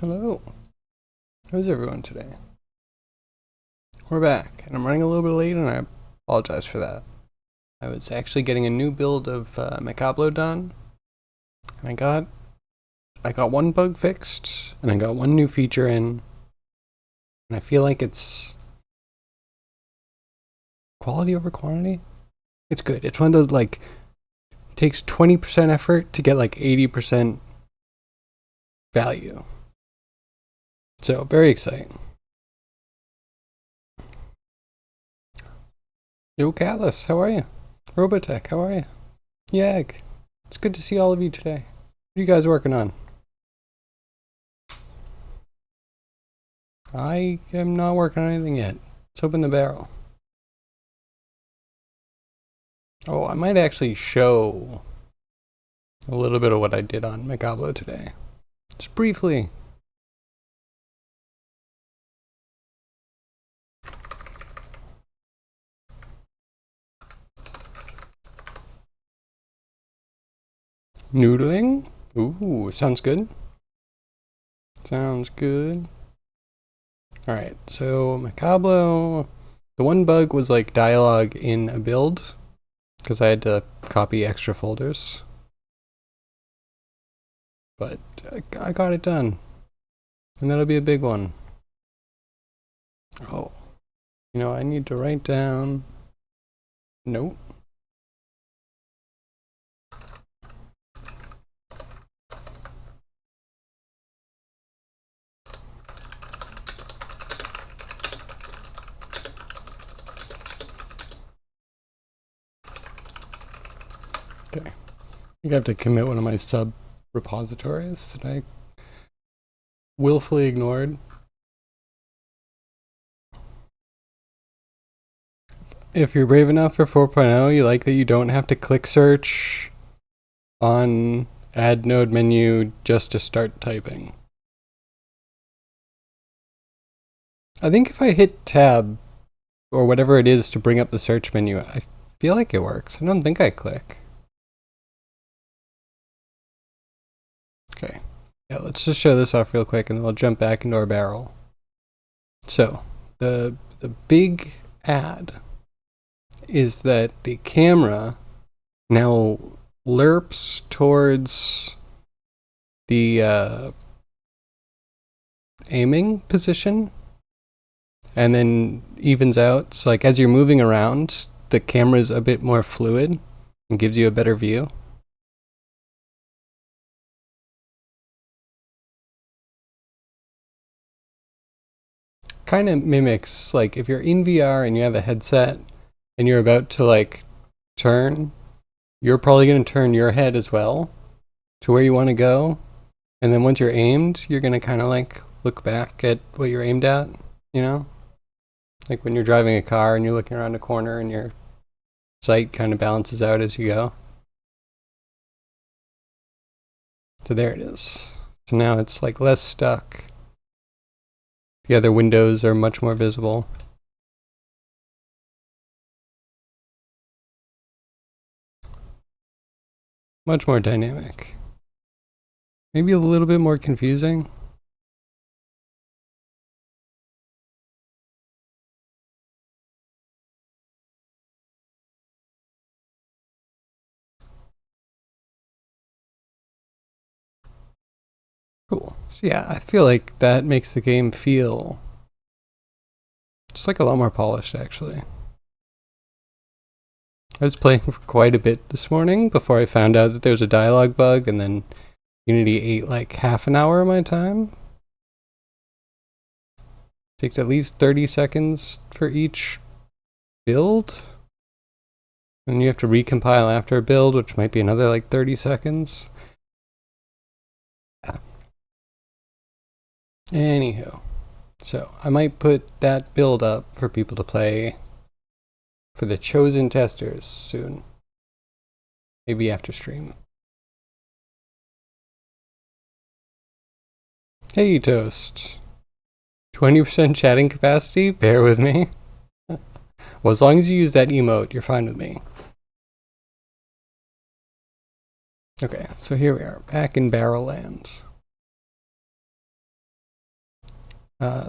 Hello. How's everyone today? We're back, and I'm running a little bit late, and I apologize for that. I was actually getting a new build of Macablo done, and I got one bug fixed, and I got one new feature in, and I feel like it's quality over quantity. It's good. It's one of those like takes 20% effort to get like 80% value. So very exciting. Yo, Callus, how are you? Robotech, how are you? Yag, it's good to see all of you today. What are you guys working on? I am not working on anything yet. Let's open the barrel. Oh, I might actually show a little bit of what I did on Macablo today. Just briefly. Noodling? Ooh, sounds good. Sounds good. Alright, so Macablo, the one bug was like dialogue in a build, because I had to copy extra folders. But I got it done. And that'll be a big one. Oh, you know, I need to write down. Nope. Okay. I have to commit one of my sub repositories that I willfully ignored. If you're brave enough for 4.0, you like that you don't have to click search on add node menu just to start typing. I think if I hit tab or whatever it is to bring up the search menu, I feel like it works. I don't think I click. Okay. Yeah, let's just show this off real quick and then we'll jump back into our barrel. So, the big add is that the camera now lerps towards the aiming position and then evens out. So like as you're moving around, the camera's a bit more fluid and gives you a better view. Kind of mimics, like, if you're in VR and you have a headset and you're about to, like, turn, you're probably going to turn your head as well to where you want to go. And then once you're aimed, you're going to kind of, like, look back at what you're aimed at, you know? Like when you're driving a car and you're looking around a corner and your sight kind of balances out as you go. So there it is. So now it's like less stuck. The other windows are much more visible. Much more dynamic. Maybe a little bit more confusing. Cool. So yeah, I feel like that makes the game feel just like a lot more polished, actually. I was playing for quite a bit this morning before I found out that there was a dialogue bug, and then Unity ate like half an hour of my time. Takes at least 30 seconds for each build. And you have to recompile after a build, which might be another like 30 seconds. Yeah. Anywho, so I might put that build up for people to play for the chosen testers soon. Maybe after stream. Hey, Toast. 20% chatting capacity? Bear with me. Well, as long as you use that emote, you're fine with me. Okay, so here we are, back in Barrowland.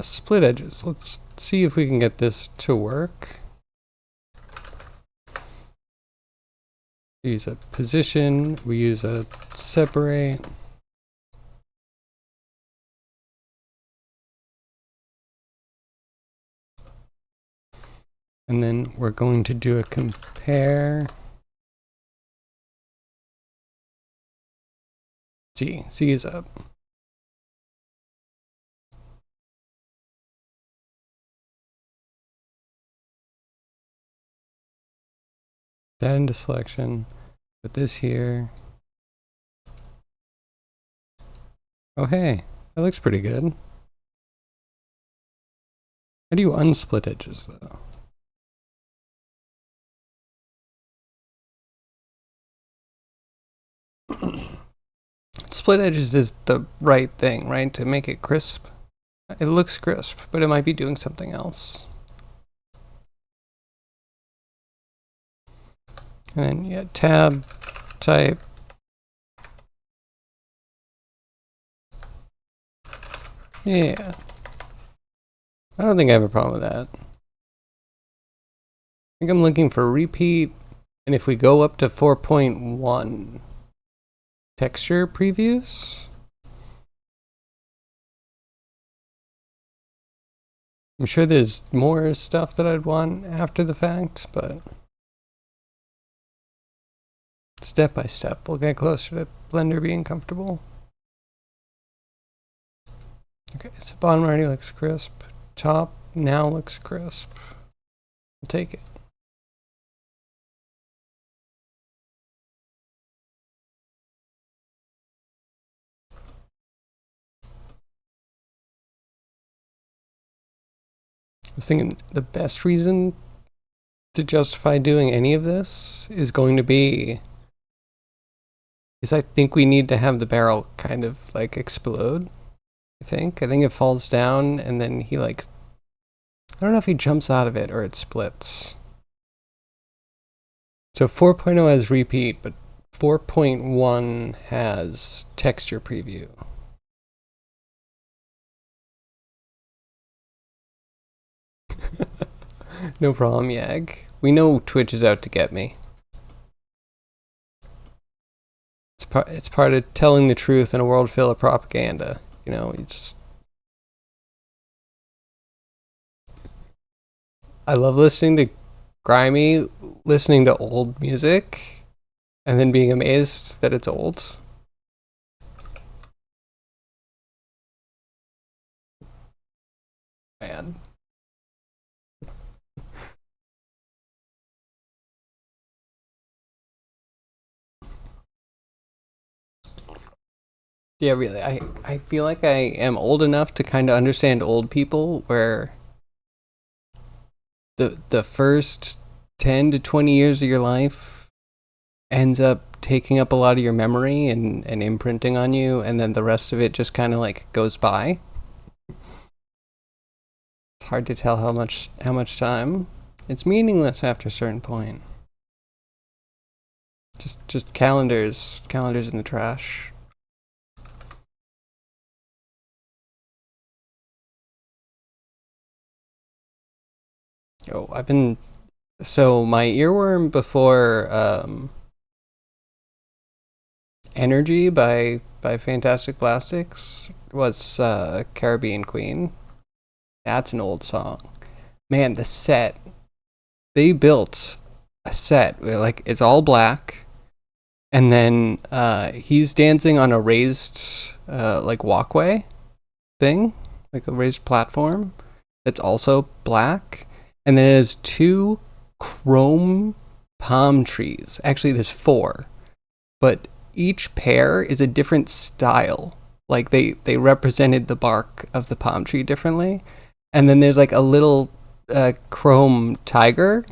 Split edges. Let's see if we can get this to work. We use a position, we use a separate. And then we're going to do a compare. C is up. That into selection. Put this here. Oh hey, that looks pretty good. How do you unsplit edges though? Split edges is the right thing, right? To make it crisp. It looks crisp, but it might be doing something else. And then yeah, tab, type. Yeah. I don't think I have a problem with that. I think I'm looking for repeat, and if we go up to 4.1 texture previews, I'm sure there's more stuff that I'd want after the fact, but step by step, we'll get closer to Blender being comfortable. Okay, so bottom already looks crisp. Top now looks crisp. I'll take it. I was thinking the best reason to justify doing any of this is going to be is I think we need to have the barrel kind of like explode. I think it falls down and then he like, I don't know if he jumps out of it or it splits. So 4.0 has repeat, but 4.1 has texture preview. No problem, Yag. We know Twitch is out to get me. It's part of telling the truth in a world full of propaganda. You know, you just... I love listening to grimy, listening to old music, and then being amazed that it's old. Man. Yeah, really. I feel like I am old enough to kind of understand old people where the first 10 to 20 years of your life ends up taking up a lot of your memory and imprinting on you, and then the rest of it just kind of like goes by. It's hard to tell how much time. It's meaningless after a certain point. Just calendars in the trash. Oh, so my earworm before Energy by Fantastic Plastics was Caribbean Queen. That's an old song. Man, the set. They built a set where, like, it's all black, and then he's dancing on a raised like walkway thing, like a raised platform that's also black, and then it has two chrome palm trees. Actually, there's four, but each pair is a different style. Like they represented the bark of the palm tree differently, and then there's like a little chrome tiger.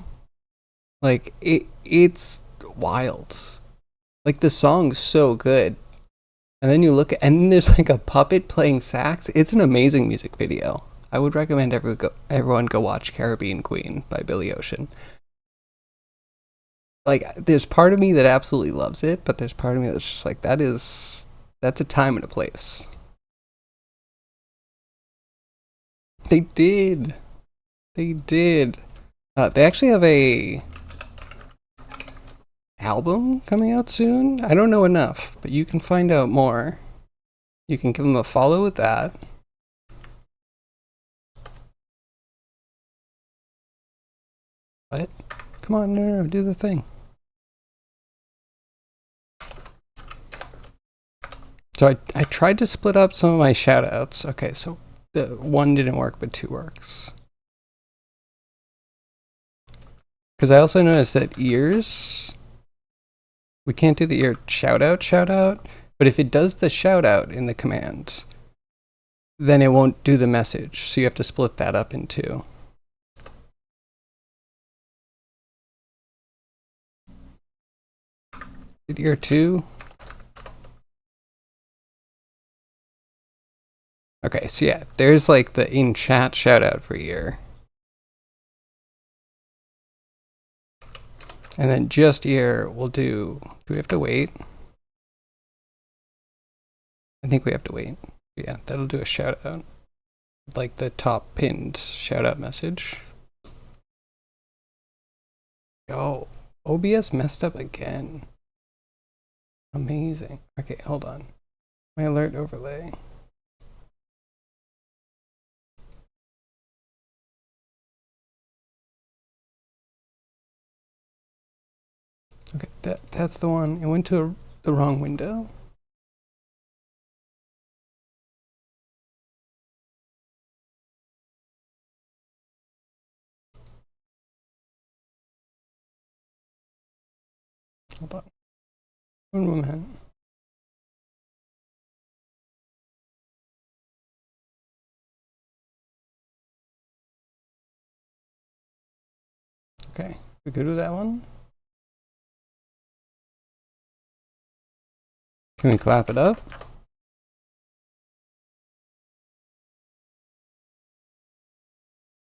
Like it's wild. Like the song's so good, and then you look at, and then there's like a puppet playing sax. It's an amazing music video. I would recommend everyone go watch Caribbean Queen by Billy Ocean. Like, there's part of me that absolutely loves it, but there's part of me that's just like, that's a time and a place. They did. They did. They actually have a album coming out soon. I don't know enough, but you can find out more. You can give them a follow with that. What? Come on, no, do the thing. So I tried to split up some of my shoutouts. Okay, so the one didn't work, but two works. Because I also noticed that ears, we can't do the ear shout out, but if it does the shout out in the command, then it won't do the message. So you have to split that up in two. Did ear two? Okay, so yeah, there's like the in chat shout out for ear. And then just ear we'll do we have to wait? I think we have to wait. Yeah, that'll do a shout out. Like the top pinned shout out message. Oh, OBS messed up again. Amazing. Okay, hold on. My alert overlay. Okay, that's the one. It went to the wrong window. Hold on. One moment. Okay, we good with that one? Can we clap it up?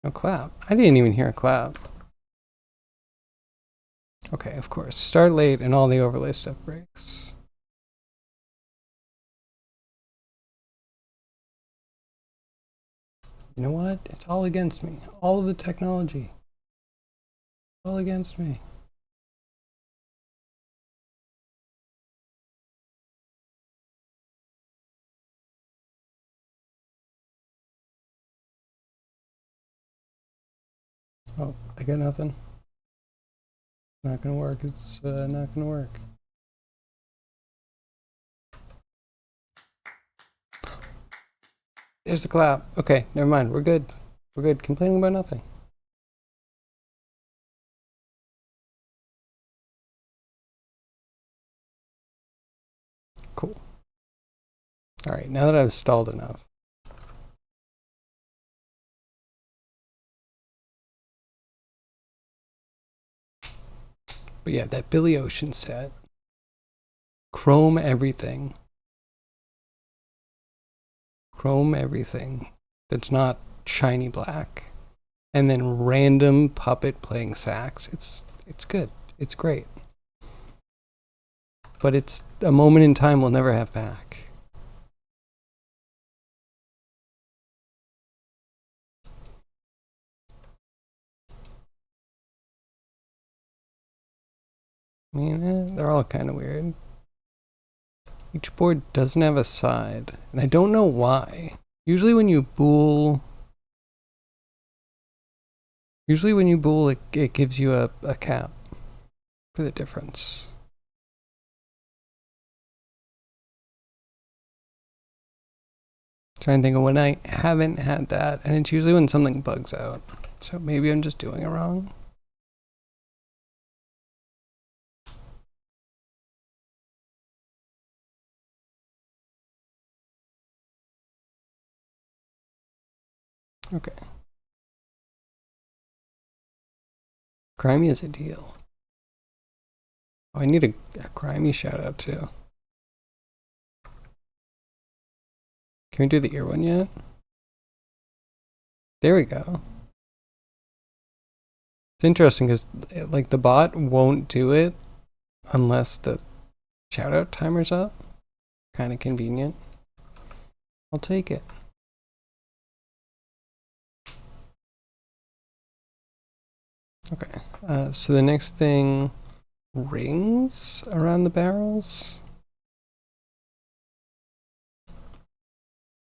No clap. I didn't even hear a clap. Okay, of course. Start late and all the overlay stuff breaks. You know what? It's all against me. All of the technology. All against me. Oh, I got nothing. Not gonna work. It's not gonna work. There's the clap. Okay, never mind. We're good. We're good. Complaining about nothing. Cool. All right, now that I've stalled enough. But yeah, that Billy Ocean set. Chrome everything. Chrome everything. That's not shiny black. And then random puppet playing sax. It's good. It's great. But it's a moment in time we'll never have back. I mean, they're all kind of weird. Each board doesn't have a side, and I don't know why. Usually when you bool, it gives you a cap for the difference. Trying to think of when I haven't had that, and it's usually when something bugs out. So maybe I'm just doing it wrong. Okay. Grimy is a deal. Oh, I need a grimy shout out too. Can we do the ear one yet? There we go. It's interesting because like the bot won't do it unless the shout out timer's up. Kind of convenient. I'll take it. Okay, so the next thing, rings around the barrels,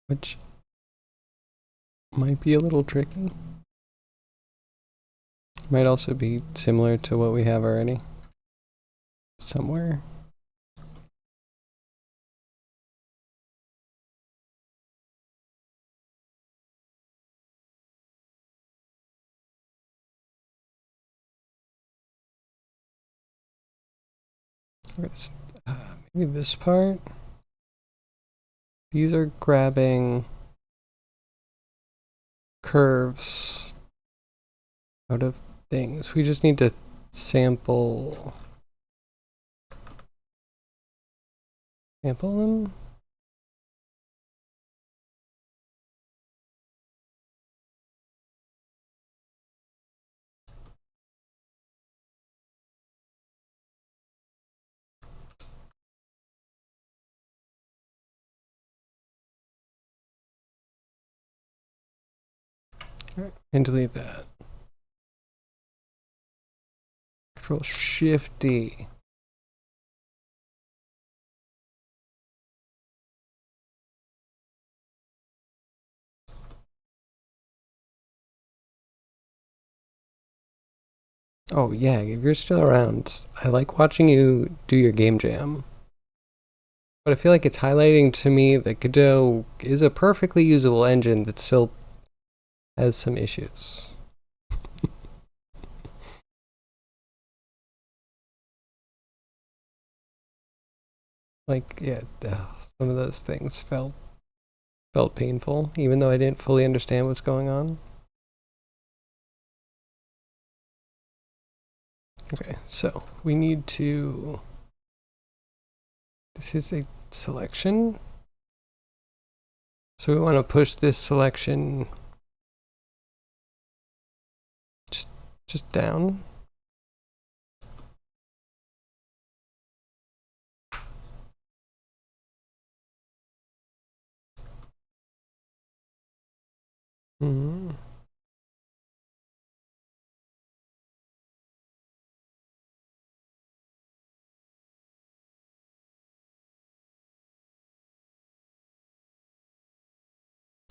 which might be a little tricky. Might also be similar to what we have already somewhere. Okay, maybe this part. These are grabbing curves out of things. We just need to sample them. Right, and delete that. Control Shift D. Oh yeah, if you're still around, I like watching you do your game jam. But I feel like it's highlighting to me that Godot is a perfectly usable engine that still has some issues. Like, yeah, some of those things felt painful, even though I didn't fully understand what's going on. Okay, so we need to. This is a selection. So we want to push this selection just down. Mm-hmm.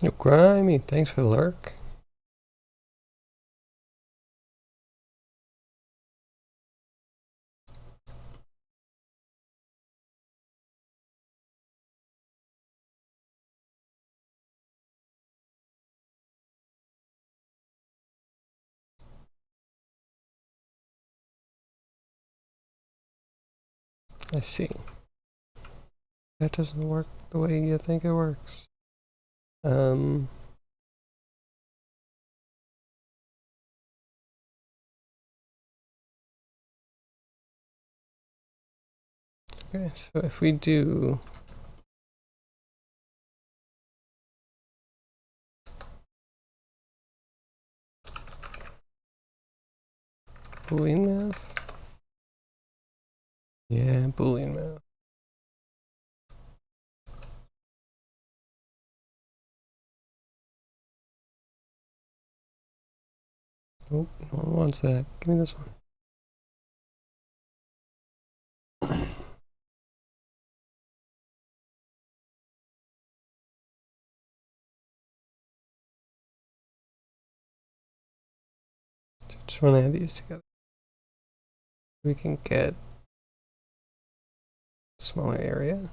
Oh, grimy, thanks for the lurk. I see. That doesn't work the way you think it works. Okay, so if we do Boolean math? Yeah, Boolean math. Nope, no one wants that. Give me this one. Just want to add these together. We can get a smaller area.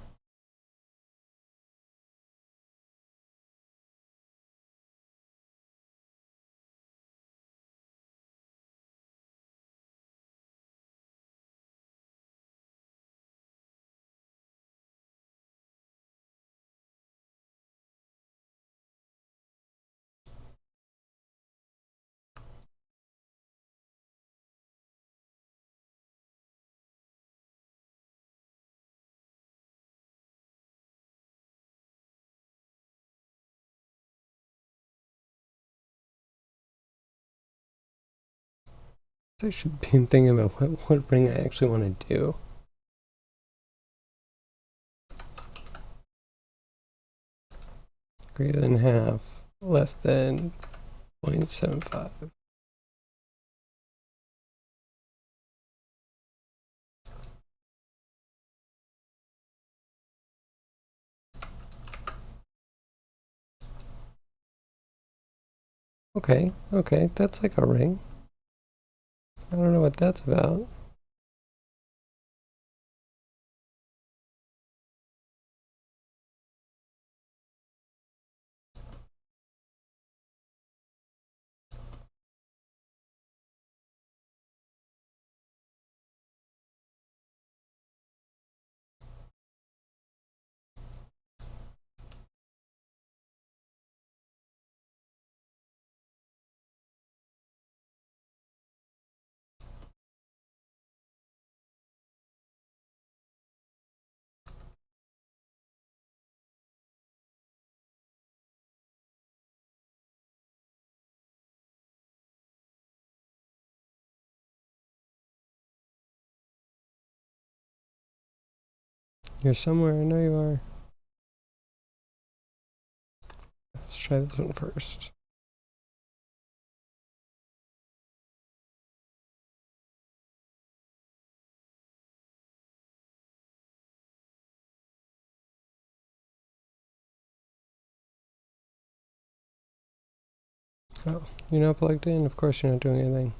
I should be thinking about what ring I actually want to do. Greater than half, less than 0.75. Okay, that's like a ring. I don't know what that's about. You're somewhere, I know you are. Let's try this one first. Oh, you're not plugged in? Of course you're not doing anything.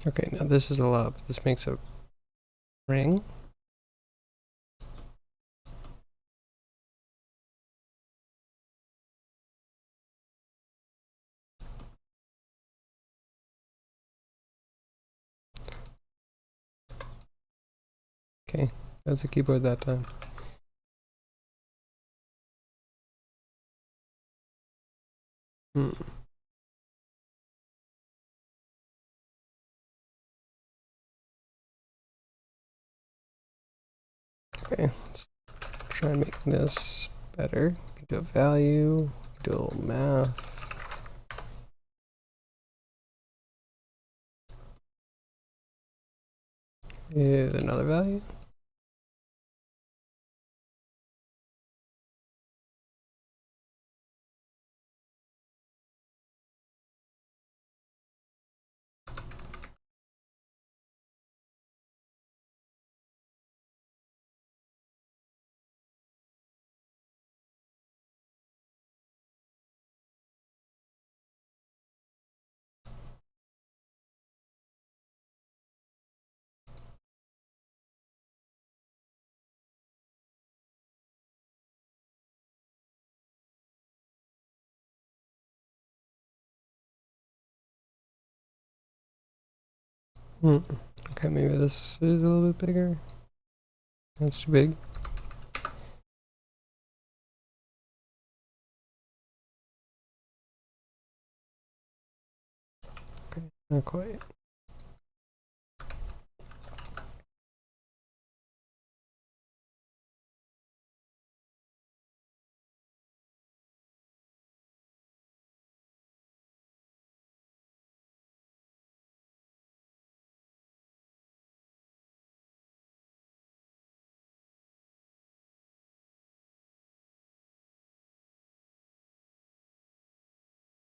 Okay, now this is a lob. This makes a ring. Okay, that's the keyboard that time. Okay, let's try making this better. Do a value, do a little math. With another value. Okay, maybe this is a little bit bigger. That's too big. Okay, not quite.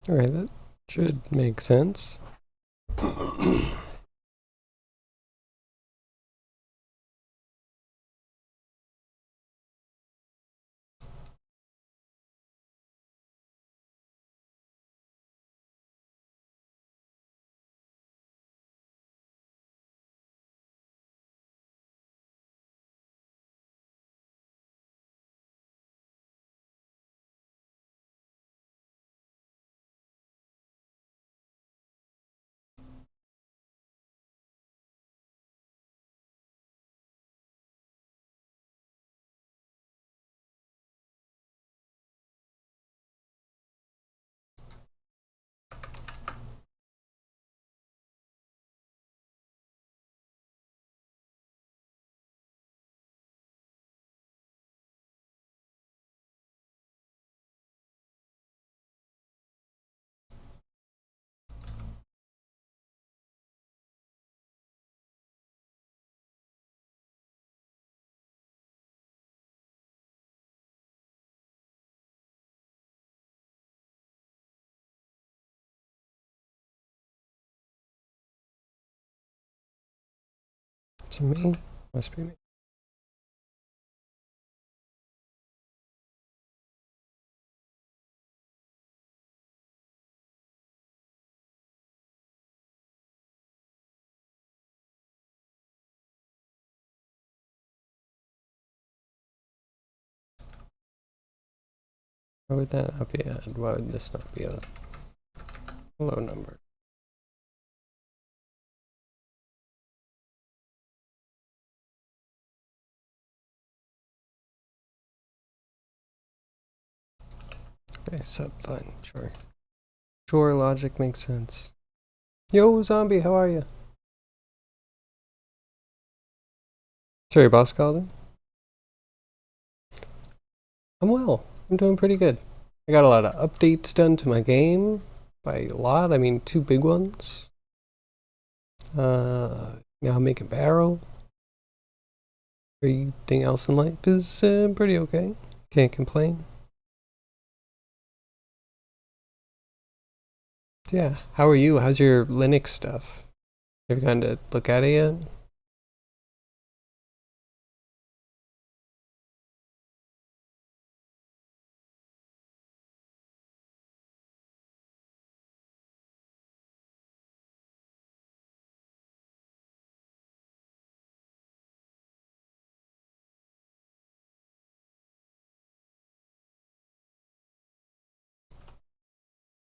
Alright, that should make sense. To me, must be me. Why would that not be a, why would this not be a low number? Okay, sub, fine, sure. Sure, logic makes sense. Yo, zombie, how are you? Sorry, boss Calden? I'm well. I'm doing pretty good. I got a lot of updates done to my game. By a lot, I mean 2 big ones. Now I'm making barrel. Everything else in life is pretty okay. Can't complain. Yeah, how are you? How's your Linux stuff? Have you gone to look at it yet?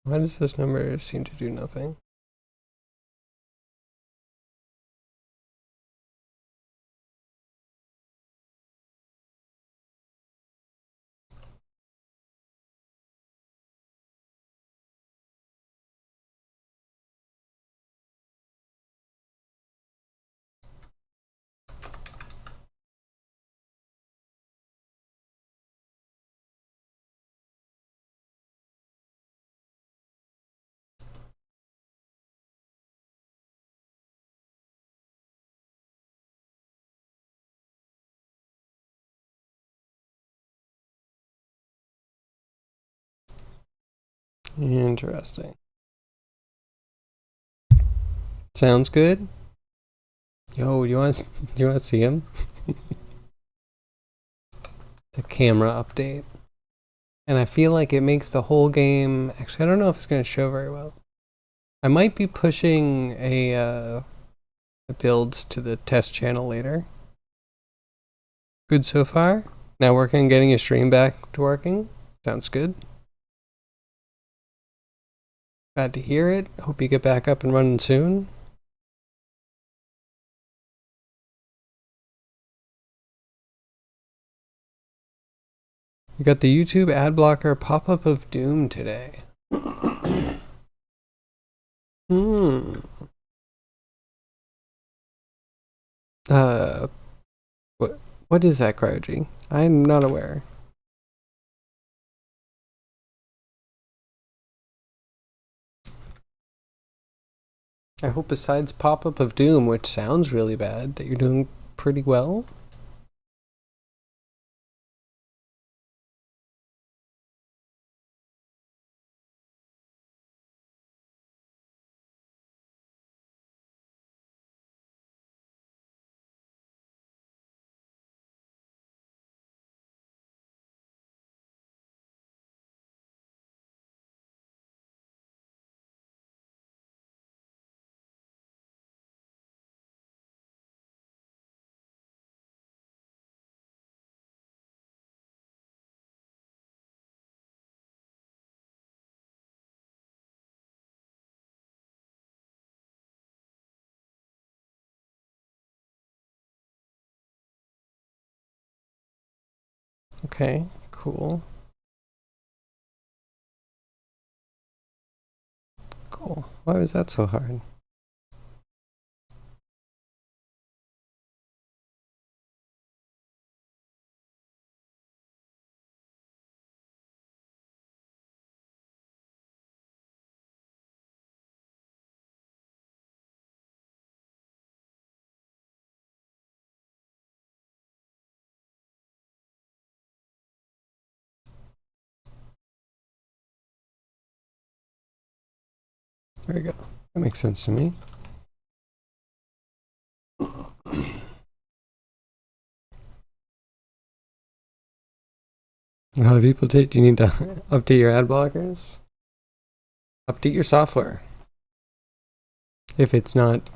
Why does this number seem to do nothing? Interesting. Sounds good. Yo, you want to see him? The camera update. And I feel like it makes the whole game, actually I don't know if it's going to show very well. I might be pushing a builds to the test channel later. Good so far. Now working on getting your stream back to working. Sounds good. Glad to hear it. Hope you get back up and running soon. You got the YouTube ad blocker pop-up of doom today. Hmm. What is that, Cryogy? I'm not aware. I hope besides pop-up of doom, which sounds really bad, that you're doing pretty well. Okay, cool. Cool. Why was that so hard? There we go. That makes sense to me. A lot of people do you need to update your ad blockers? Update your software. If it's not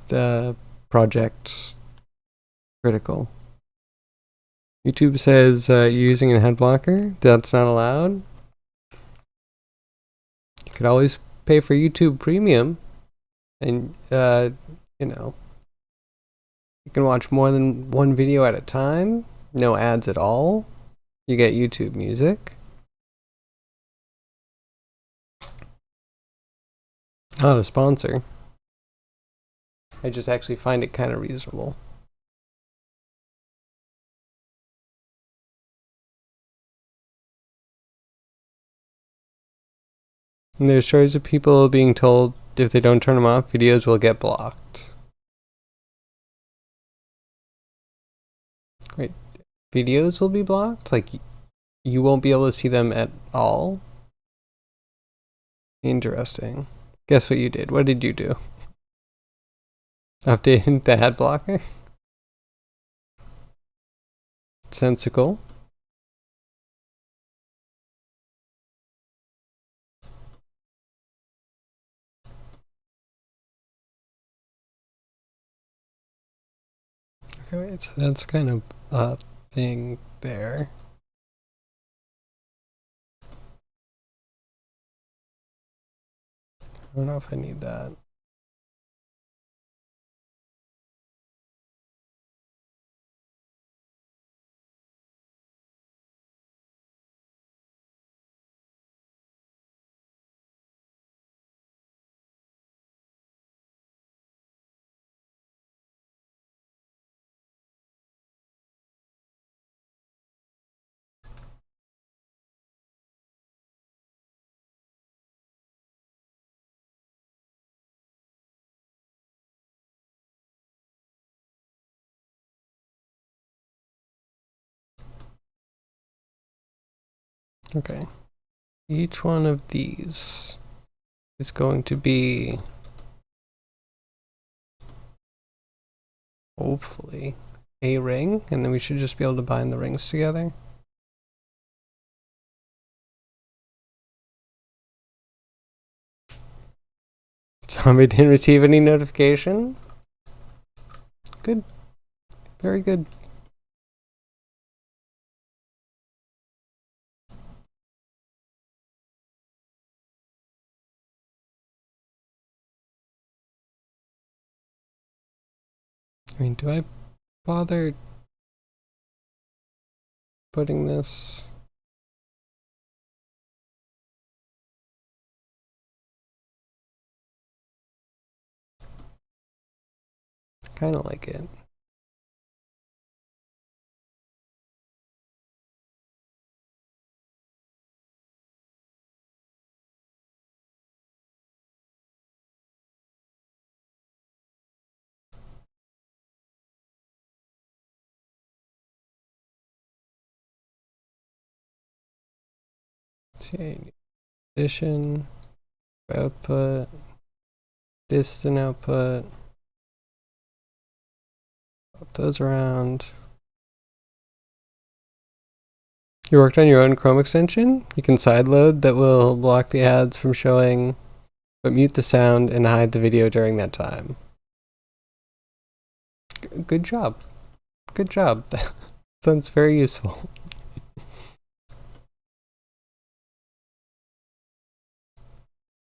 project critical. YouTube says you're using an ad blocker. That's not allowed. You could always pay for YouTube Premium, and you know, you can watch more than one video at a time. No ads at all. You get YouTube Music. Not a sponsor. I just actually find it kind of reasonable. And there's stories of people being told if they don't turn them off, videos will get blocked. Wait, videos will be blocked? Like, you won't be able to see them at all? Interesting. Guess what you did? What did you do? Updated the ad blocker? Sensical. Okay, wait, so that's kind of a thing there. I don't know if I need that. Okay. Each one of these is going to be, hopefully, a ring, and then we should just be able to bind the rings together. Zombie didn't receive any notification. Good. Very good. I mean, do I bother putting this? kind of like it. See, addition, output, this is an output, flip those around. You worked on your own Chrome extension? You can sideload that will block the ads from showing, but mute the sound and hide the video during that time. Good job. Good job. Sounds very useful.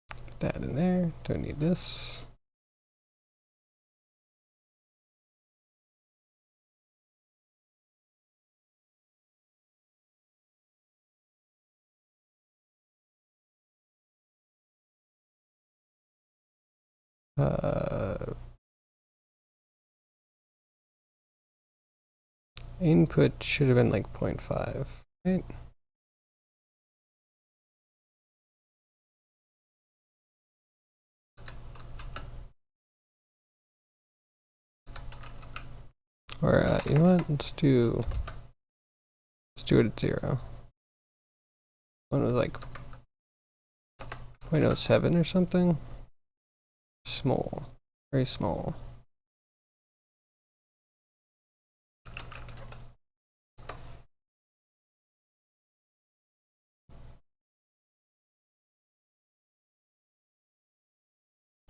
Put that in there. Don't need this. Input should have been like 0.5, right? Or you know what? Let's do it at 0. One was like 0.07 or something. Small, very small.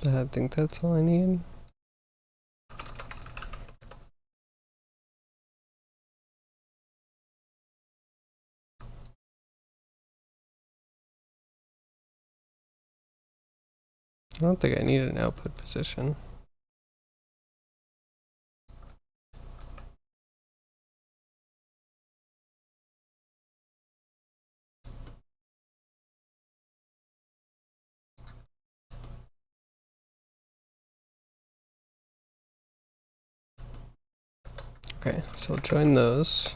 I think that's all I need. I don't think I need an output position. Okay, so I'll join those.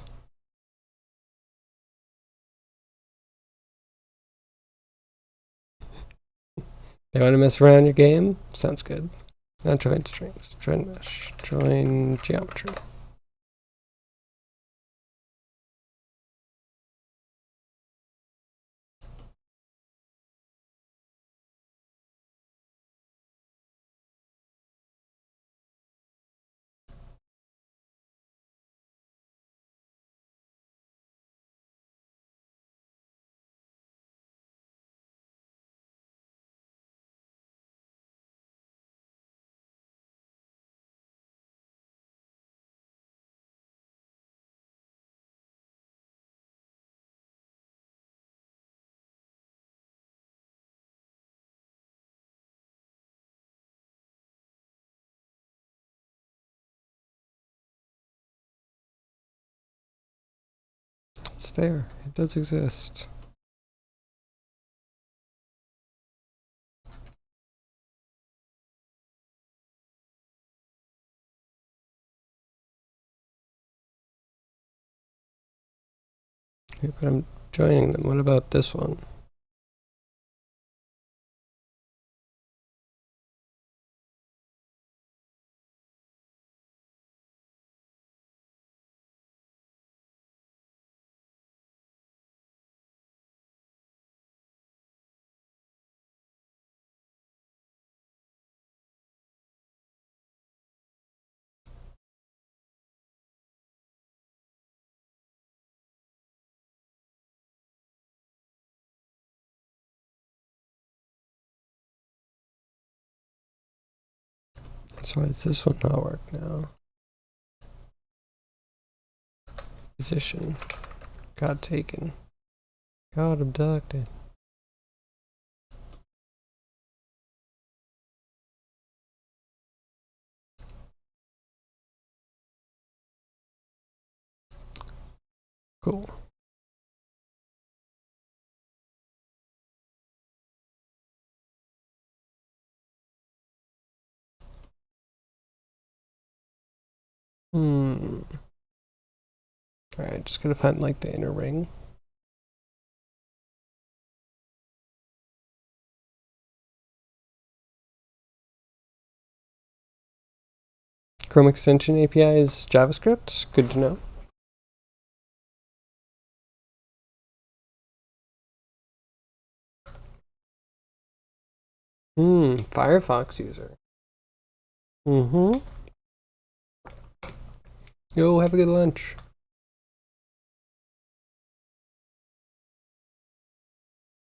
They want to mess around your game? Sounds good. Not join strings, join mesh, join geometry. It's there. It does exist. Okay, but I'm joining them. What about this one? So why does this one not work now? Position. Got taken. Got abducted. Cool. Alright, just gotta find like the inner ring. Chrome extension API is JavaScript. Good to know. Firefox user. Yo, have a good lunch.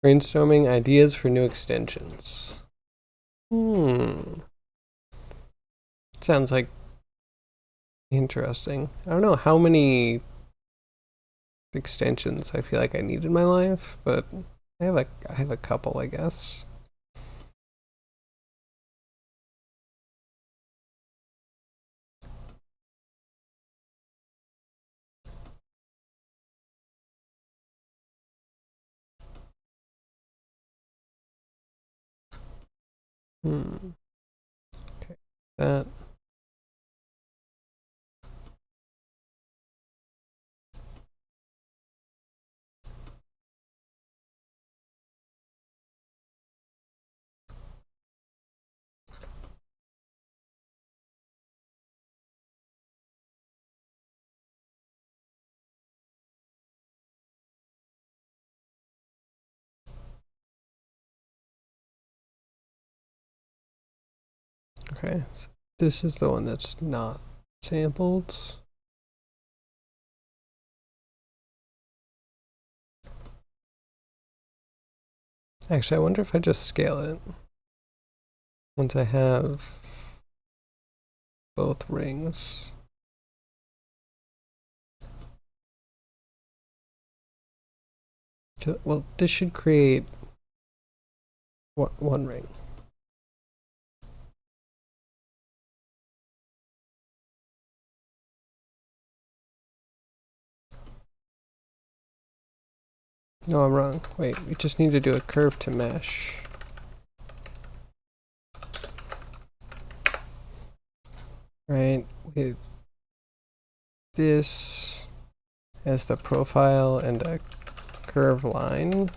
Brainstorming ideas for new extensions. Sounds like interesting. I don't know how many extensions I feel like I need in my life, but I have a couple, I guess. Okay, that. Okay, so this is the one that's not sampled. Actually, I wonder if I just scale it. Once I have both rings. Well, this should create one ring. No, I'm wrong. Wait, we just need to do a curve to mesh. Right, with this as the profile and a curve line.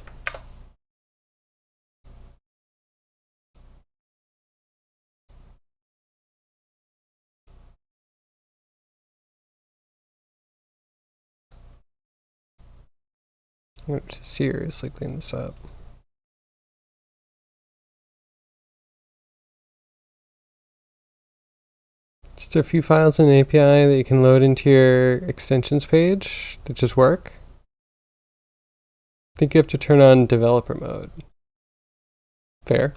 I'm going to seriously clean this up. Just a few files in an API that you can load into your extensions page that just work. I think you have to turn on developer mode. Fair.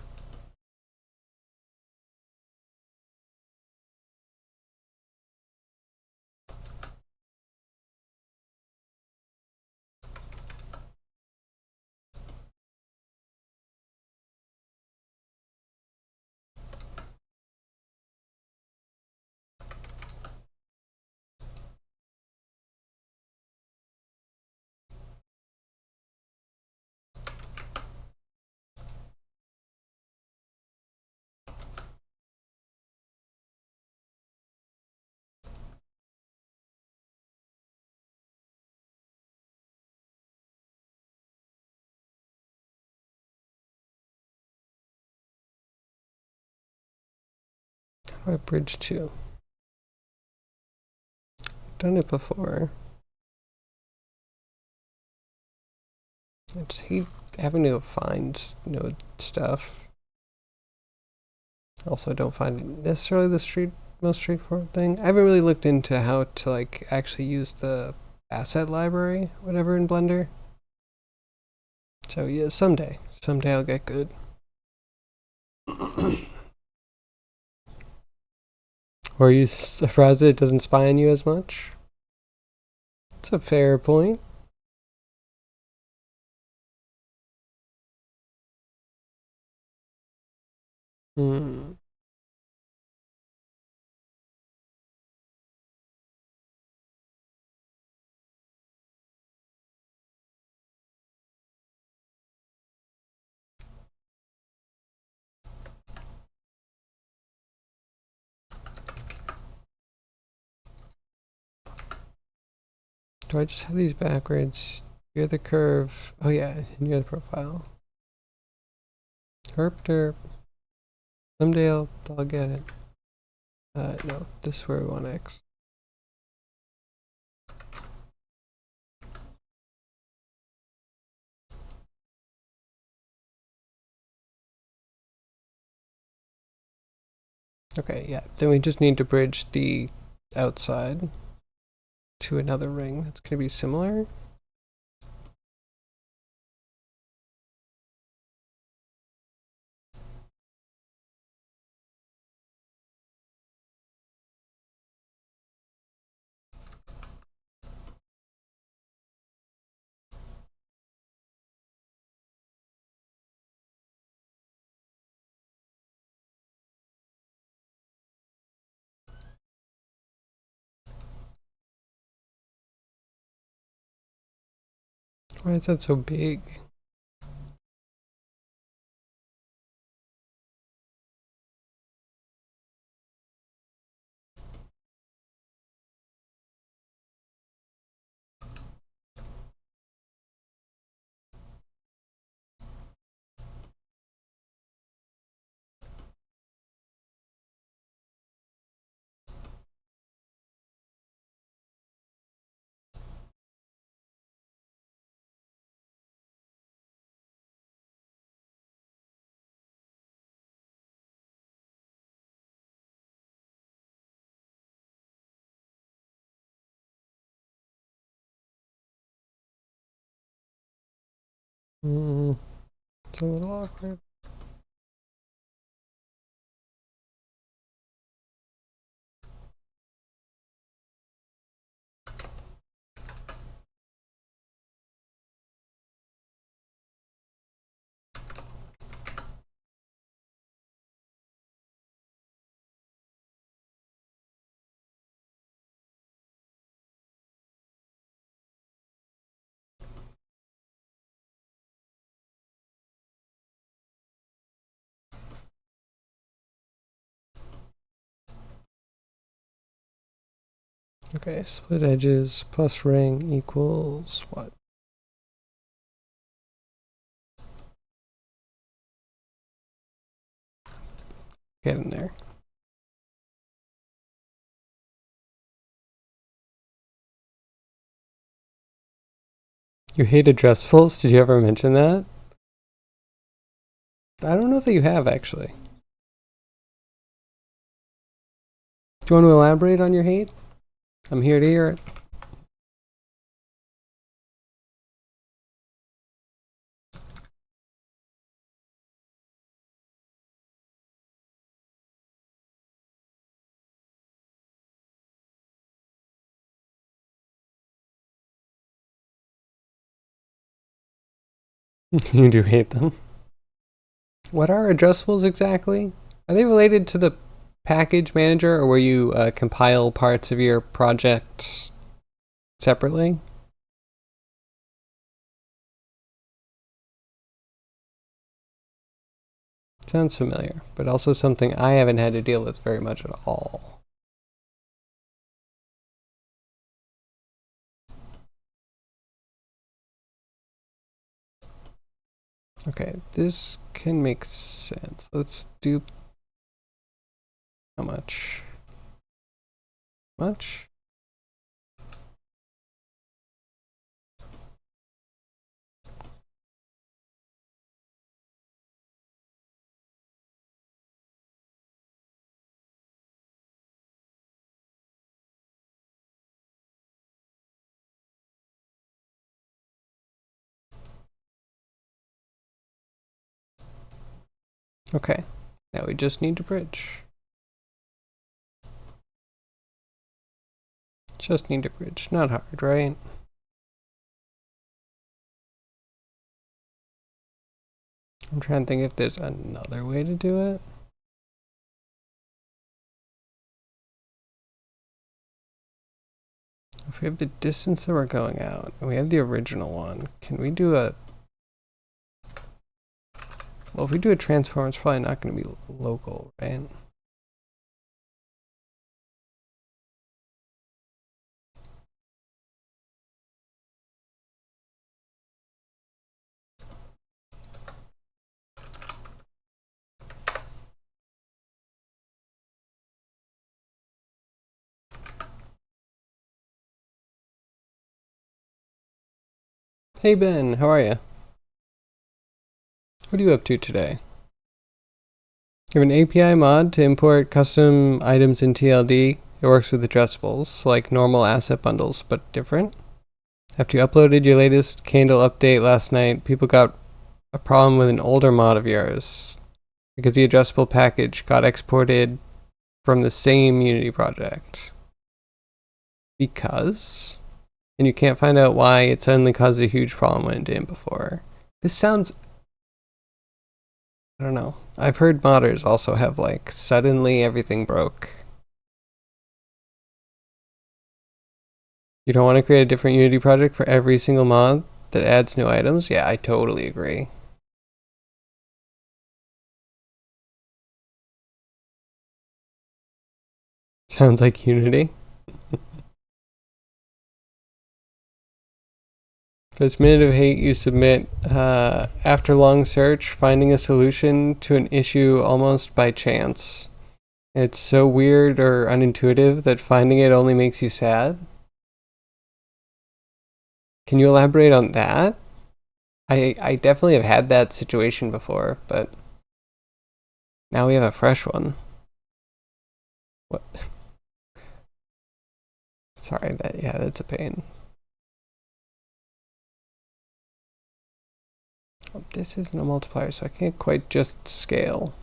How do I bridge to? Done it before. I just hate having to go find node stuff. Also, I don't find it necessarily the most straightforward thing. I haven't really looked into how to like actually use the asset library, whatever, in Blender. So yeah, someday I'll get good. Or are you surprised that it doesn't spy on you as much? It's a fair point. Do I just have these backwards? Near the curve. Oh yeah, near the profile. Herp derp. Someday I'll get it. No, this is where we want X. Okay, yeah. Then we just need to bridge the outside to another ring that's going to be similar. Why is that so big? It's a little awkward. Okay, split edges plus ring equals what? Get in there. You hate addressables? Did you ever mention that? I don't know that you have, actually. Do you want to elaborate on your hate? I'm here to hear it. You do hate them. What are addressables exactly? Are they related to the package manager, or where you compile parts of your project separately? Sounds familiar, but also something I haven't had to deal with very much at all. Okay, this can make sense. Let's do how much? Much? Okay, now we just need to bridge. Just need to bridge, not hard, right? I'm trying to think if there's another way to do it. If we have the distance that we're going out, and we have the original one, can we do a... Well, if we do a transform, it's probably not going to be local, right? Hey Ben, how are you? What are you up to today? You have an API mod to import custom items in TLD. It works with addressables, like normal asset bundles, but different. After you uploaded your latest Candle update last night, people got a problem with an older mod of yours because the addressable package got exported from the same Unity project. Because? And you can't find out why it suddenly caused a huge problem when it didn't before. This sounds, I don't know. I've heard modders also have like suddenly everything broke. You don't want to create a different Unity project for every single mod that adds new items? Yeah, I totally agree. Sounds like Unity. This minute of hate you submit after long search, finding a solution to an issue almost by chance. It's so weird or unintuitive that finding it only makes you sad. Can you elaborate on that? I definitely have had that situation before, but now we have a fresh one. What? Sorry, that's a pain. This isn't a multiplier, so I can't quite just scale.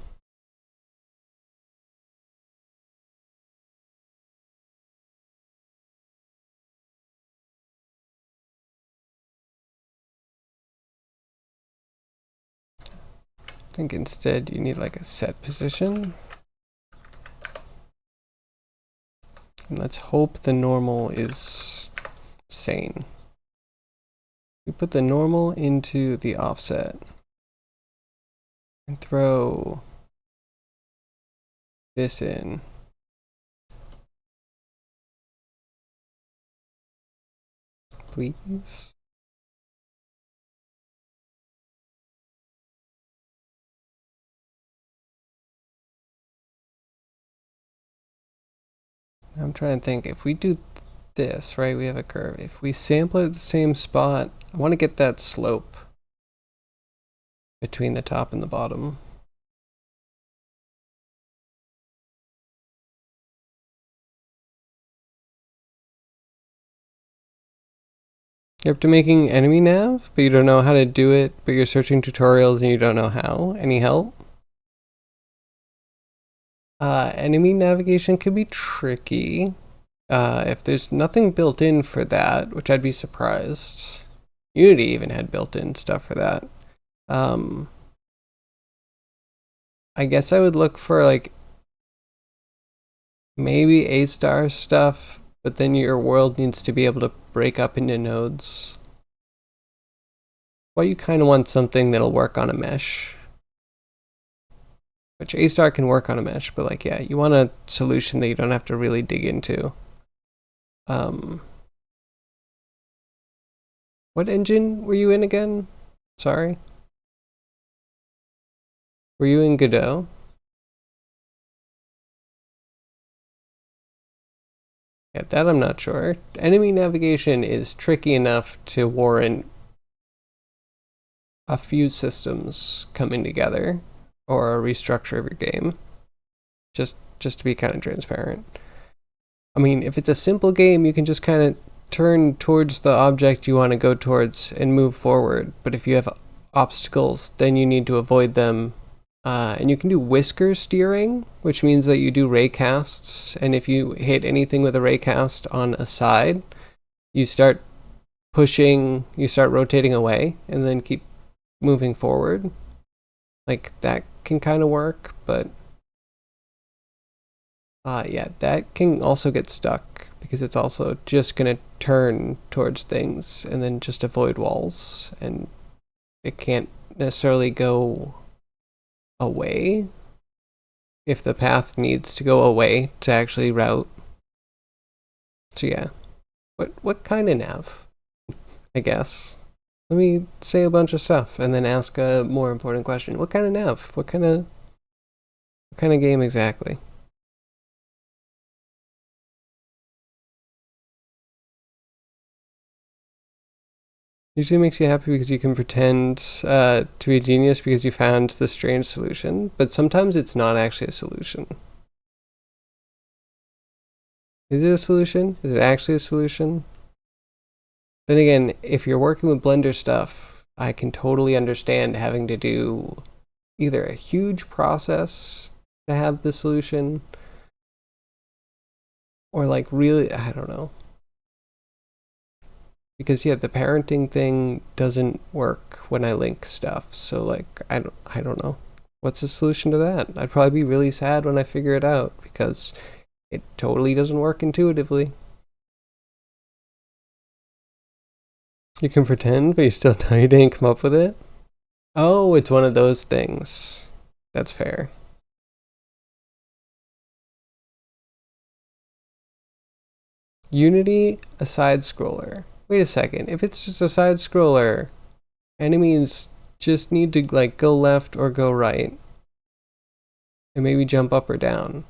I think instead you need like a set position. And let's hope the normal is sane. We put the normal into the offset and throw this in. Please. I'm trying to think, if we do this, right, we have a curve. If we sample it at the same spot, I want to get that slope between the top and the bottom. You're up to making enemy nav, but you don't know how to do it, but you're searching tutorials and you don't know how. Any help? Enemy navigation could be tricky. If there's nothing built in for that, which I'd be surprised. Unity even had built-in stuff for that. I guess I would look for like maybe A-star stuff, but then your world needs to be able to break up into nodes. Well, you kind of want something that'll work on a mesh. Which A-star can work on a mesh, but like, yeah, you want a solution that you don't have to really dig into. What engine were you in again? Sorry. Were you in Godot? Yeah, that I'm not sure. Enemy navigation is tricky enough to warrant a few systems coming together or a restructure of your game. Just to be kind of transparent. I mean, if it's a simple game, you can just kind of turn towards the object you want to go towards and move forward. But if you have obstacles, then you need to avoid them. And you can do whisker steering, which means that you do raycasts. And if you hit anything with a raycast on a side, you start pushing, you start rotating away, and then keep moving forward. Like, that can kind of work, but yeah, that can also get stuck because it's also just going to turn towards things and then just avoid walls, and it can't necessarily go away if the path needs to go away to actually route. So yeah, what kind of nav? I guess. Let me say a bunch of stuff and then ask a more important question. What kind of nav? What kind of game exactly? Usually makes you happy because you can pretend to be a genius because you found the strange solution, but sometimes it's not actually a solution. Is it a solution? Is it actually a solution? Then again, if you're working with Blender stuff, I can totally understand having to do either a huge process to have the solution, or like really, I don't know. Because yeah, the parenting thing doesn't work when I link stuff. So like I don't know. What's the solution to that? I'd probably be really sad when I figure it out because it totally doesn't work intuitively. You can pretend, but you still know you didn't come up with it. Oh, it's one of those things. That's fair. Unity, a side scroller. Wait a second. If it's just a side scroller, enemies just need to like go left or go right. And maybe jump up or down.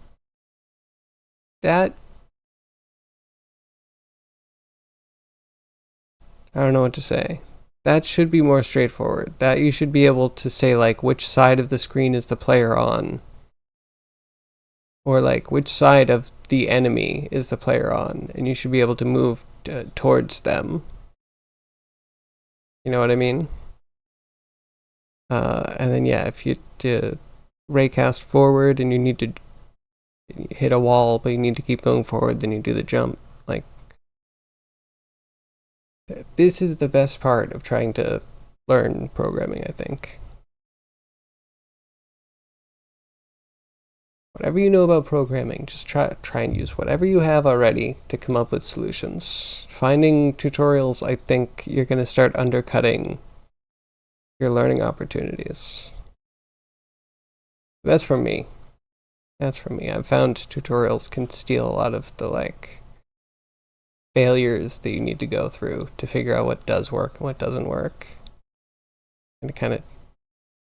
That I don't know what to say. That should be more straightforward. That you should be able to say like which side of the screen is the player on. Or like which side of the enemy is the player on, and you should be able to move towards them. You know what I mean? And then yeah, if you raycast forward and you need to hit a wall, but you need to keep going forward, then you do the jump. Like this is the best part of trying to learn programming, I think. Whatever you know about programming, just try and use whatever you have already to come up with solutions. Finding tutorials, I think you're going to start undercutting your learning opportunities. That's from me. That's from me. I've found tutorials can steal a lot of the like failures that you need to go through to figure out what does work and what doesn't work. And it kind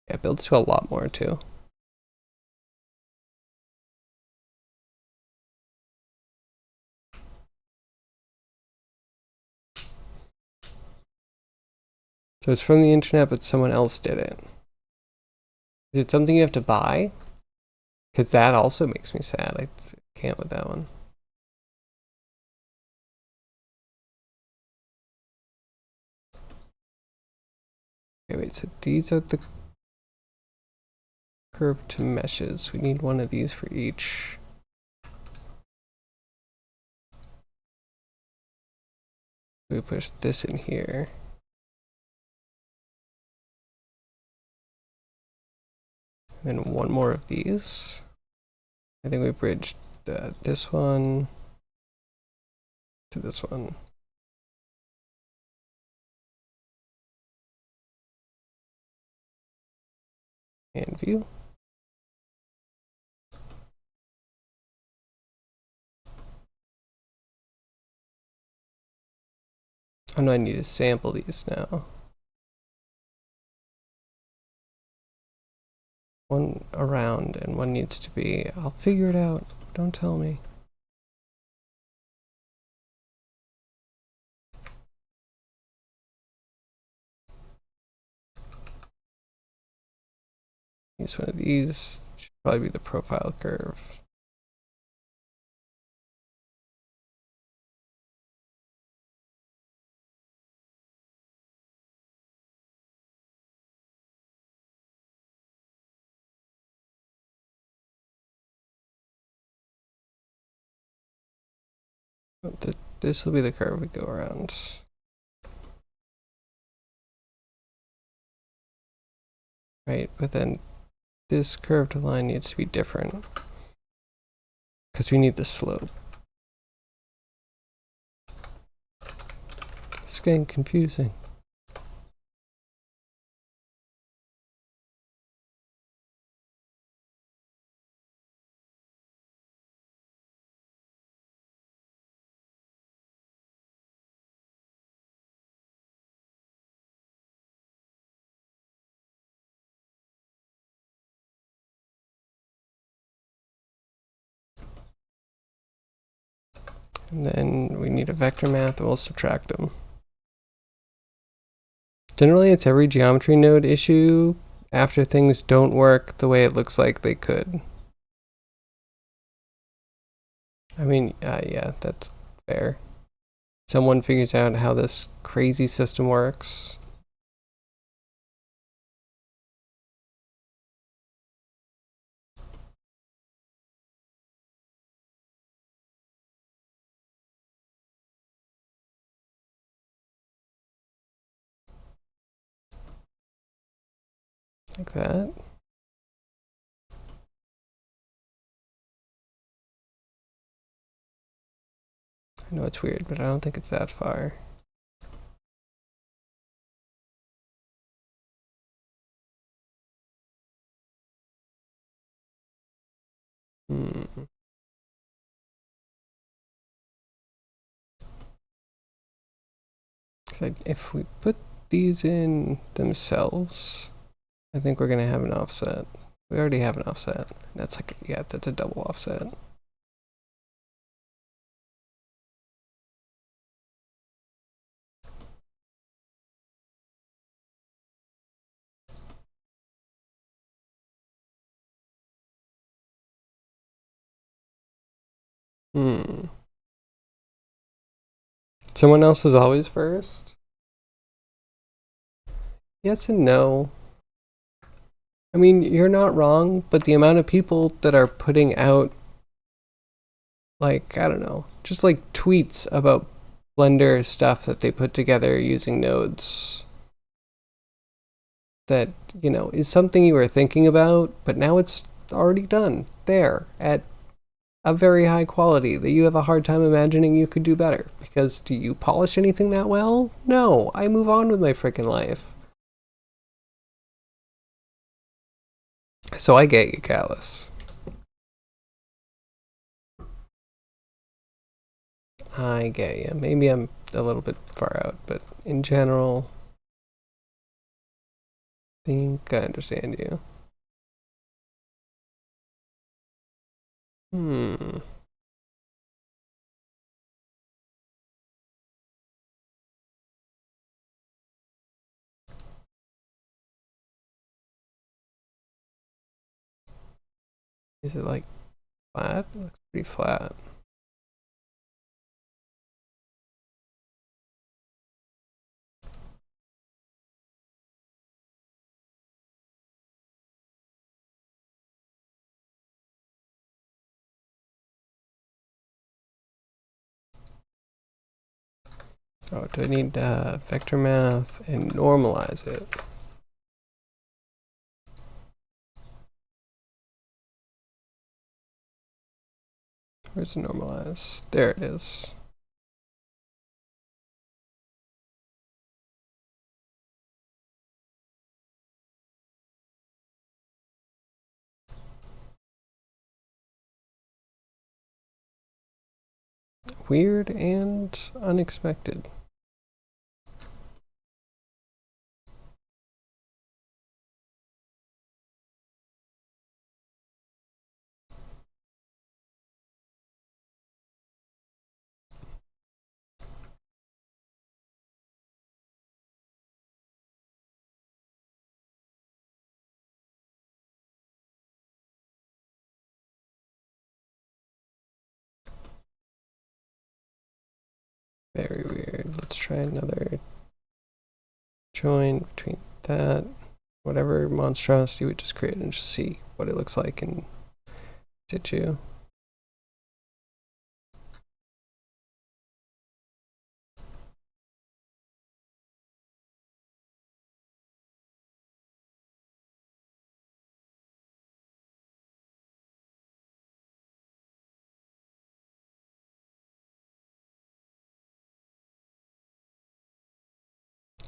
of builds to a lot more too. So it's from the internet, but someone else did it. Is it something you have to buy? Because that also makes me sad. I can't with that one. Okay, wait, so these are the curved to meshes. We need one of these for each. We push this in here. And then one more of these. I think we bridged this one to this one. And view. Oh no, I need to sample these now. One around and one needs to be, I'll figure it out. Don't tell me. Use one of these. Should probably be the profile curve. This will be the curve we go around. Right, but then this curved line needs to be different because we need the slope. It's getting confusing. And then we need a vector math and we'll subtract them. Generally, it's every geometry node issue after things don't work the way it looks like they could. I mean, yeah, that's fair. Someone figures out how this crazy system works. Like that. I know it's weird, but I don't think it's that far. Hmm. If we put these in themselves, I think we're gonna have an offset. We already have an offset. That's like, yeah, that's a double offset. Hmm. Someone else is always first? Yes and no. I mean, you're not wrong, but the amount of people that are putting out, like, I don't know, just like tweets about Blender stuff that they put together using nodes that, you know, is something you were thinking about, but now it's already done there at a very high quality that you have a hard time imagining you could do better. Because do you polish anything that well? No, I move on with my freaking life. So I get you, Callus. I get you. Maybe I'm a little bit far out, but in general, I think I understand you. Hmm. Is it like flat? It looks pretty flat. Oh, do I need vector math and normalize it? Where's the normalize? There it is. Weird and unexpected. Very weird. Let's try another join between that, whatever monstrosity we just created, and just see what it looks like in situ.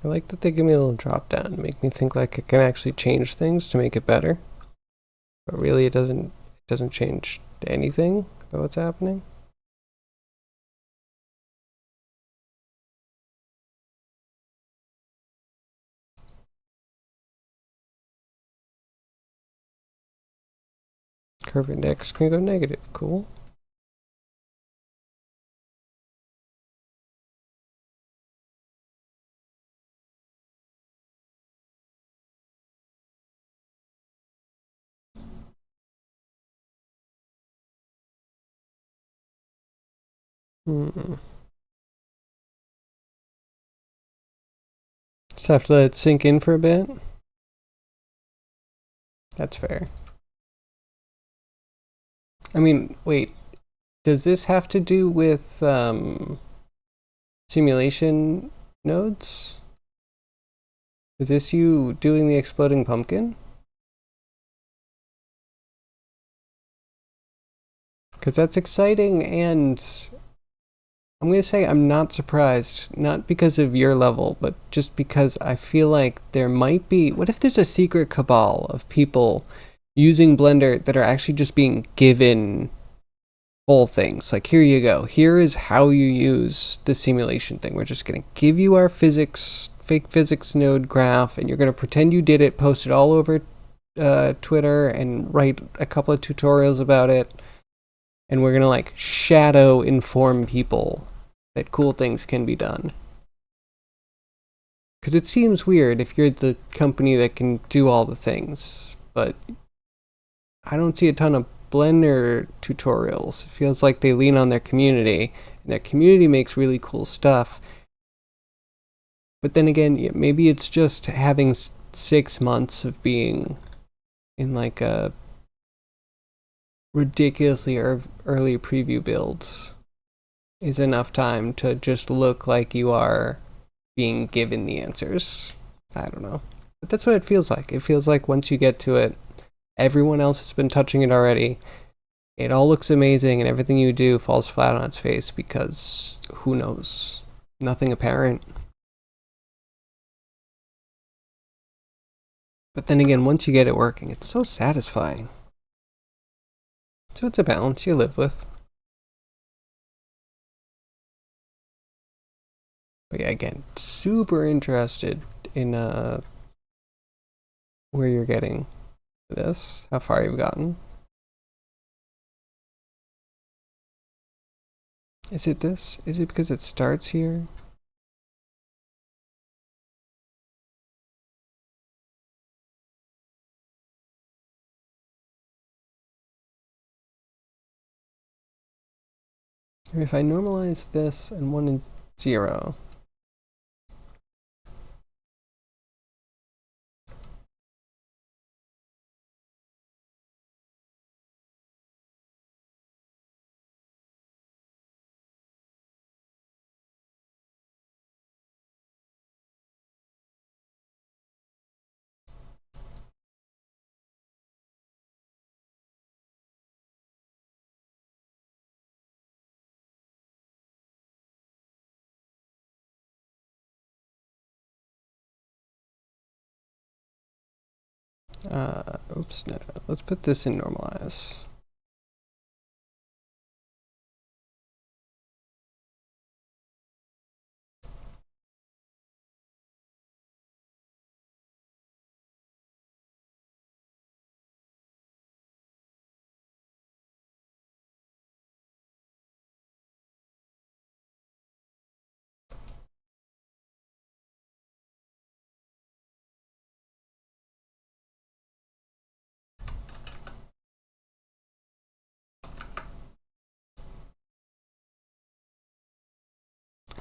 I like that they give me a little drop down, make me think like I can actually change things to make it better. But really it doesn't change anything about what's happening. Curve index can go negative. Cool. Hmm. Just have to let it sink in for a bit. That's fair. I mean, wait, does this have to do with simulation nodes? Is this you doing the exploding pumpkin? Because that's exciting, and I'm going to say I'm not surprised, not because of your level, but just because I feel like there might be. What if there's a secret cabal of people using Blender that are actually just being given whole things? Like, here you go. Here is how you use the simulation thing. We're just going to give you our fake physics node graph, and you're going to pretend you did it, post it all over Twitter, and write a couple of tutorials about it. And we're going to like shadow inform people that cool things can be done. Because it seems weird if you're the company that can do all the things, but I don't see a ton of Blender tutorials. It feels like they lean on their community, and their community makes really cool stuff. But then again, maybe it's just having 6 months of being in like a ridiculously early preview build is enough time to just look like you are being given the answers. I don't know. But that's what it feels like. It feels like once you get to it, everyone else has been touching it already. It all looks amazing, and everything you do falls flat on its face because who knows? Nothing apparent. But then again, once you get it working, it's so satisfying. So it's a balance you live with. But yeah, again, super interested in where you're getting this, how far you've gotten. Is it this? Is it because it starts here? If I normalize this and 1 and 0, oops, no, let's put this in normalize.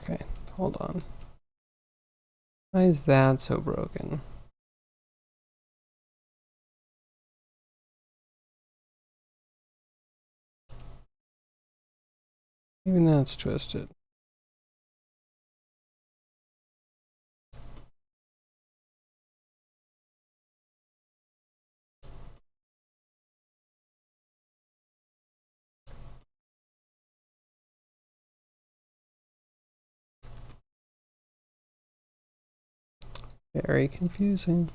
Okay, hold on. Why is that so broken? Even that's twisted. Very confusing.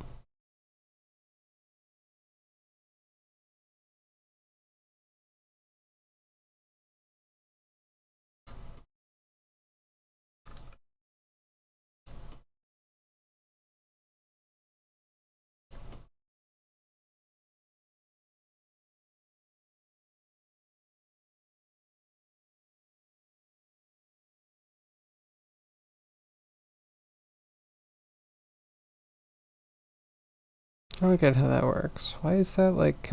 I don't get how that works. Why is that like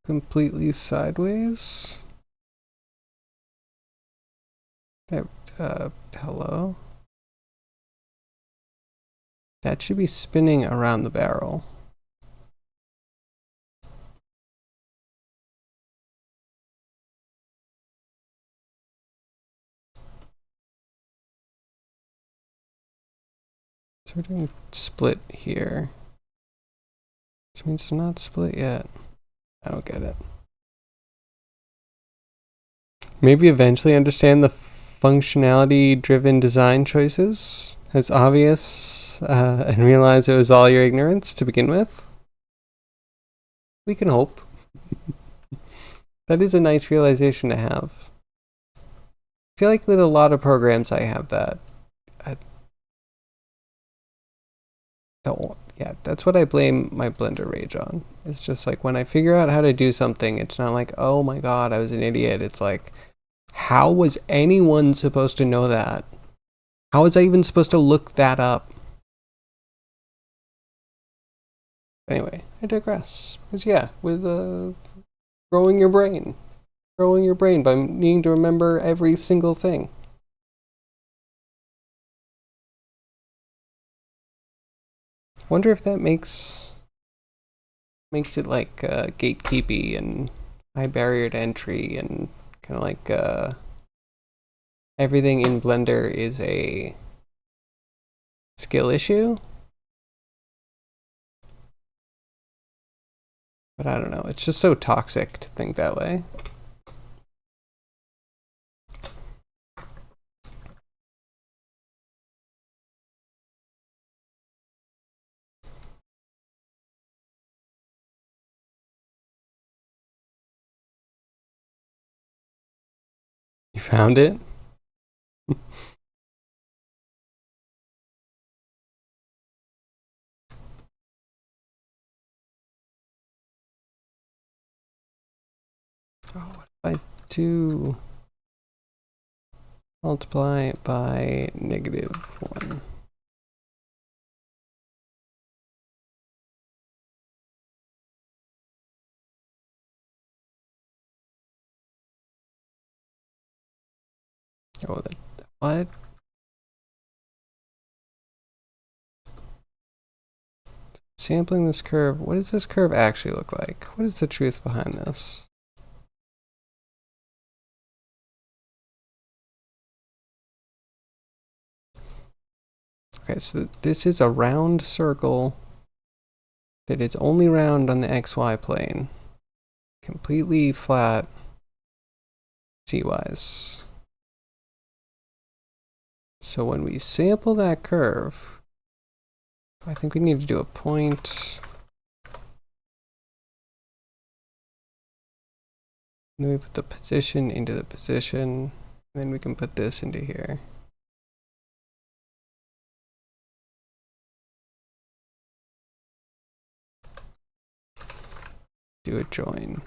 completely sideways? There, hello? That should be spinning around the barrel. So we're doing split here. Which means it's not split yet. I don't get it. Maybe eventually understand the functionality-driven design choices as obvious and realize it was all your ignorance to begin with. We can hope. That is a nice realization to have. I feel like with a lot of programs I have that. Yeah, that's what I blame my Blender rage on. It's just like when I figure out how to do something, it's not like, oh my god, I was an idiot. It's like, how was anyone supposed to know that? How was I even supposed to look that up? Anyway, I digress. Because yeah, with growing your brain by needing to remember every single thing. Wonder if that makes it like gatekeepy and high barrier to entry and kind of like everything in Blender is a skill issue. But I don't know. It's just so toxic to think that way. You found it? Oh, what if I do multiply by -1? Oh, that what? Sampling this curve. What does this curve actually look like? What is the truth behind this? Okay, so this is a round circle that is only round on the XY plane. Completely flat C-wise. So when we sample that curve, I think we need to do a point. Then we put the position into the position. And then we can put this into here. Do a join.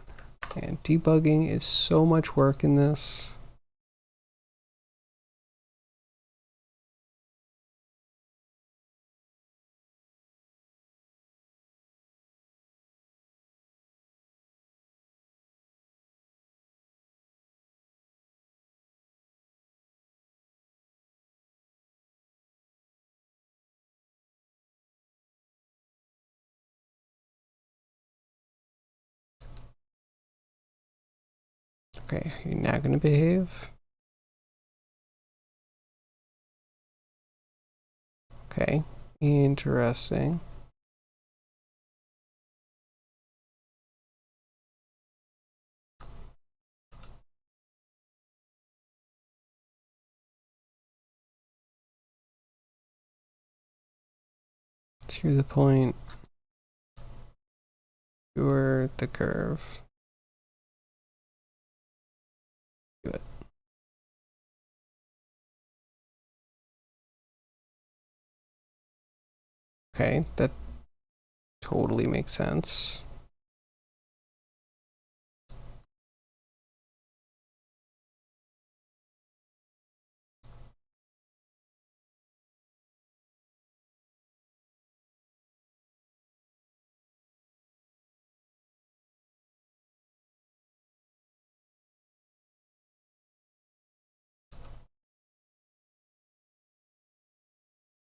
And debugging is so much work in this. Okay, you're now going to behave. Okay, interesting. To the point, or the curve. Do it. Okay, that totally makes sense.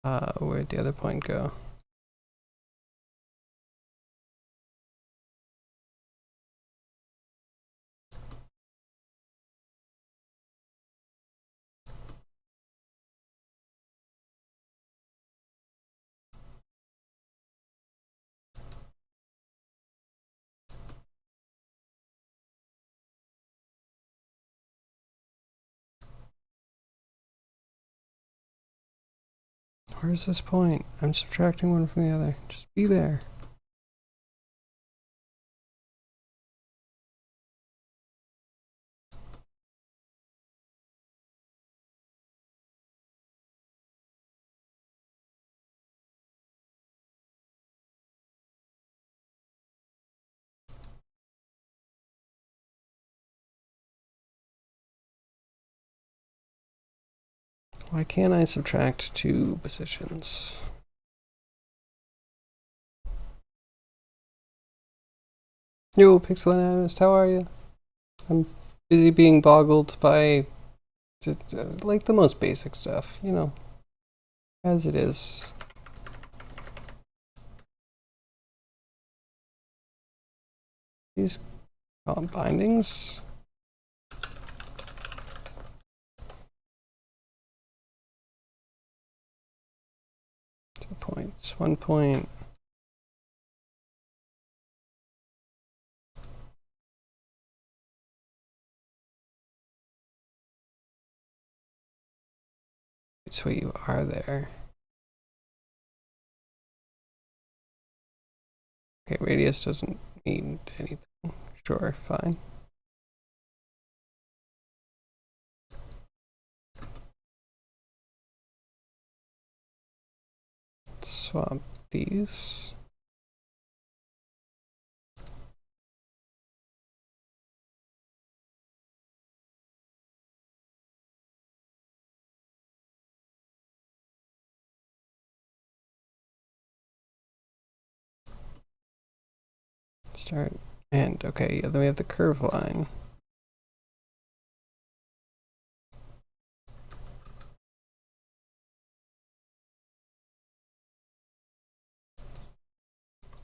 Where'd the other point go? Where's this point? I'm subtracting one from the other. Just be there. Why can't I subtract 2 positions? Yo, Pixel Anatomist, how are you? I'm busy being boggled by like the most basic stuff, you know, as it is. These column bindings. 2 points, 1 point. So you are there. Okay, radius doesn't mean anything. Sure, fine. Swap these. Start, and okay, yeah, then we have the curve line.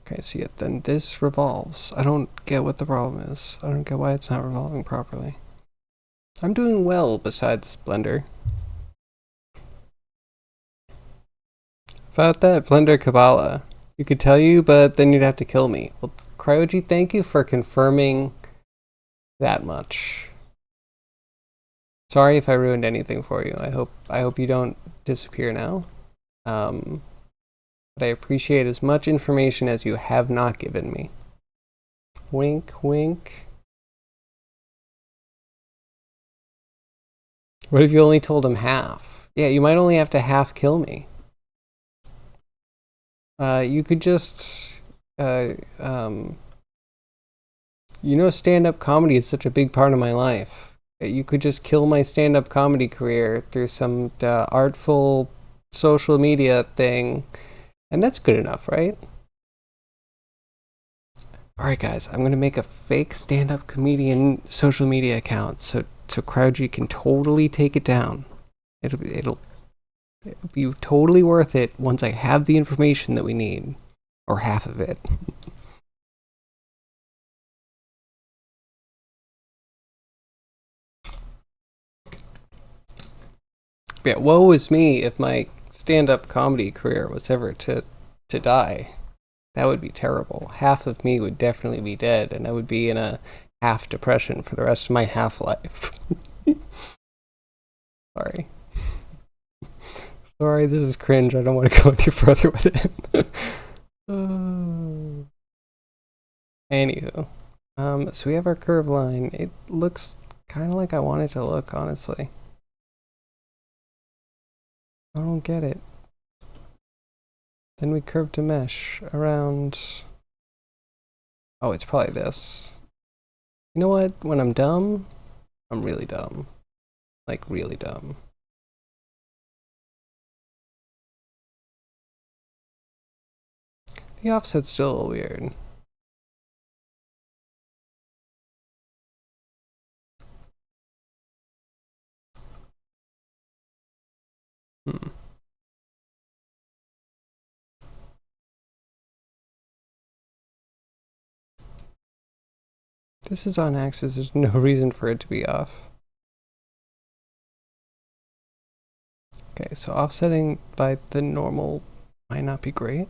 Okay, so yeah, then this revolves. I don't get what the problem is. I don't get why it's not revolving properly. I'm doing well besides Blender. About that Blender Kabbalah, you could tell you, but then you'd have to kill me. Well, Cryogy, thank you for confirming that much. Sorry if I ruined anything for you. I hope you don't disappear now. But I appreciate as much information as you have not given me. Wink, wink. What if you only told him half? Yeah, you might only have to half kill me. You could just, you know, stand-up comedy is such a big part of my life. You could just kill my stand-up comedy career through some artful social media thing, and that's good enough, right? Alright guys, I'm gonna make a fake stand-up comedian social media account so Crowdgy can totally take it down. It'll be totally worth it once I have the information that we need. Or half of it. Yeah, woe is me if my stand-up comedy career was ever to die. That would be terrible. Half of me would definitely be dead, and I would be in a half depression for the rest of my half-life. Sorry. Sorry, this is cringe. I don't want to go any further with it. Anywho. So we have our curve line. It looks kind of like I want it to look, honestly. I don't get it. Then we curve to mesh around... Oh, it's probably this. You know what? When I'm dumb, I'm really dumb. Like, really dumb. The offset's still weird. This is on axis. There's no reason for it to be off. Okay, so offsetting by the normal might not be great.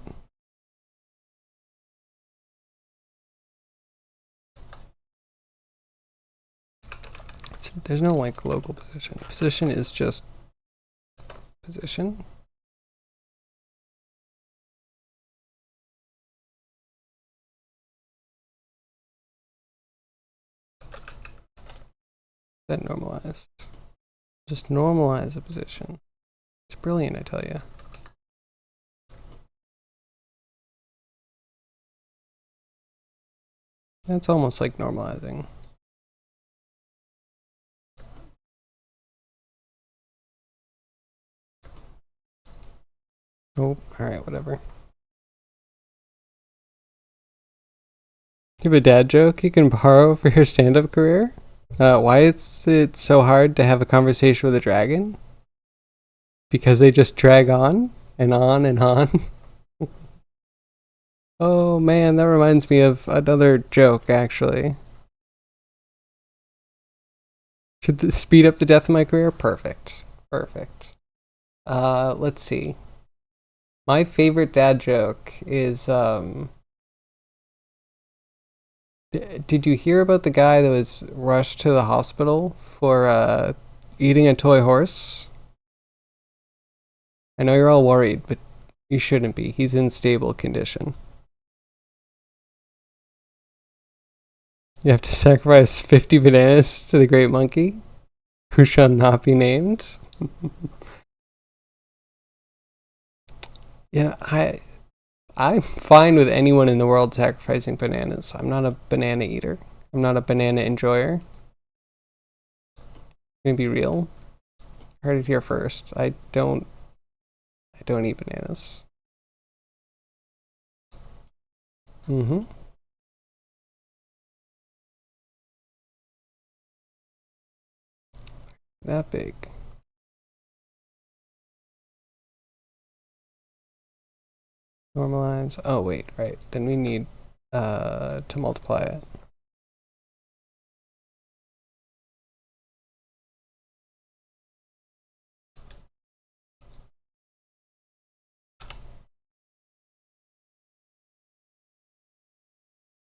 There's no like local position. Position is just position. That normalized. Just normalize a position. It's brilliant, I tell you. That's almost like normalizing. Oh, alright, whatever. You have a dad joke you can borrow for your stand-up career? Why is it so hard to have a conversation with a dragon? Because they just drag on and on and on. Oh man, that reminds me of another joke, actually. Should speed up the death of my career? Perfect. Perfect. Let's see. My favorite dad joke is, did you hear about the guy that was rushed to the hospital for, eating a toy horse? I know you're all worried, but you shouldn't be. He's in stable condition. You have to sacrifice 50 bananas to the great monkey, who shall not be named. Yeah, I'm fine with anyone in the world sacrificing bananas. I'm not a banana eater. I'm not a banana enjoyer. I'm gonna be real. Heard it here first. I don't eat bananas. Mm-hmm. That big. Normalize. Oh wait, right. Then we need to multiply it.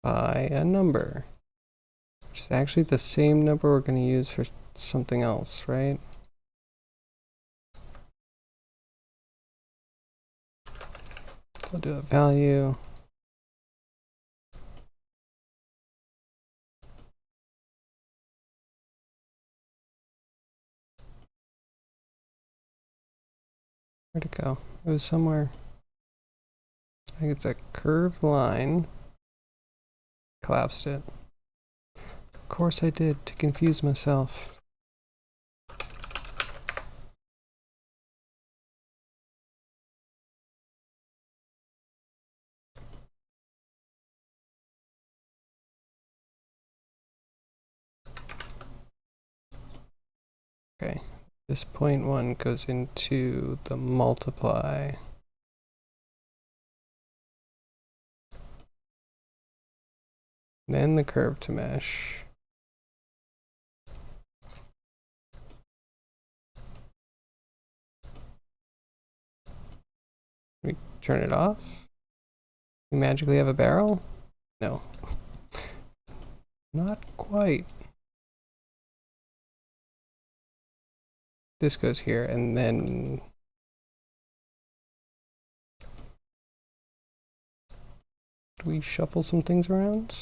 By a number. Which is actually the same number we're going to use for something else, right? I'll do a value. Where'd it go? It was somewhere. I think it's a curved line. Collapsed it. Of course I did, to confuse myself. Okay, this 0.1 goes into the multiply. Then the curve to mesh. We turn it off. We magically have a barrel? No. Not quite. This goes here, and then do we shuffle some things around?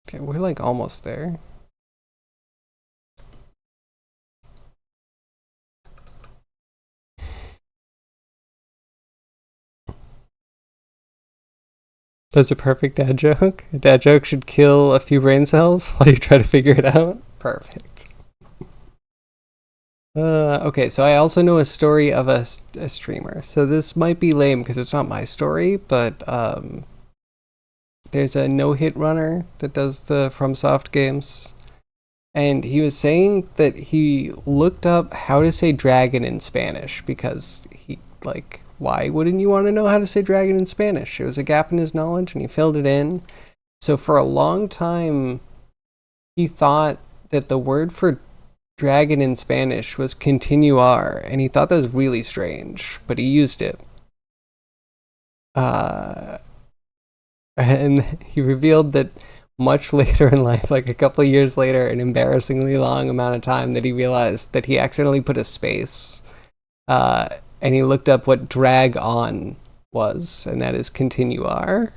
Okay, we're like almost there. That's a perfect dad joke. A dad joke should kill a few brain cells while you try to figure it out. Perfect. Okay, so I also know a story of a streamer. So this might be lame because it's not my story, but there's a no-hit runner that does the FromSoft games. And he was saying that he looked up how to say dragon in Spanish because he, like, why wouldn't you want to know how to say dragon in Spanish? It was a gap in his knowledge and he filled it in. So for a long time, he thought that the word for dragon in Spanish was continuar, and he thought that was really strange, but he used it. And he revealed that much later in life, like a couple of years later, an embarrassingly long amount of time, that he realized that he accidentally put a space, and he looked up what drag on was, and that is continuar.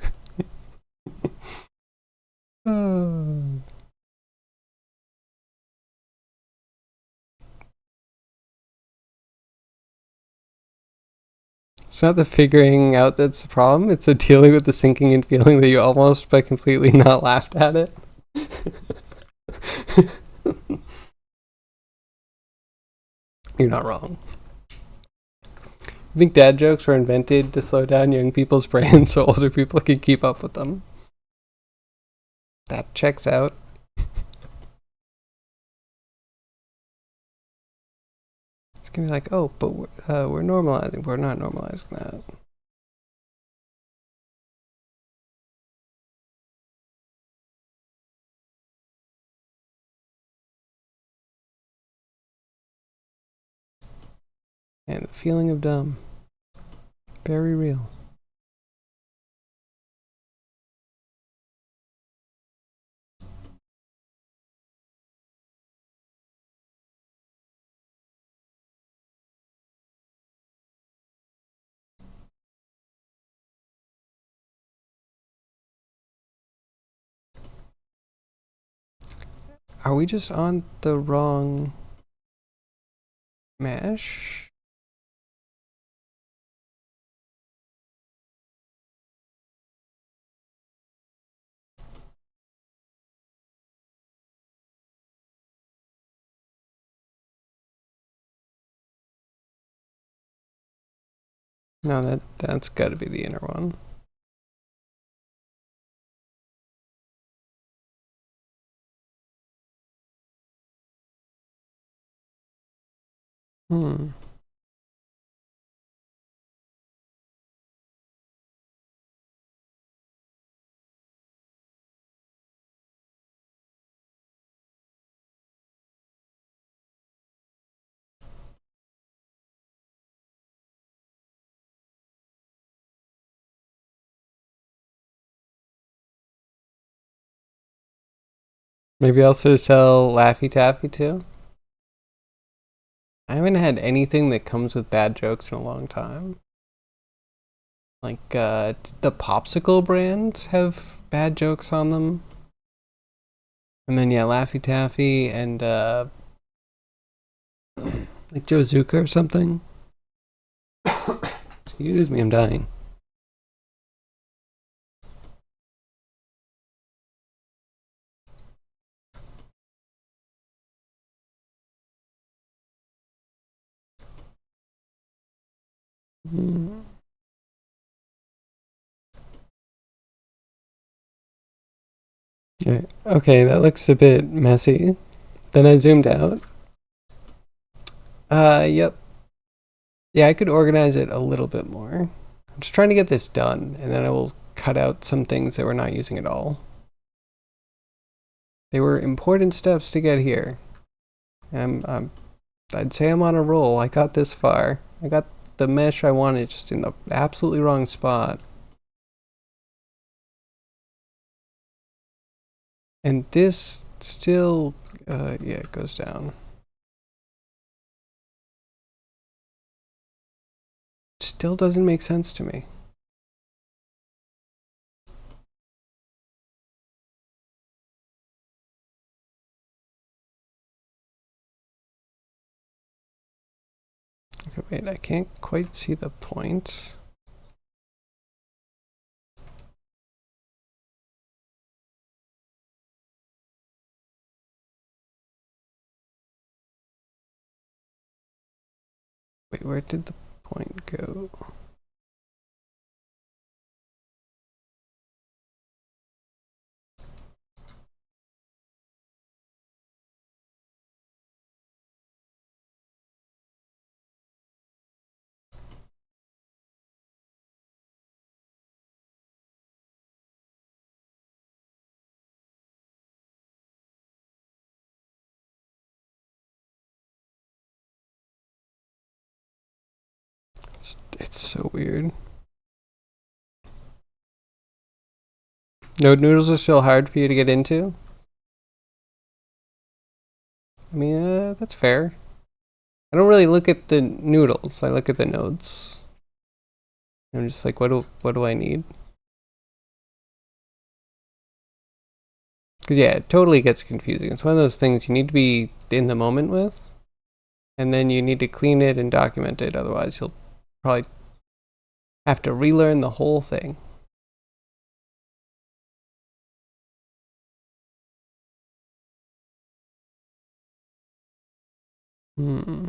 It's not the figuring out that's the problem, it's the dealing with the sinking and feeling that you almost but completely not laughed at it. You're not wrong. I think dad jokes were invented to slow down young people's brains so older people can keep up with them. That checks out. It's gonna be like, oh, but we're normalizing. We're not normalizing that. And the feeling of dumb. Very real. Are we just on the wrong mesh? No, that's got to be the inner one. Hmm. Maybe also sell Laffy Taffy too? I haven't had anything that comes with bad jokes in a long time. Like, the Popsicle brands have bad jokes on them. And then, yeah, Laffy Taffy and, like Joe Zuka or something. Excuse me, I'm dying. Mm. Okay, that looks a bit messy. Then I zoomed out. Yep. Yeah, I could organize it a little bit more. I'm just trying to get this done, and then I will cut out some things that we're not using at all. They were important steps to get here. I'd say I'm on a roll. I got this far. I got the mesh I wanted just in the absolutely wrong spot. And this still, yeah, it goes down. Still doesn't make sense to me. Okay, wait, I can't quite see the point. Wait, where did the point go? It's so weird. Node noodles are still hard for you to get into? I mean, that's fair. I don't really look at the noodles. I look at the nodes. I'm just like, what do I need? Because yeah, it totally gets confusing. It's one of those things you need to be in the moment with, and then you need to clean it and document it. Otherwise, you'll probably have to relearn the whole thing. Hmm.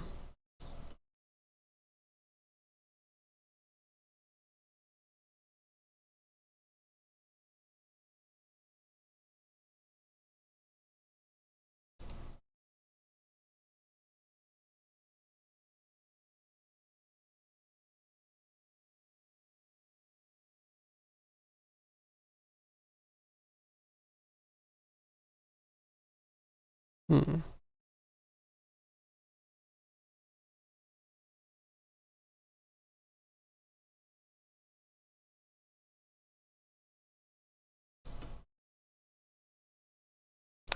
Hmm.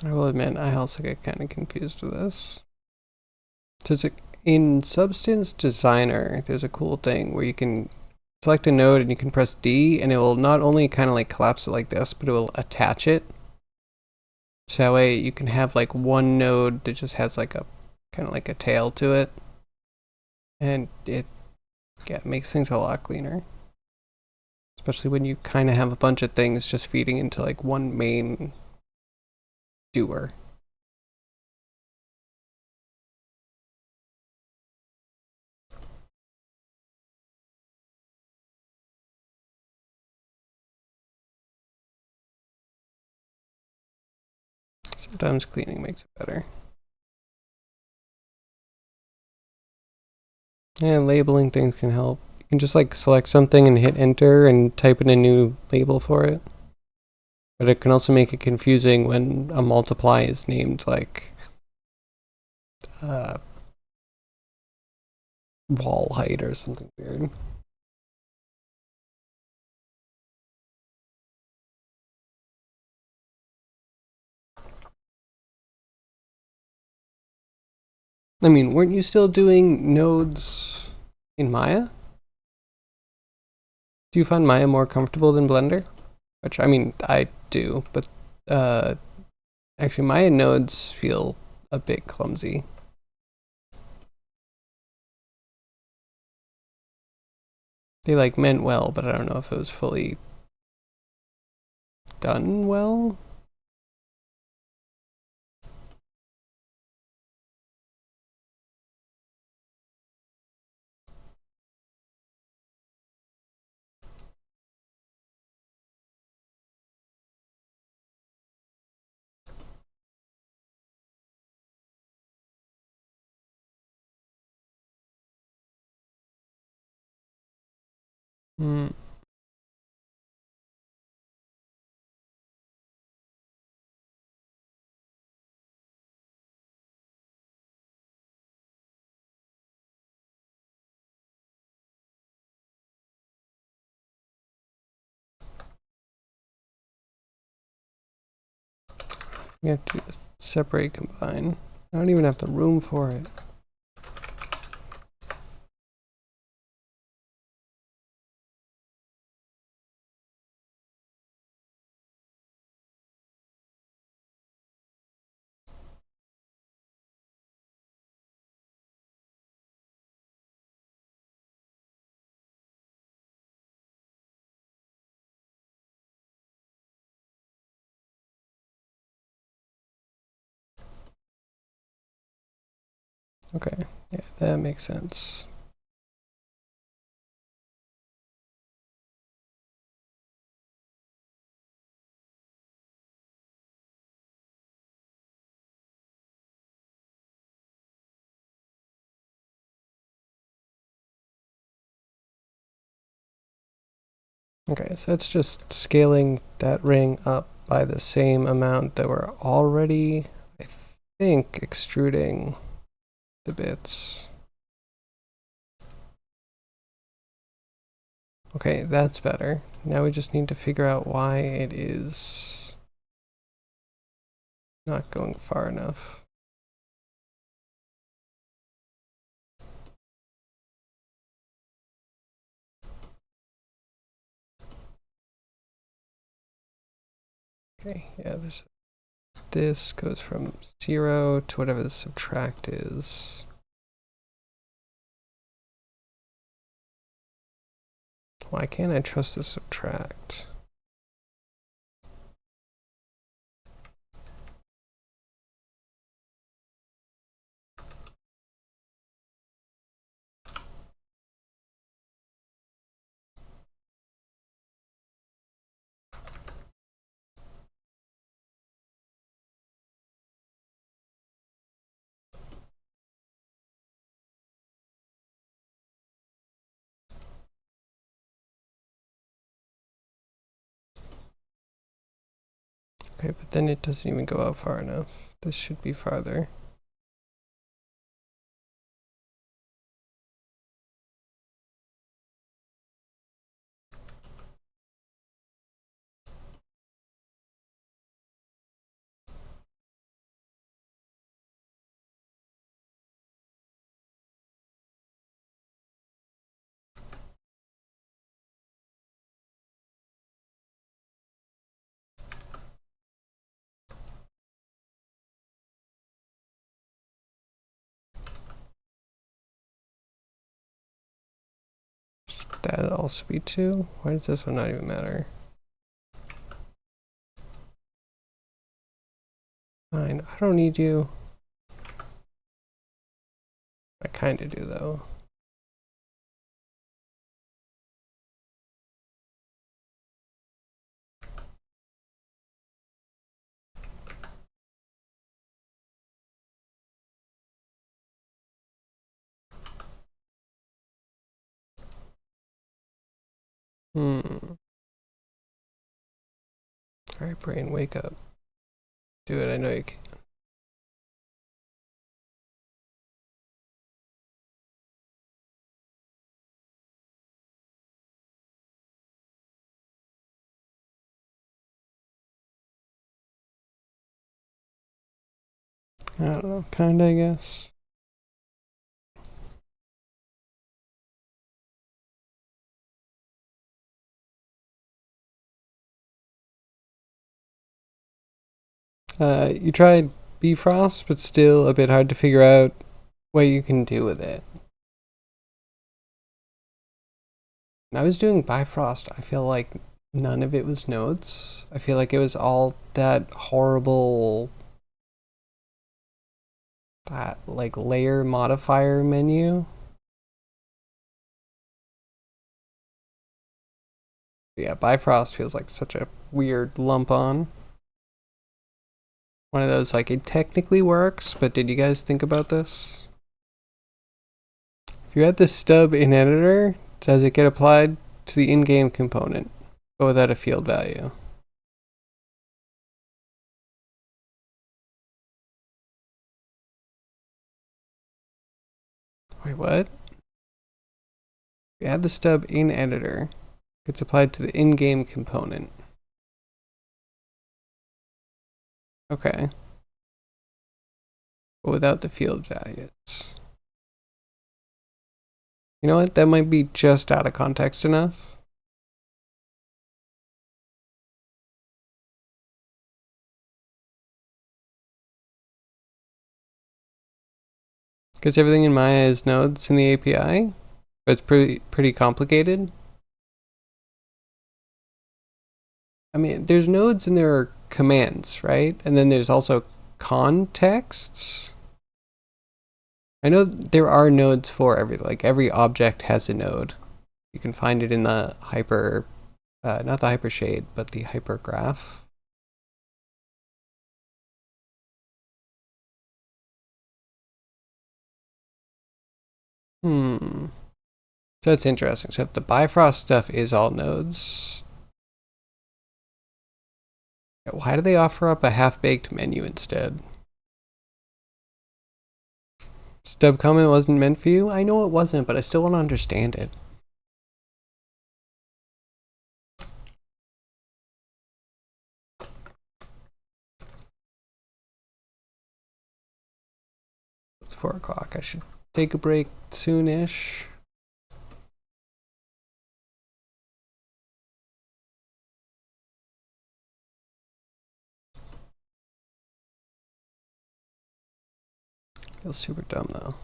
I will admit, I also get kind of confused with this. In Substance Designer, there's a cool thing where you can select a node and you can press D, and it will not only kind of like collapse it like this, but it will attach it. So that way you can have like one node that just has like a kind of like a tail to it, and it makes things a lot cleaner. Especially when you kind of have a bunch of things just feeding into like one main doer. Sometimes cleaning makes it better. Yeah, labeling things can help. You can just like select something and hit enter and type in a new label for it. But it can also make it confusing when a multiply is named like wall height or something weird. I mean, weren't you still doing nodes in Maya? Do you find Maya more comfortable than Blender? Which, I mean, I do, but actually Maya nodes feel a bit clumsy. They like meant well, but I don't know if it was fully done well. Hmm. We have to separate combine. I don't even have the room for it. Okay, yeah, that makes sense. Okay, so it's just scaling that ring up by the same amount that we're already, I think, extruding the bits. Okay, that's better. Now we just need to figure out why it is not going far enough. Okay, yeah, this goes from 0 to whatever the subtract is. Why can't I trust the subtract? Okay, but then it doesn't even go out far enough. This should be farther. That'd also be 2. Why does this one not even matter? Fine, I don't need you. I kinda do though. Alright, brain, wake up. Do it, I know you can. I don't know, kinda, I guess. You tried Bifrost, but still a bit hard to figure out what you can do with it. When I was doing Bifrost, I feel like none of it was nodes. I feel like it was all that horrible, that like layer modifier menu. Yeah, Bifrost feels like such a weird lump on. One of those, like, it technically works, but did you guys think about this? If you add the stub in editor, does it get applied to the in-game component, but without a field value? Wait, what? If you add the stub in editor, it's applied to the in-game component. Okay. But without the field values. You know what? That might be just out of context enough. Because everything in Maya is nodes in the API, but it's pretty complicated. I mean, there's nodes and there are commands, right? And then there's also contexts. I know there are nodes for every object has a node. You can find it in the hyper, not the hyper shade, but the hypergraph. So that's interesting. So if the Bifrost stuff is all nodes, why do they offer up a half-baked menu instead? Stub comment wasn't meant for you? I know it wasn't, but I still want to understand it. 4 o'clock. I should take a break soonish. Feels super dumb though.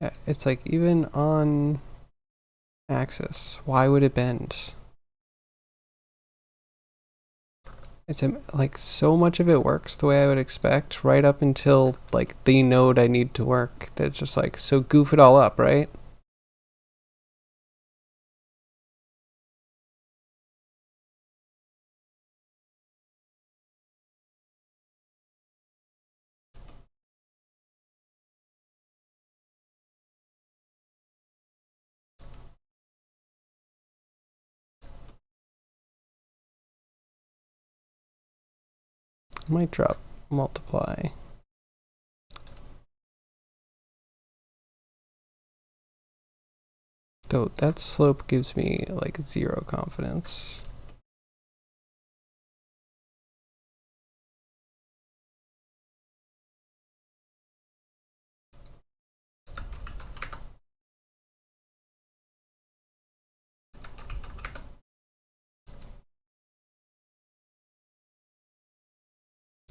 Yeah, it's like even on axis, why would it bend? It's like so much of it works the way I would expect, right up until like the node I need to work. That's just like so goof it all up, right? I might drop multiply. Though that slope gives me like 0 confidence.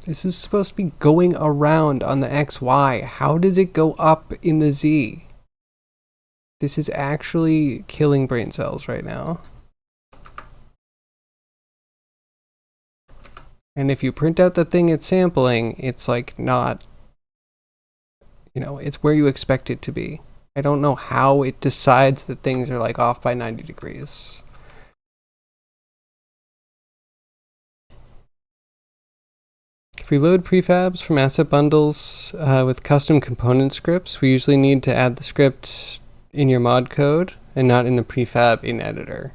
This is supposed to be going around on the XY. How does it go up in the Z? This is actually killing brain cells right now. And if you print out the thing it's sampling, it's like not, you know, it's where you expect it to be. I don't know how it decides that things are like off by 90 degrees. If we load prefabs from asset bundles with custom component scripts, we usually need to add the script in your mod code and not in the prefab in editor.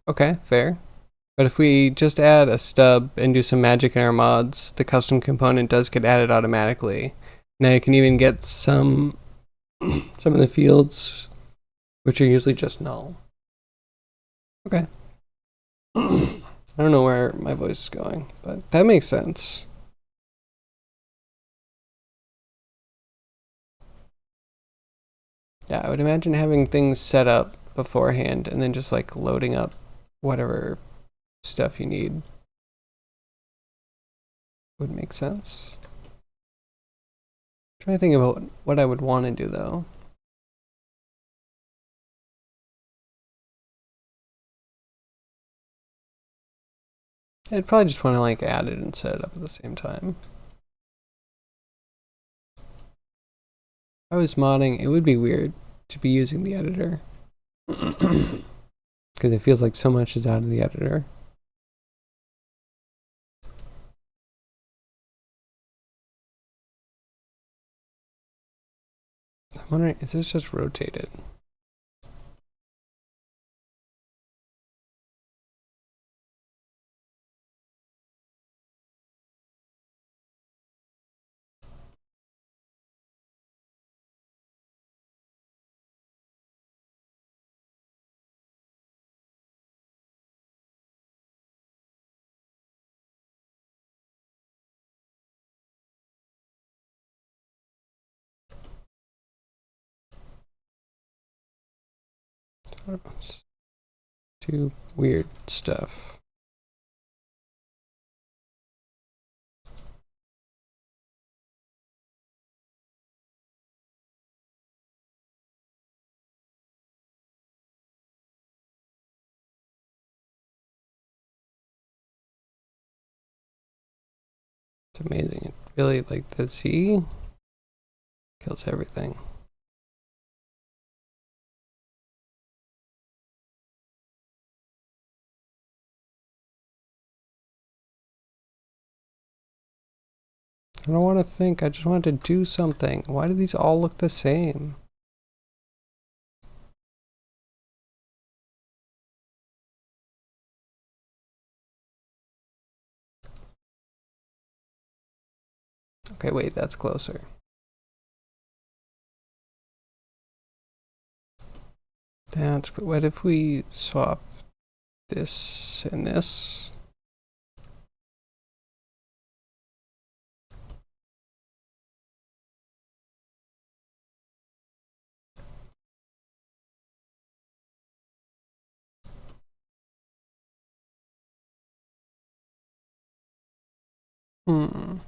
Okay, fair. But if we just add a stub and do some magic in our mods, the custom component does get added automatically. Now you can even get some of the fields, which are usually just null. Okay. I don't know where my voice is going, but that makes sense. Yeah, I would imagine having things set up beforehand and then just like loading up whatever stuff you need would make sense. I'm trying to think about what I would want to do though. I'd probably just want to like add it and set it up at the same time. If I was modding, it would be weird to be using the editor. Because it feels like so much is out of the editor. I'm wondering, is this just rotated? Too weird stuff. It's amazing. It really, like, the Z kills everything. I don't want to think. I just want to do something. Why do these all look the same? Okay, wait, that's closer. What if we swap this and this? Hmm.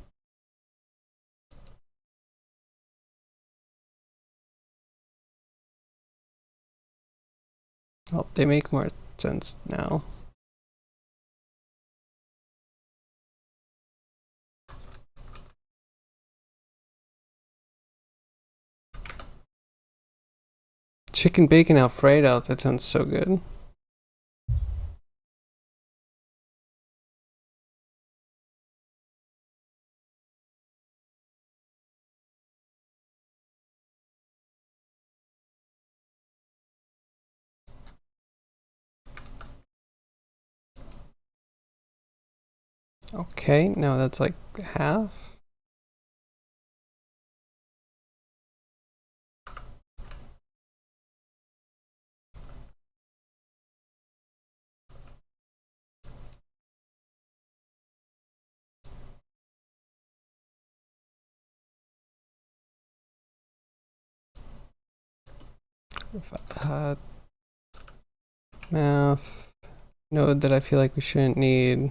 Oh, they make more sense now. Chicken bacon Alfredo, that sounds so good. Okay, now that's like half. Math. Node that I feel like we shouldn't need.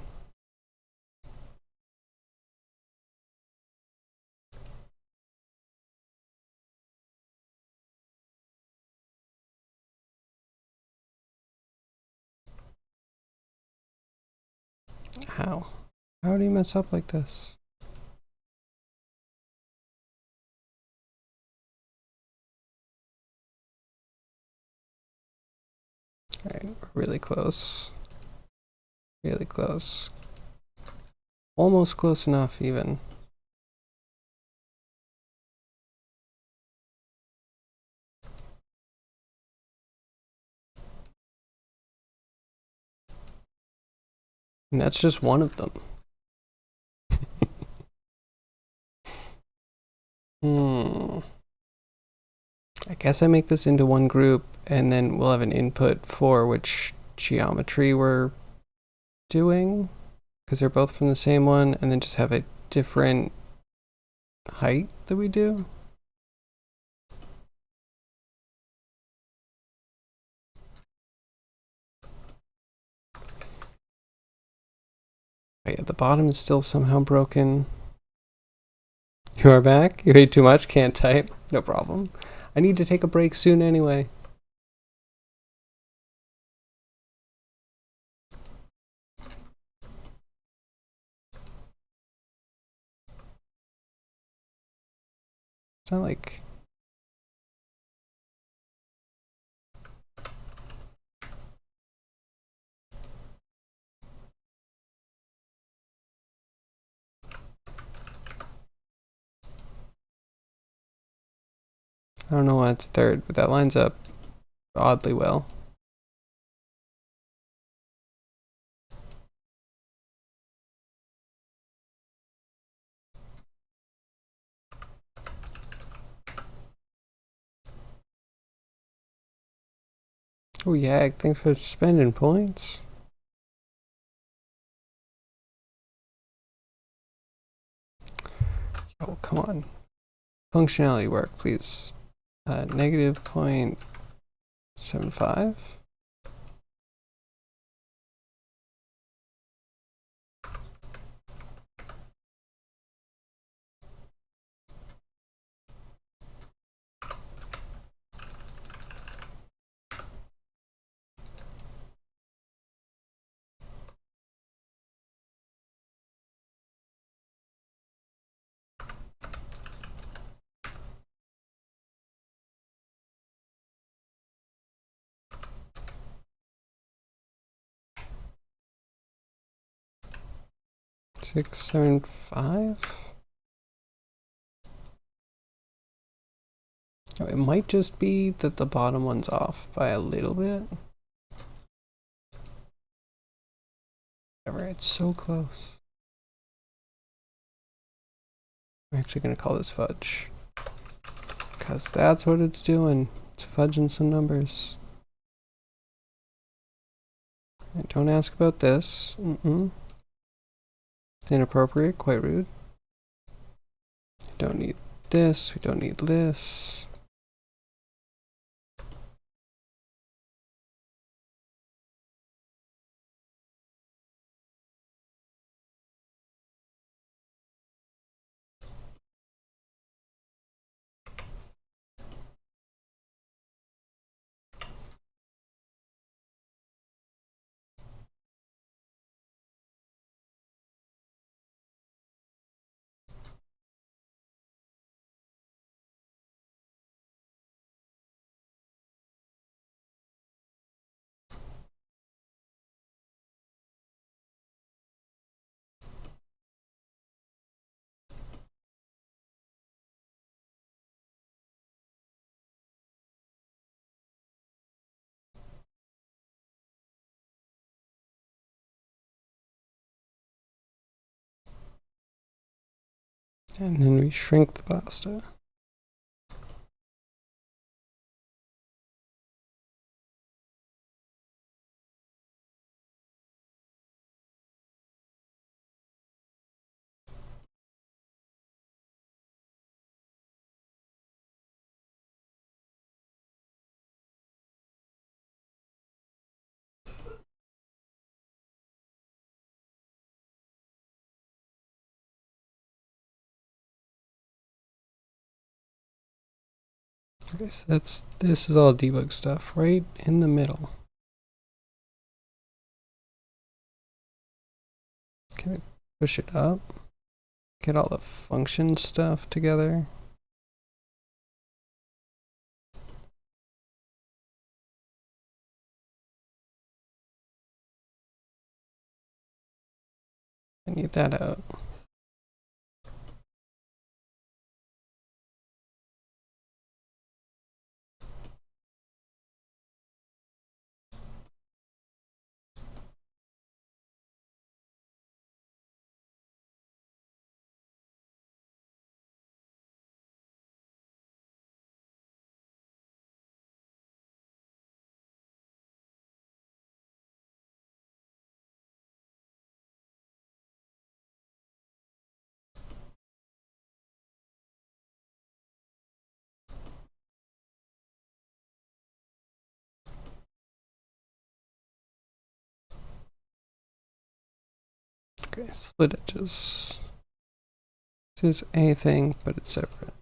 How? How do you mess up like this? Alright, we're really close. Really close. Almost close enough, even. And that's just one of them. I guess I make this into one group, and then we'll have an input for which geometry we're doing, because they're both from the same one, and then just have a different height that we do. Oh yeah, the bottom is still somehow broken. You are back? You ate too much? Can't type? No problem. I need to take a break soon anyway. It's not like... I don't know why it's third, but that lines up oddly well. Oh yeah, thanks for spending points. Oh, come on. Functionality work, please. Negative 0.75. $6.75. Oh, it might just be that the bottom one's off by a little bit. Whatever, it's so close. I'm actually going to call this fudge. Because that's what it's doing. It's fudging some numbers. And don't ask about this. It's inappropriate, quite rude. We don't need this, we don't need this. And then we shrink the pasta. Okay, so this is all debug stuff right in the middle. Can we push it up? Get all the function stuff together. I need that out. Okay, split edges. This is a thing, but it's separate.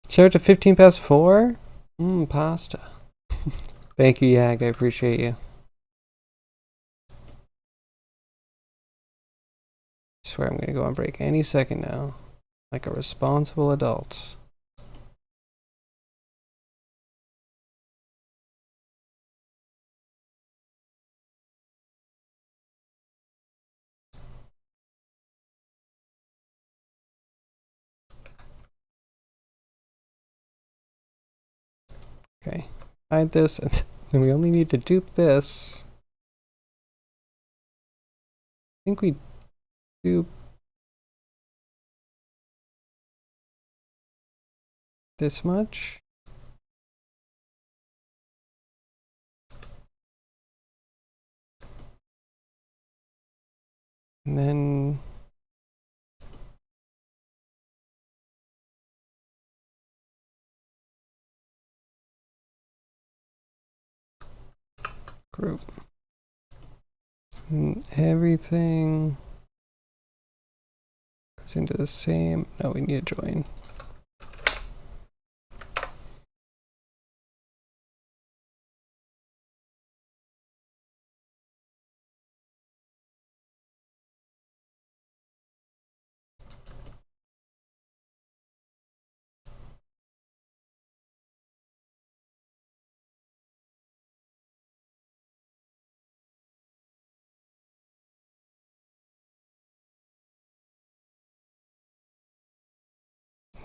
Share it to 15 past 4? Pasta. Thank you, Yag. I appreciate you. I swear I'm gonna go on break any second now. Like a responsible adult. Okay, hide this, and then we only need to dupe this. I think we dupe this much. And then group. And everything goes into the same. No, we need to join.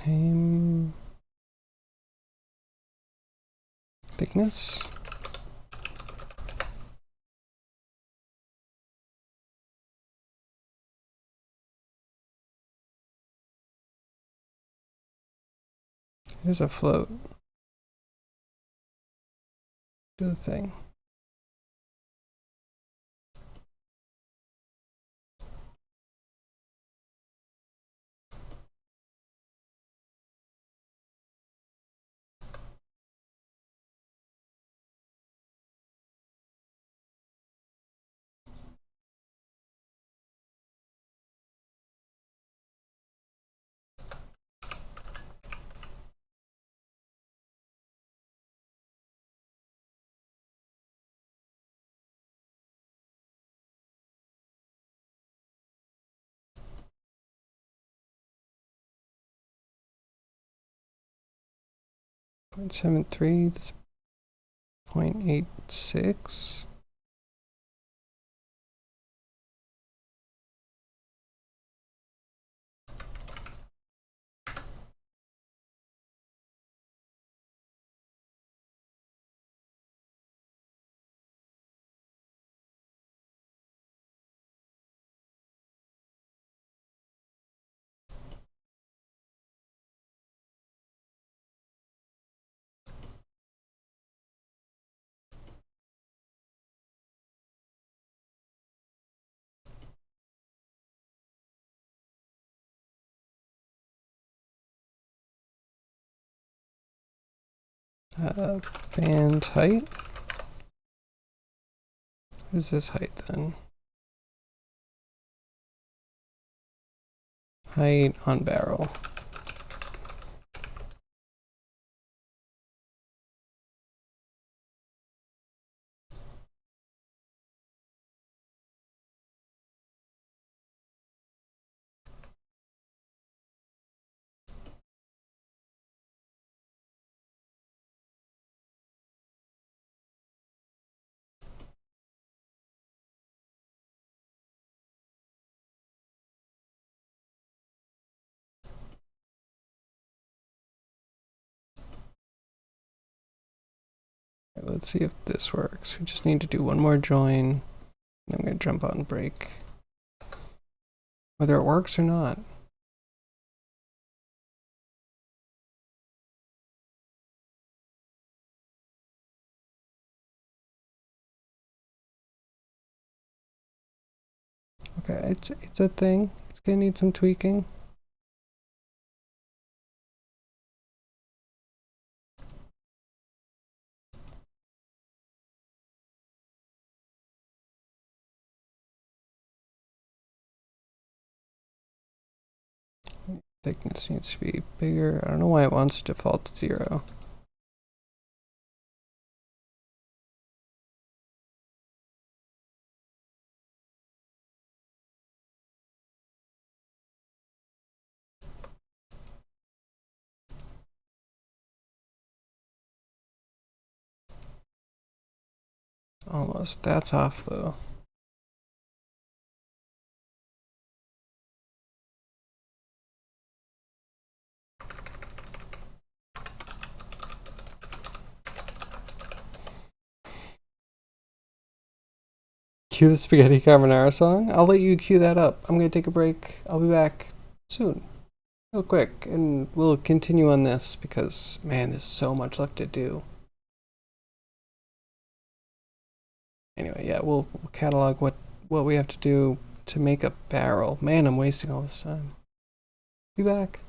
Name, thickness. Here's a float. Do the thing. .73, that's 0.86. Band height. What is this height then? Height on barrel. Let's see if this works. We just need to do one more join. I'm going to jump on break. Whether it works or not. Okay, it's a thing. It's going to need some tweaking. Thickness needs to be bigger. I don't know why it wants to default to 0. Almost. That's off though. Cue the spaghetti carbonara song. I'll let you cue that up. I'm gonna take a break. I'll be back soon, real quick, and we'll continue on this because man, there's so much left to do. Anyway, yeah, we'll catalog what we have to do to make a barrel. Man, I'm wasting all this time. Be back.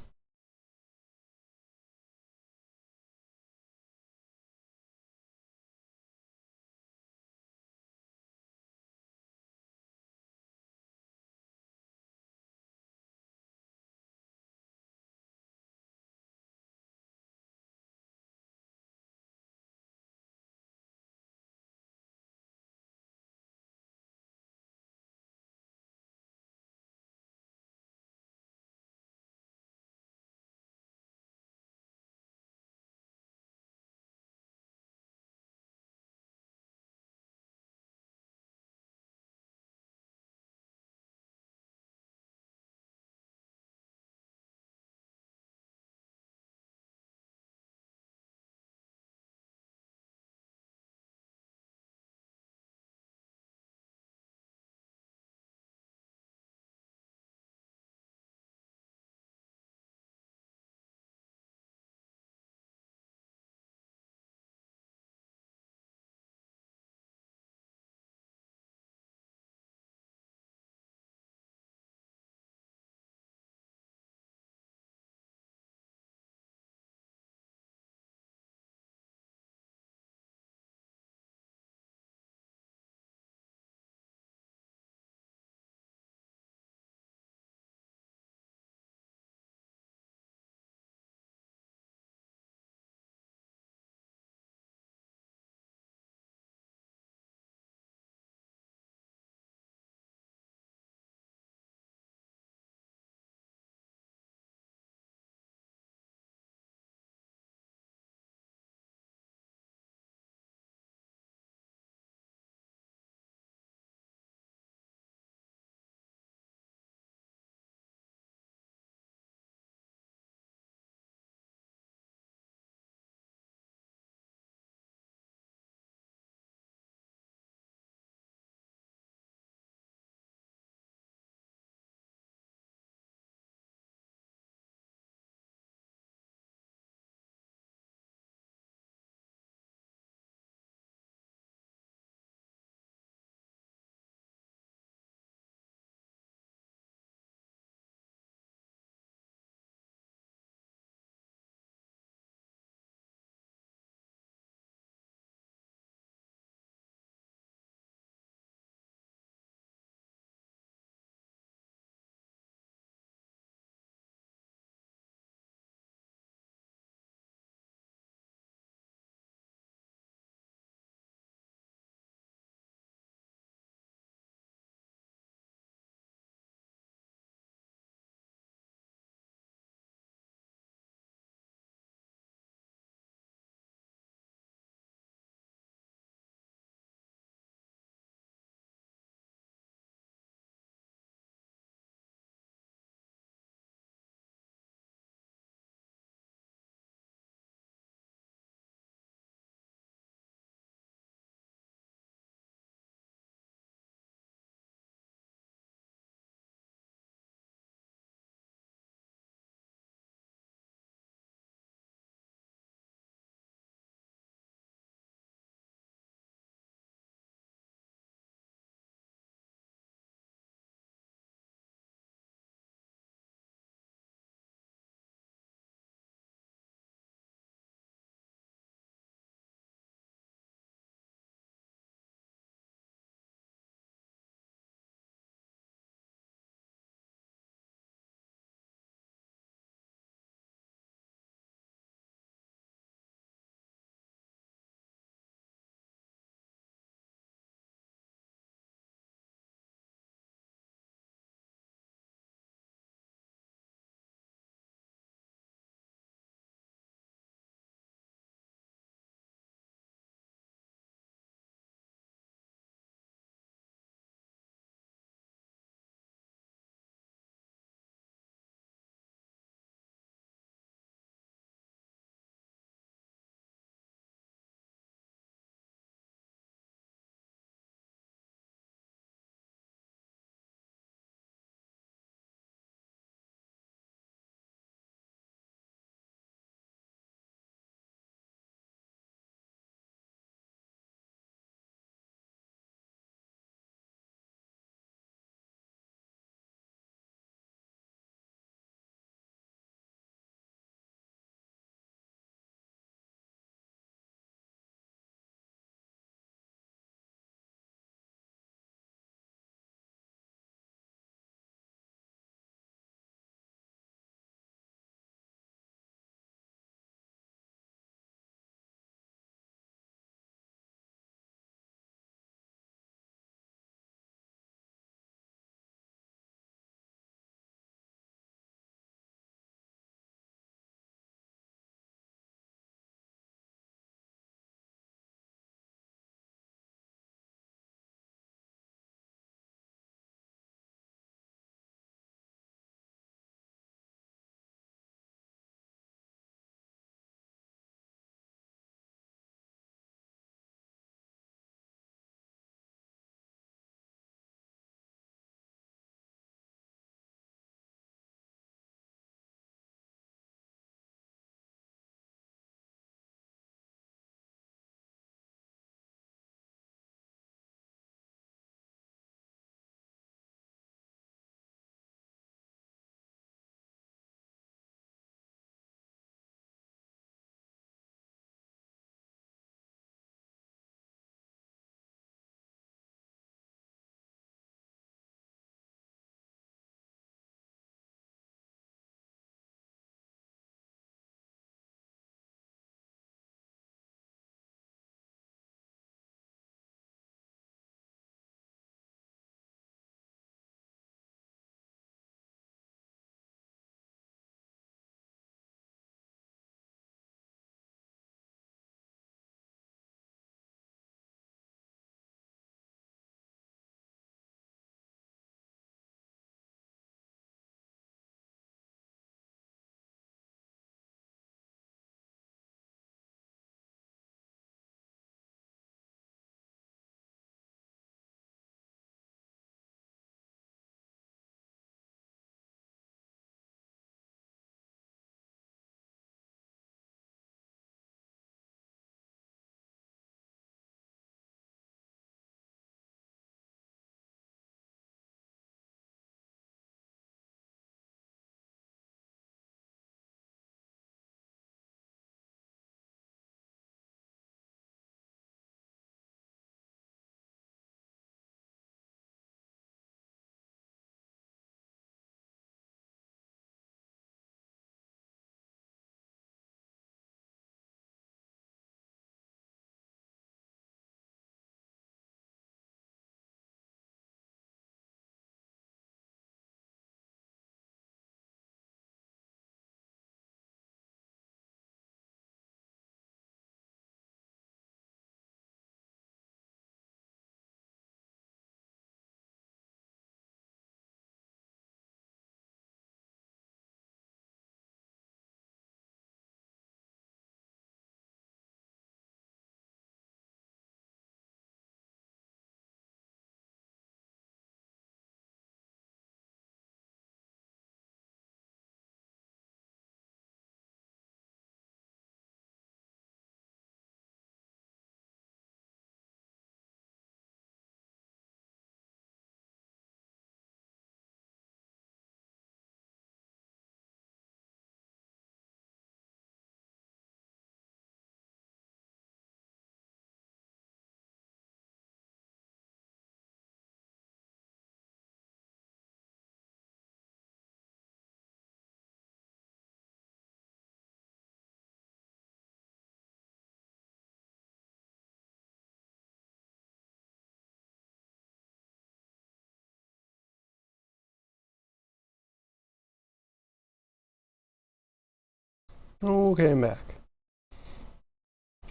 Okay, I'm back.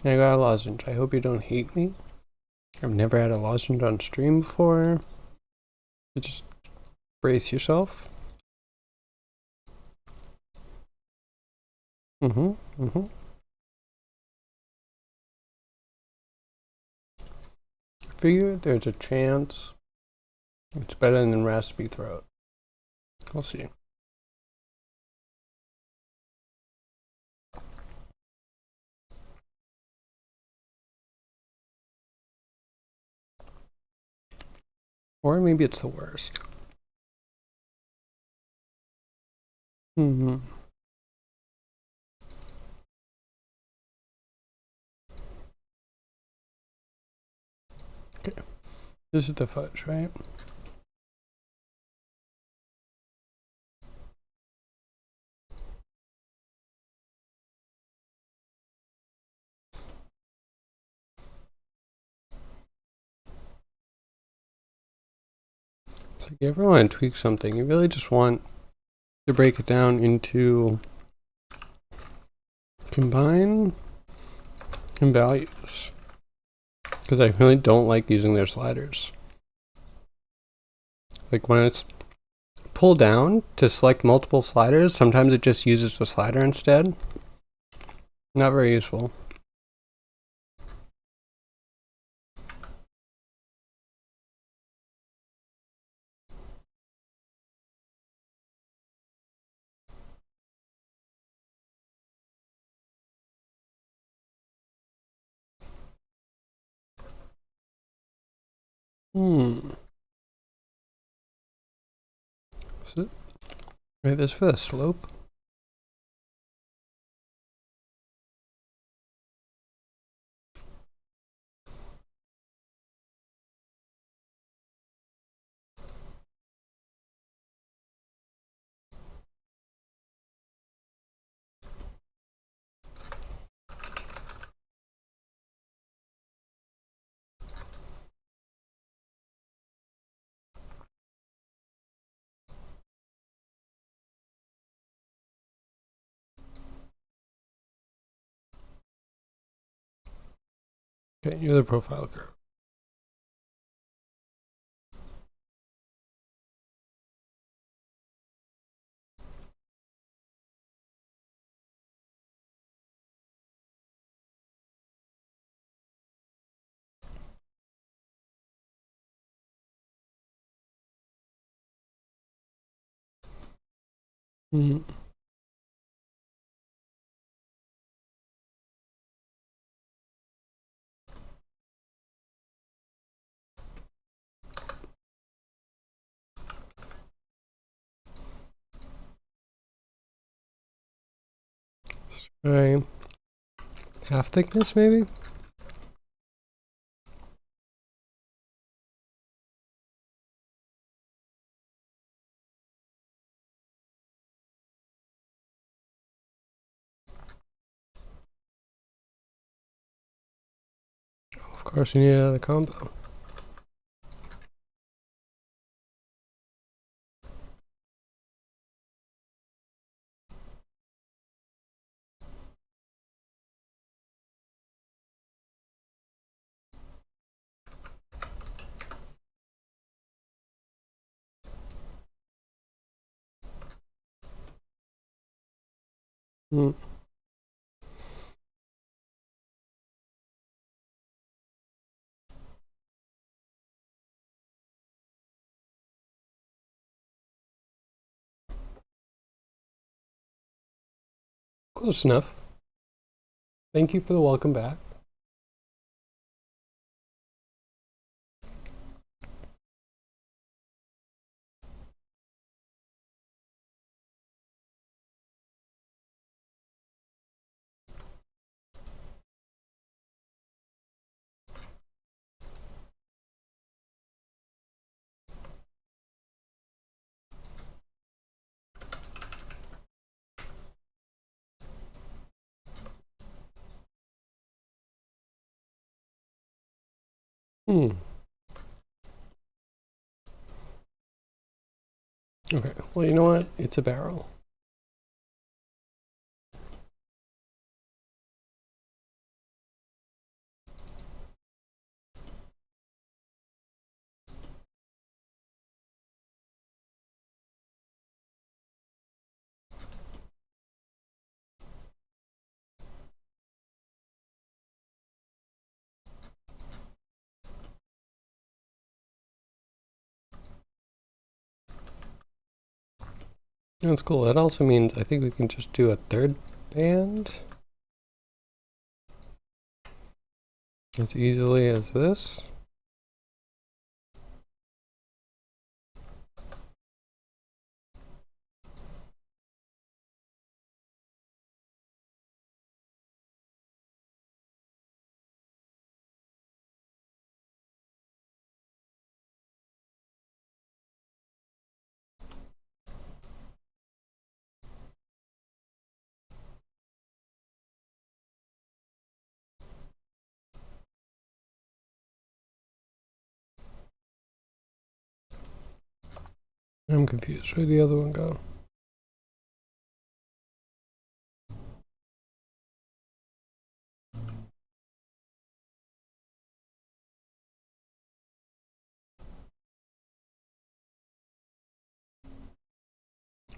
I got a lozenge. I hope you don't hate me. I've never had a lozenge on stream before. So just brace yourself. Figure there's a chance it's better than raspy throat. We'll see. Or maybe it's the worst. Okay. This is the fudge, right? So if you ever want to tweak something, you really just want to break it down into combine and values. Because I really don't like using their sliders. Like when it's pulled down to select multiple sliders, sometimes it just uses the slider instead. Not very useful. So, wait, this for the slope? Okay, you're the profile curve. Alright. Half thickness, maybe? Of course, you need another combo. Close enough. Thank you for the welcome back. Okay, well, you know what? It's a barrel. That's cool. That also means I think we can just do a third band as easily as this. I'm confused. Where'd the other one go?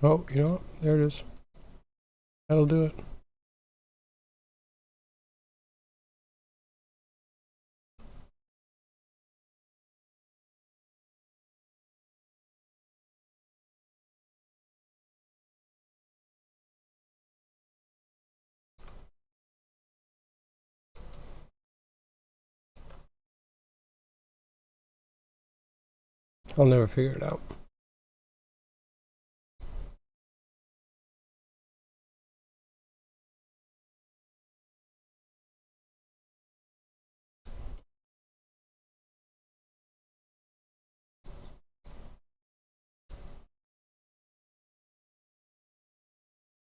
Oh, you know what? There it is. That'll do it. I'll never figure it out.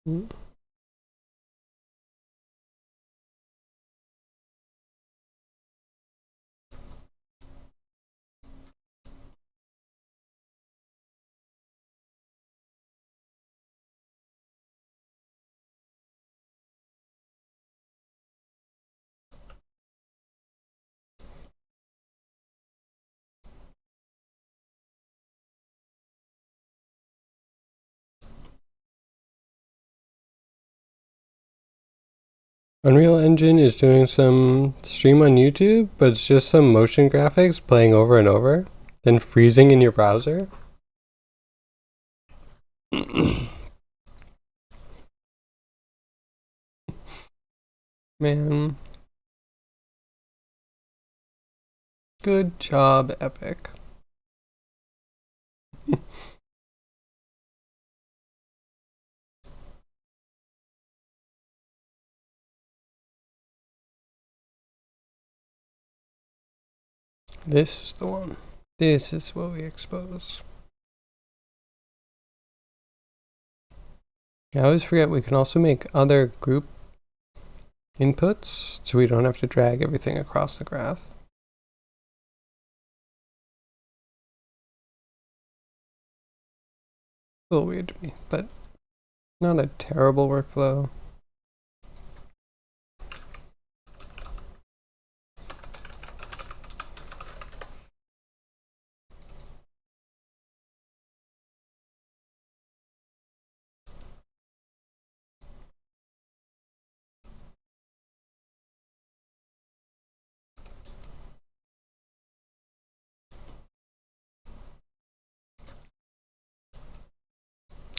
Mm. Unreal Engine is doing some stream on YouTube, but it's just some motion graphics playing over and over, then freezing in your browser. Man. Good job, Epic. This is the one. This is what we expose. I always forget we can also make other group inputs, so we don't have to drag everything across the graph. A little weird to me, but not a terrible workflow.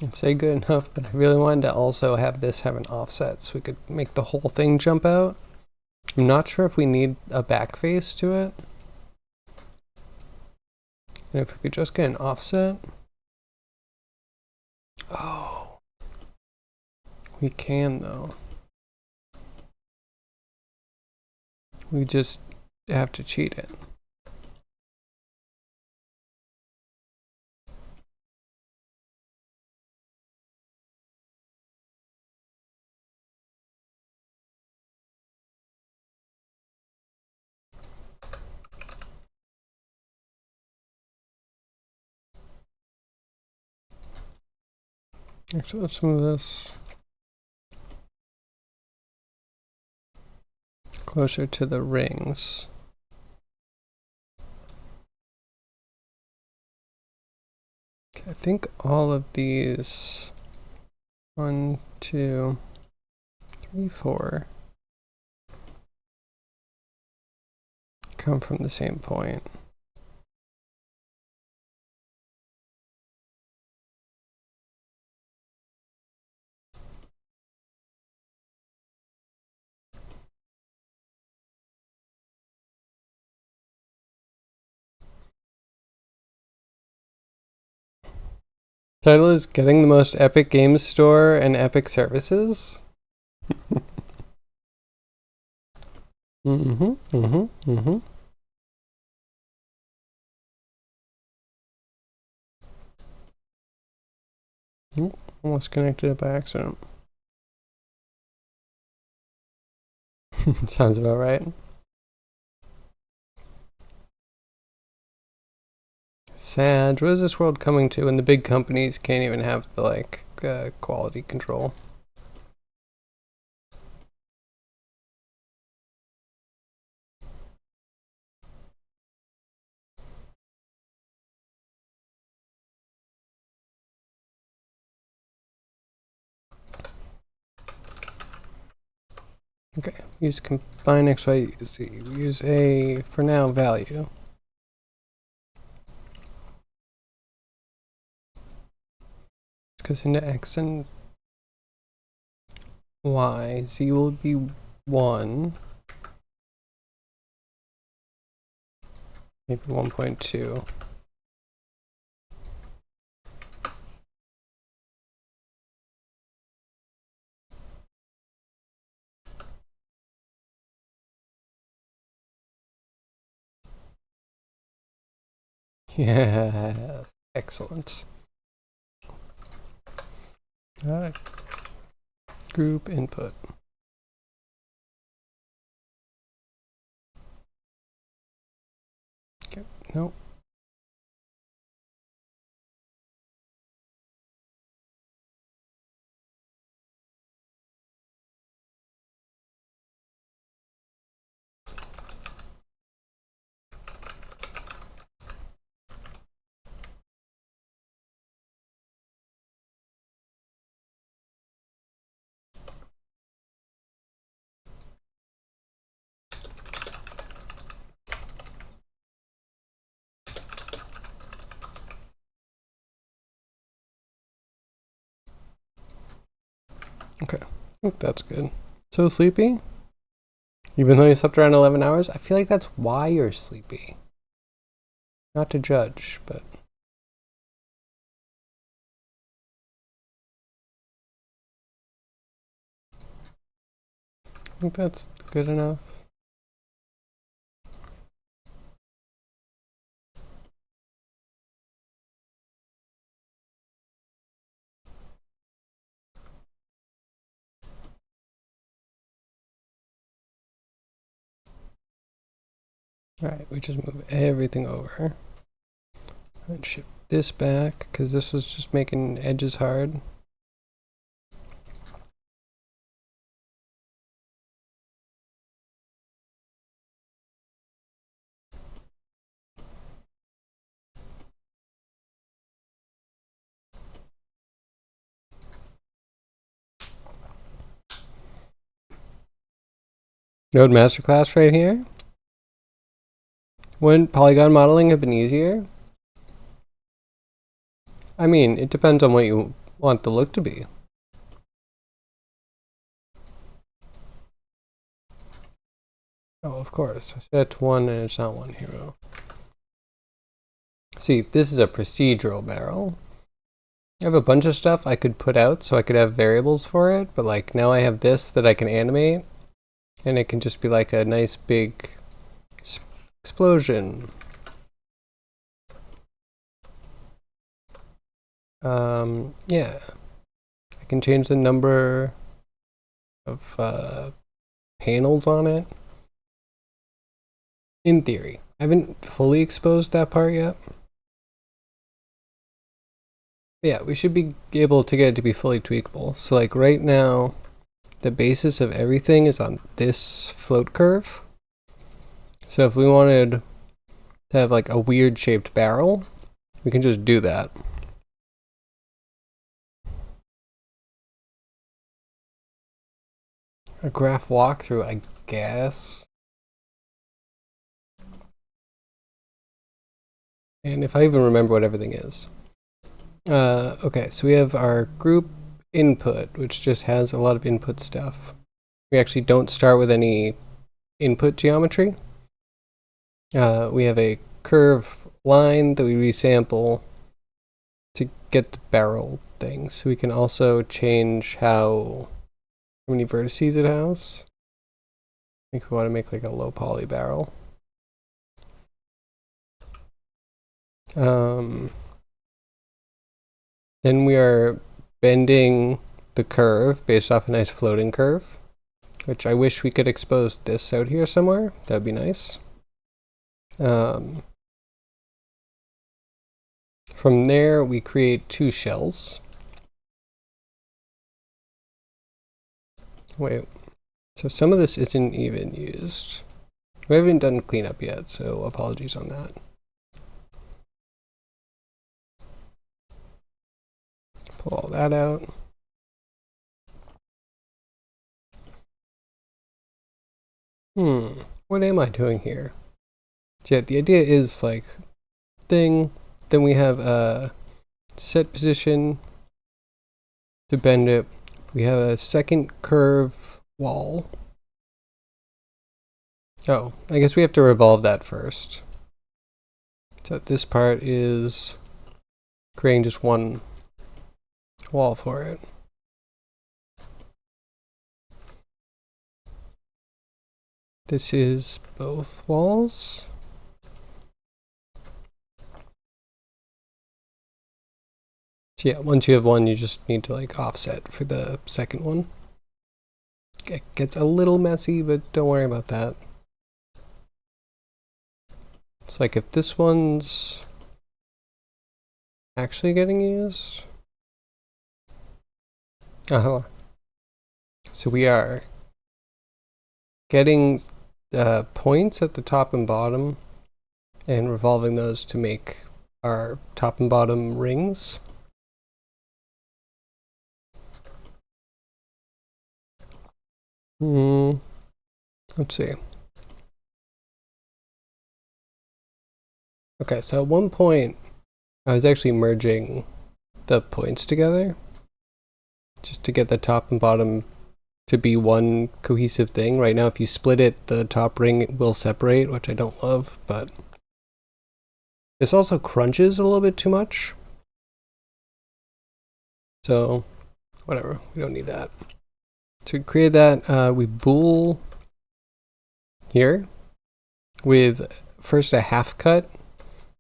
I'd say good enough, but I really wanted to also have this have an offset so we could make the whole thing jump out. I'm not sure if we need a back face to it. And if we could just get an offset. Oh. We can though. We just have to cheat it. Actually, let's move this closer to the rings. Okay, I think all of these 1, 2, 3, 4 come from the same point. Title is Getting the Most Epic Games Store and Epic Services. Almost connected it by accident. Sounds about right. Sad. What is this world coming to when the big companies can't even have the quality control? Okay, use combine X, Y, Z. We use a, for now, value. Goes into X and Y. Z will be 1. Maybe 1.2. Yes, excellent. Group input. Okay, nope. Okay, I think that's good. So sleepy? Even though you slept around 11 hours? I feel like that's why you're sleepy. Not to judge, but... I think that's good enough. Alright, we just move everything over. And shift this back, because this was just making edges hard. Node Masterclass right here. Wouldn't polygon modeling have been easier? I mean, it depends on what you want the look to be. Oh, of course. I set 1 and it's not 1 hero. See, this is a procedural barrel. I have a bunch of stuff I could put out so I could have variables for it, but like now I have this that I can animate and it can just be like a nice big explosion. Yeah. I can change the number of panels on it. In theory. I haven't fully exposed that part yet. But yeah, we should be able to get it to be fully tweakable. So like right now, the basis of everything is on this float curve. So if we wanted to have like a weird shaped barrel, we can just do that. A graph walkthrough, I guess. And if I even remember what everything is. Okay, so we have our group input, which just has a lot of input stuff. We actually don't start with any input geometry. We have a curve line that we resample to get the barrel thing. So we can also change how many vertices it has. I think we want to make like a low poly barrel. Then we are bending the curve based off a nice floating curve, which I wish we could expose this out here somewhere. That would be nice. From there, we create two shells. Wait, so some of this isn't even used. We haven't done cleanup yet, so apologies on that. Pull all that out. What am I doing here? So yeah, the idea is like thing, then we have a set position to bend it. We have a second curve wall. Oh, I guess we have to revolve that first. So this part is creating just one wall for it. This is both walls. So yeah, once you have one, you just need to like offset for the second one. It gets a little messy, but don't worry about that. It's like if this one's actually getting used. So we are getting points at the top and bottom and revolving those to make our top and bottom rings. Let's see. Okay, so at one point I was actually merging the points together just to get the top and bottom to be one cohesive thing. Right now, if you split it, the top ring will separate, which I don't love, but this also crunches a little bit too much. So, whatever, we don't need that. To create that, we bool here with first a half cut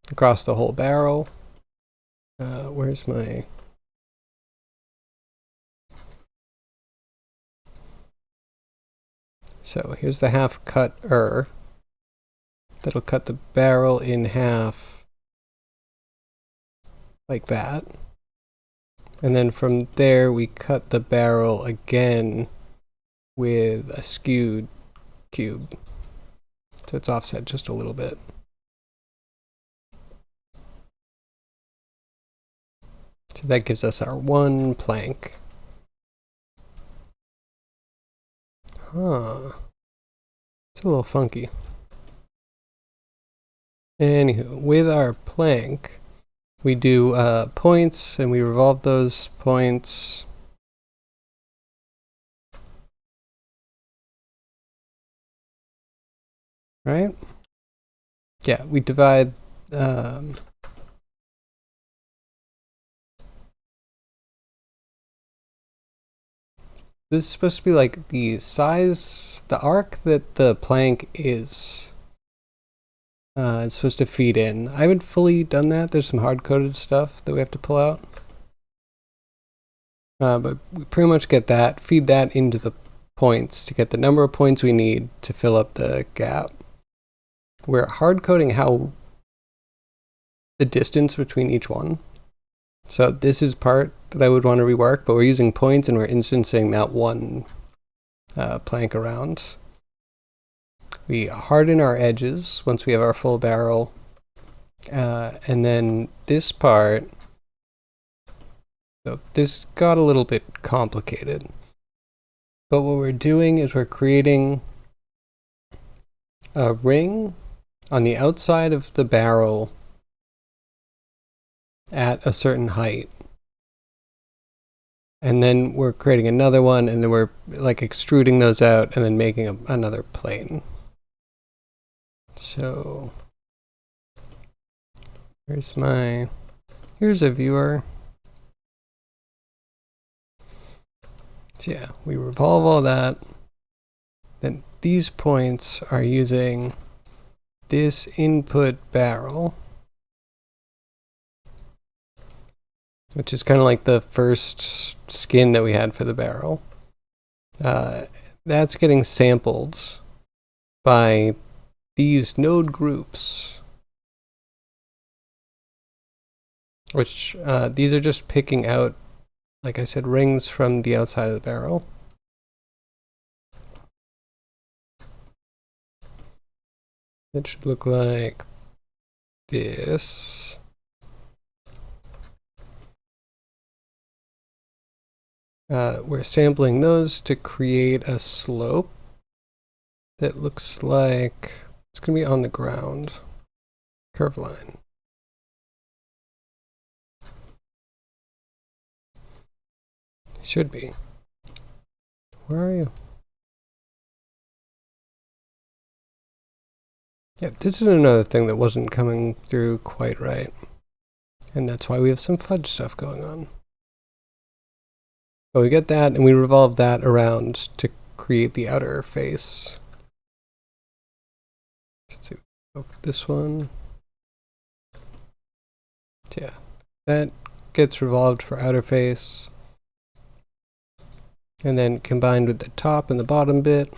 across the whole barrel. Where's my... So here's the half cut-er. That'll cut the barrel in half like that. And then from there we cut the barrel again with a skewed cube. So it's offset just a little bit. So that gives us our one plank. Huh. It's a little funky. Anywho, with our plank, we do points and we revolve those points. Right? Yeah, we divide this is supposed to be like the size, the arc that the plank is. It's supposed to feed in. I haven't fully done that. There's some hard-coded stuff that we have to pull out. But we pretty much get that, feed that into the points to get the number of points we need to fill up the gap. We're hard-coding how the distance between each one. So this is part that I would want to rework, but we're using points and we're instancing that one plank around. We harden our edges once we have our full barrel. And then this part, so this got a little bit complicated. But what we're doing is we're creating a ring on the outside of the barrel at a certain height. And then we're creating another one, and then we're like extruding those out and then making another plane. So here's a viewer. So yeah, we revolve all that. Then these points are using this input barrel, which is kind of like the first skin that we had for the barrel. That's getting sampled by these node groups, which these are just picking out, like I said, rings from the outside of the barrel. It should look like this. We're sampling those to create a slope that looks like it's going to be on the ground. Curve line. Should be. Where are you? Yeah, this is another thing that wasn't coming through quite right. And that's why we have some fudge stuff going on. But we get that, and we revolve that around to create the outer face. Let's see. Look at this one. Yeah, that gets revolved for outer face. And then combined with the top and the bottom bit.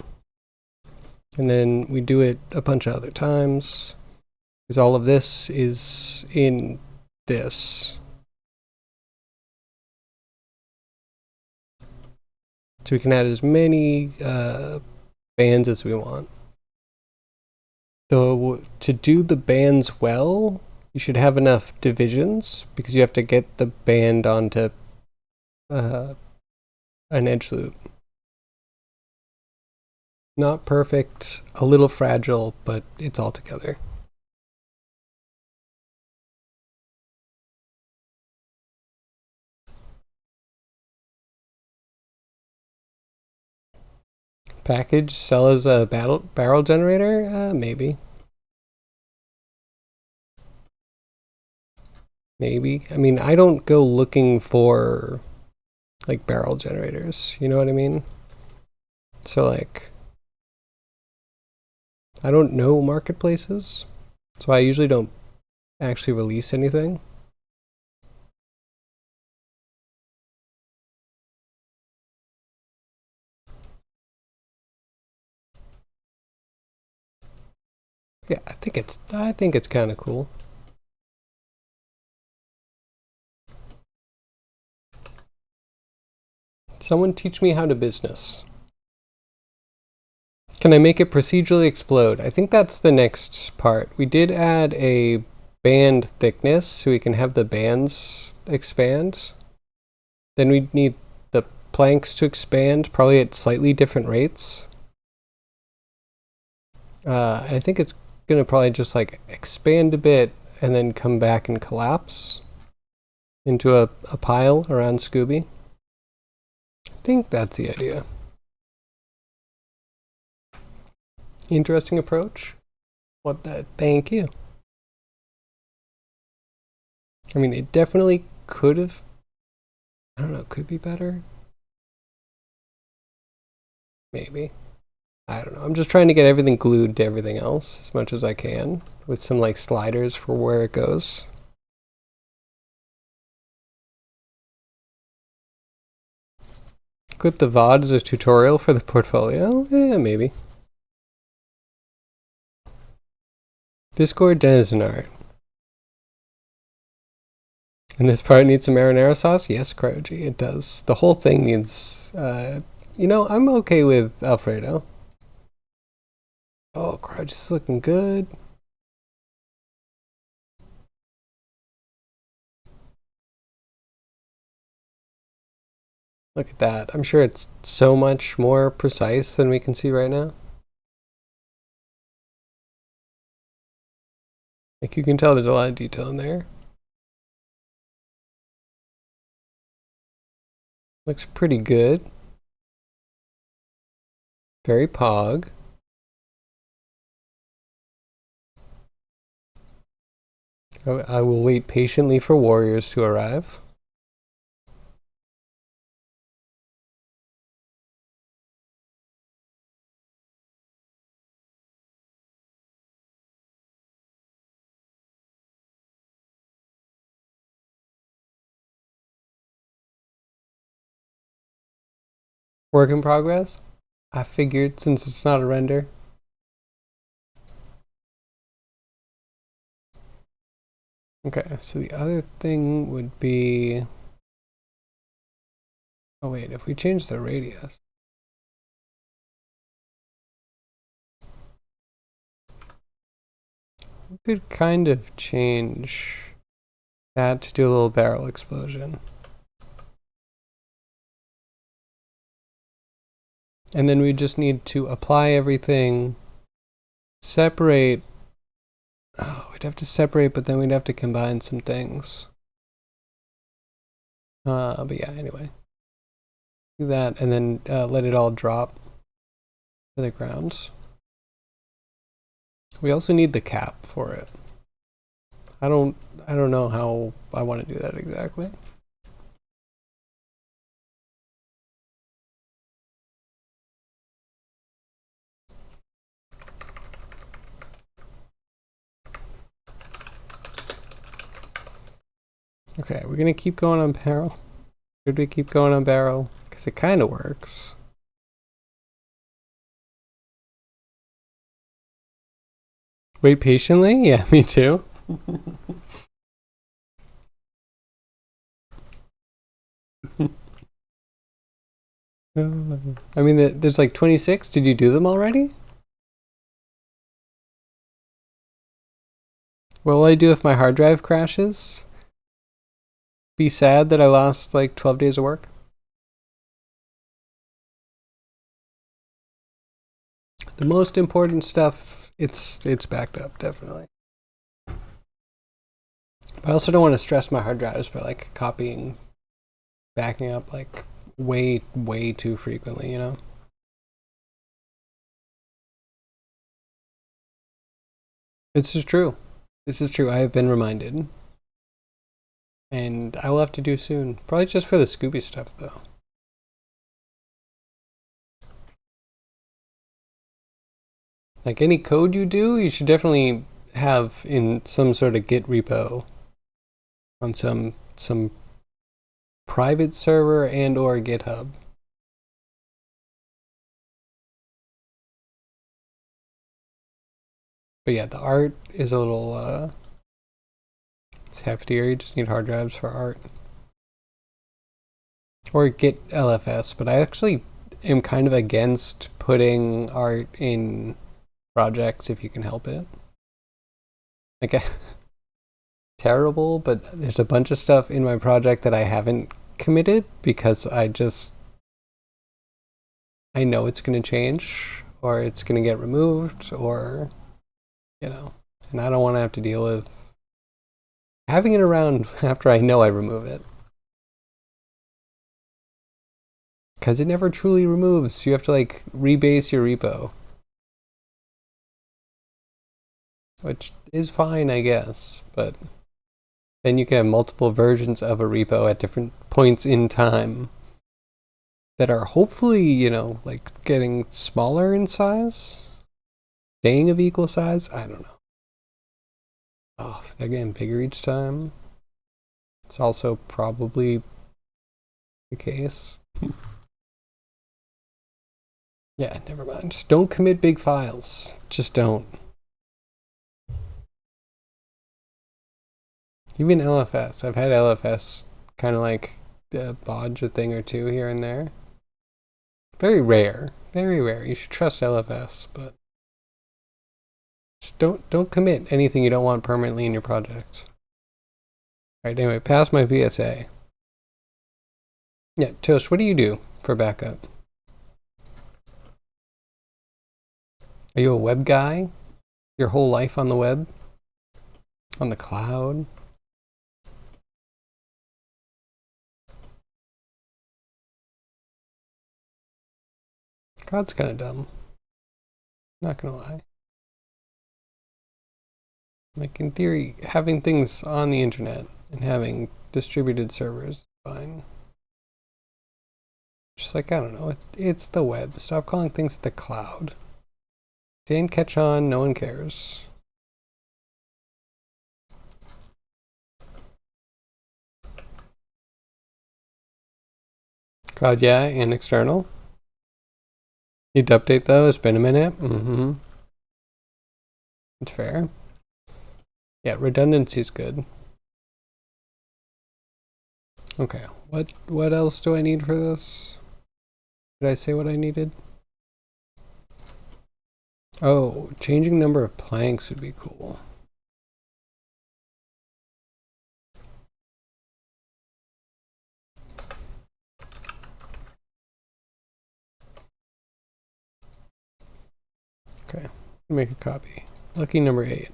And then we do it a bunch of other times. Because all of this is in this. So we can add as many bands as we want. So to do the bands well, you should have enough divisions because you have to get the band onto an edge loop. Not perfect, a little fragile, but it's all together. Package, sell as a barrel generator? Maybe. Maybe. I mean, I don't go looking for like barrel generators, you know what I mean? So like, I don't know marketplaces, so I usually don't actually release anything. Yeah, I think it's kind of cool. Someone teach me how to business. Can I make it procedurally explode? I think that's the next part. We did add a band thickness so we can have the bands expand. Then we need the planks to expand, probably at slightly different rates. And I think it's going to probably just like expand a bit and then come back and collapse into a pile around Scooby. I think that's the idea. Interesting approach. What the? Thank you. I mean, it definitely could have, I don't know, could be better. Maybe. I don't know. I'm just trying to get everything glued to everything else as much as I can with some like sliders for where it goes. Clip the VOD as a tutorial for the portfolio? Yeah, maybe. Discord denizen art. And this part needs some marinara sauce? Yes, Cryogy, it does. The whole thing needs, you know, I'm okay with Alfredo. Oh, Cryogy's looking good. Look at that. I'm sure it's so much more precise than we can see right now. Like you can tell there's a lot of detail in there. Looks pretty good. Very pog. I will wait patiently for warriors to arrive. Work in progress. I figured since it's not a render. Okay, so the other thing would be... Oh wait, if we change the radius... We could kind of change that to do a little barrel explosion. And then we just need to apply everything, separate. Oh, we'd have to separate, but then we'd have to combine some things. But yeah, anyway. Do that and then let it all drop to the ground. We also need the cap for it. I don't know how I want to do that exactly. Okay, we're gonna keep going on barrel. Should we keep going on barrel? Because it kind of works. Wait patiently? Yeah, me too. I mean, there's like 26. Did you do them already? What will I do if my hard drive crashes? Be sad that I lost like 12 days of work? The most important stuff, it's backed up, definitely. But I also don't want to stress my hard drives by like copying, backing up like way too frequently, you know? This is true. This is true. I have been reminded. And I will have to do soon. Probably just for the Scooby stuff, though. Like any code you do, you should definitely have in some sort of Git repo on some private server and or GitHub. But yeah, the art is a little it's heftier. You just need hard drives for art. Or Git LFS, but I actually am kind of against putting art in projects if you can help it. Like terrible, but there's a bunch of stuff in my project that I haven't committed because I know it's going to change or it's going to get removed or, you know, and I don't want to have to deal with having it around after I know I remove it. Because it never truly removes. You have to like rebase your repo. Which is fine, I guess, but then you can have multiple versions of a repo at different points in time that are hopefully, you know, like getting smaller in size, staying of equal size. I don't know. Oh, if they're getting bigger each time, it's also probably the case. Yeah, never mind. Just don't commit big files. Just don't. Even LFS. I've had LFS kind of like bodge a thing or two here and there. Very rare. Very rare. You should trust LFS, but just don't commit anything you don't want permanently in your project. Alright, anyway, pass my VSA. Yeah, Toast, what do you do for backup? Are you a web guy? Your whole life on the web? On the cloud? Cloud's kind of dumb. Not gonna lie. Like, in theory, having things on the internet and having distributed servers is fine. Just like, I don't know, it's the web. Stop calling things the cloud. Didn't catch on, no one cares. Cloud, yeah, and external. Need to update though. It's been a minute. Mm-hmm. It's fair. Yeah, redundancy is good. Okay, what else do I need for this? Did I say what I needed? Oh, changing number of planks would be cool. Okay, make a copy. Lucky number 8.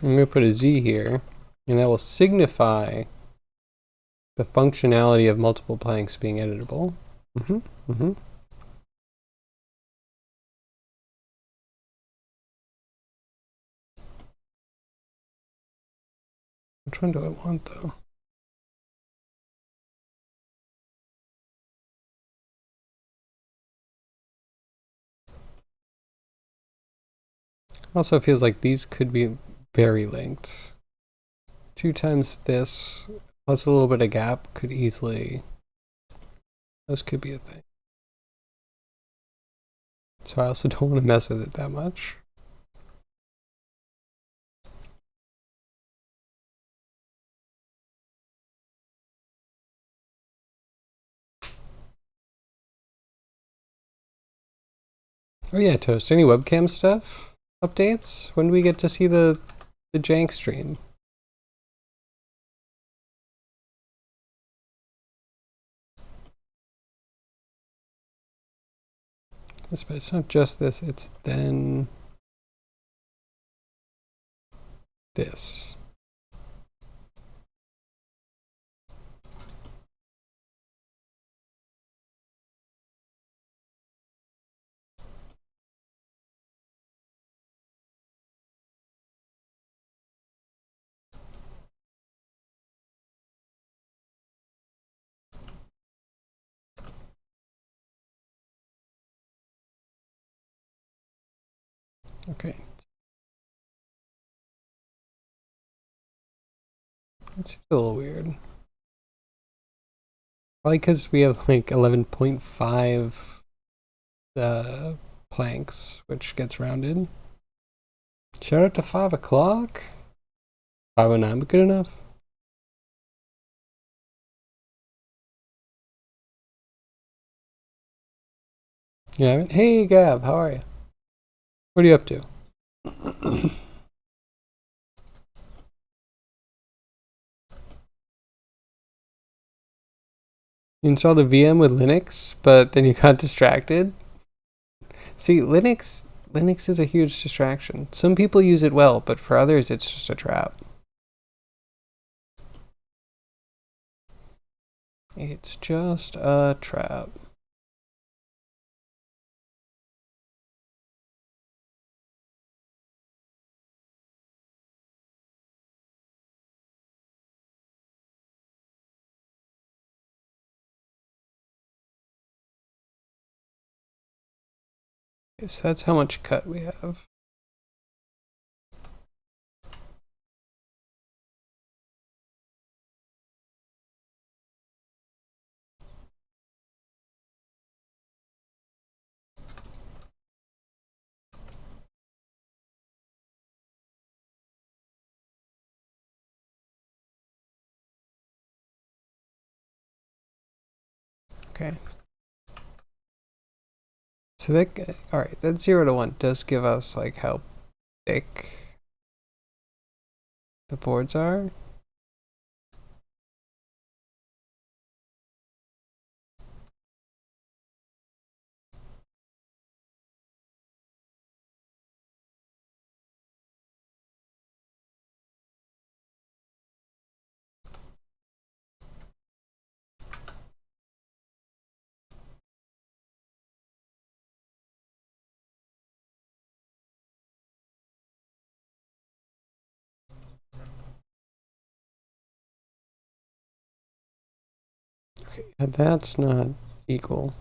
I'm going to put a Z here, and that will signify the functionality of multiple planks being editable. Which one do I want though? Also feels like these could be very linked. 2 times this plus a little bit of gap could easily, this could be a thing. So I also don't want to mess with it that much. Oh yeah, Toast, any webcam stuff? Updates? When do we get to see the jank stream? But it's not just this, it's then this. Okay. That seems a little weird. Probably because we have like 11.5 planks, which gets rounded. Shout out to 5 o'clock. 5:09, but good enough. Yeah. Hey Gab, how are you? What are you up to? You installed a VM with Linux, but then you got distracted. See, Linux is a huge distraction. Some people use it well, but for others it's just a trap. It's just a trap. So that's how much cut we have. Okay. So that, all right, that 0 to 1 does give us like how thick the boards are. Okay, that's not equal.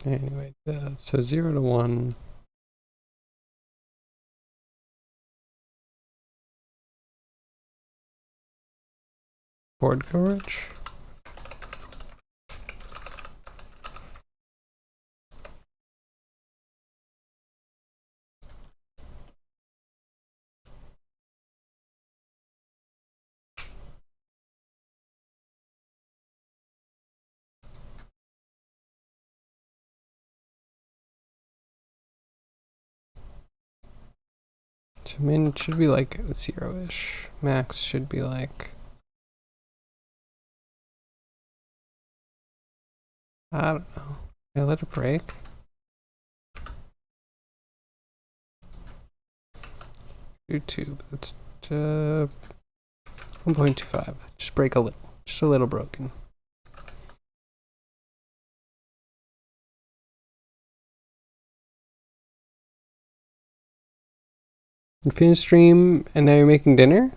Anyway, so 0 to 1. Board coverage. So min it should be like 0-ish. Max should be like, I don't know. Yeah, let it break. YouTube. That's 1.25. Just break a little. Just a little broken. You finished stream and now you're making dinner?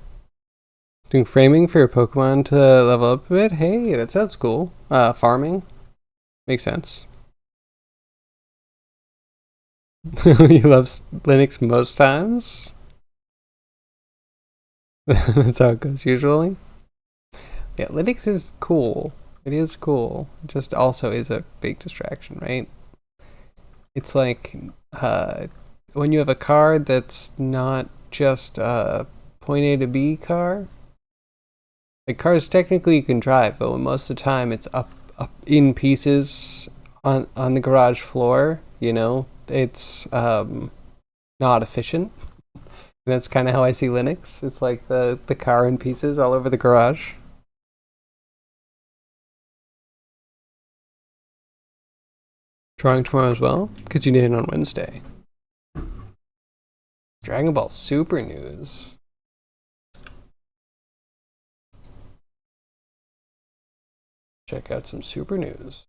Doing framing for your Pokemon to level up a bit? Hey, that sounds cool. Farming. Makes sense. You love Linux most times? That's how it goes usually. Yeah, Linux is cool. It is cool. It just also is a big distraction, right? It's like when you have a car that's not just a point A to B car. Like cars technically you can drive, but most of the time it's up in pieces on the garage floor, you know? It's not efficient. And that's kind of how I see Linux. It's like the car in pieces all over the garage. Drawing tomorrow as well? Because you did it on Wednesday. Dragon Ball Super News. Check out some Super News.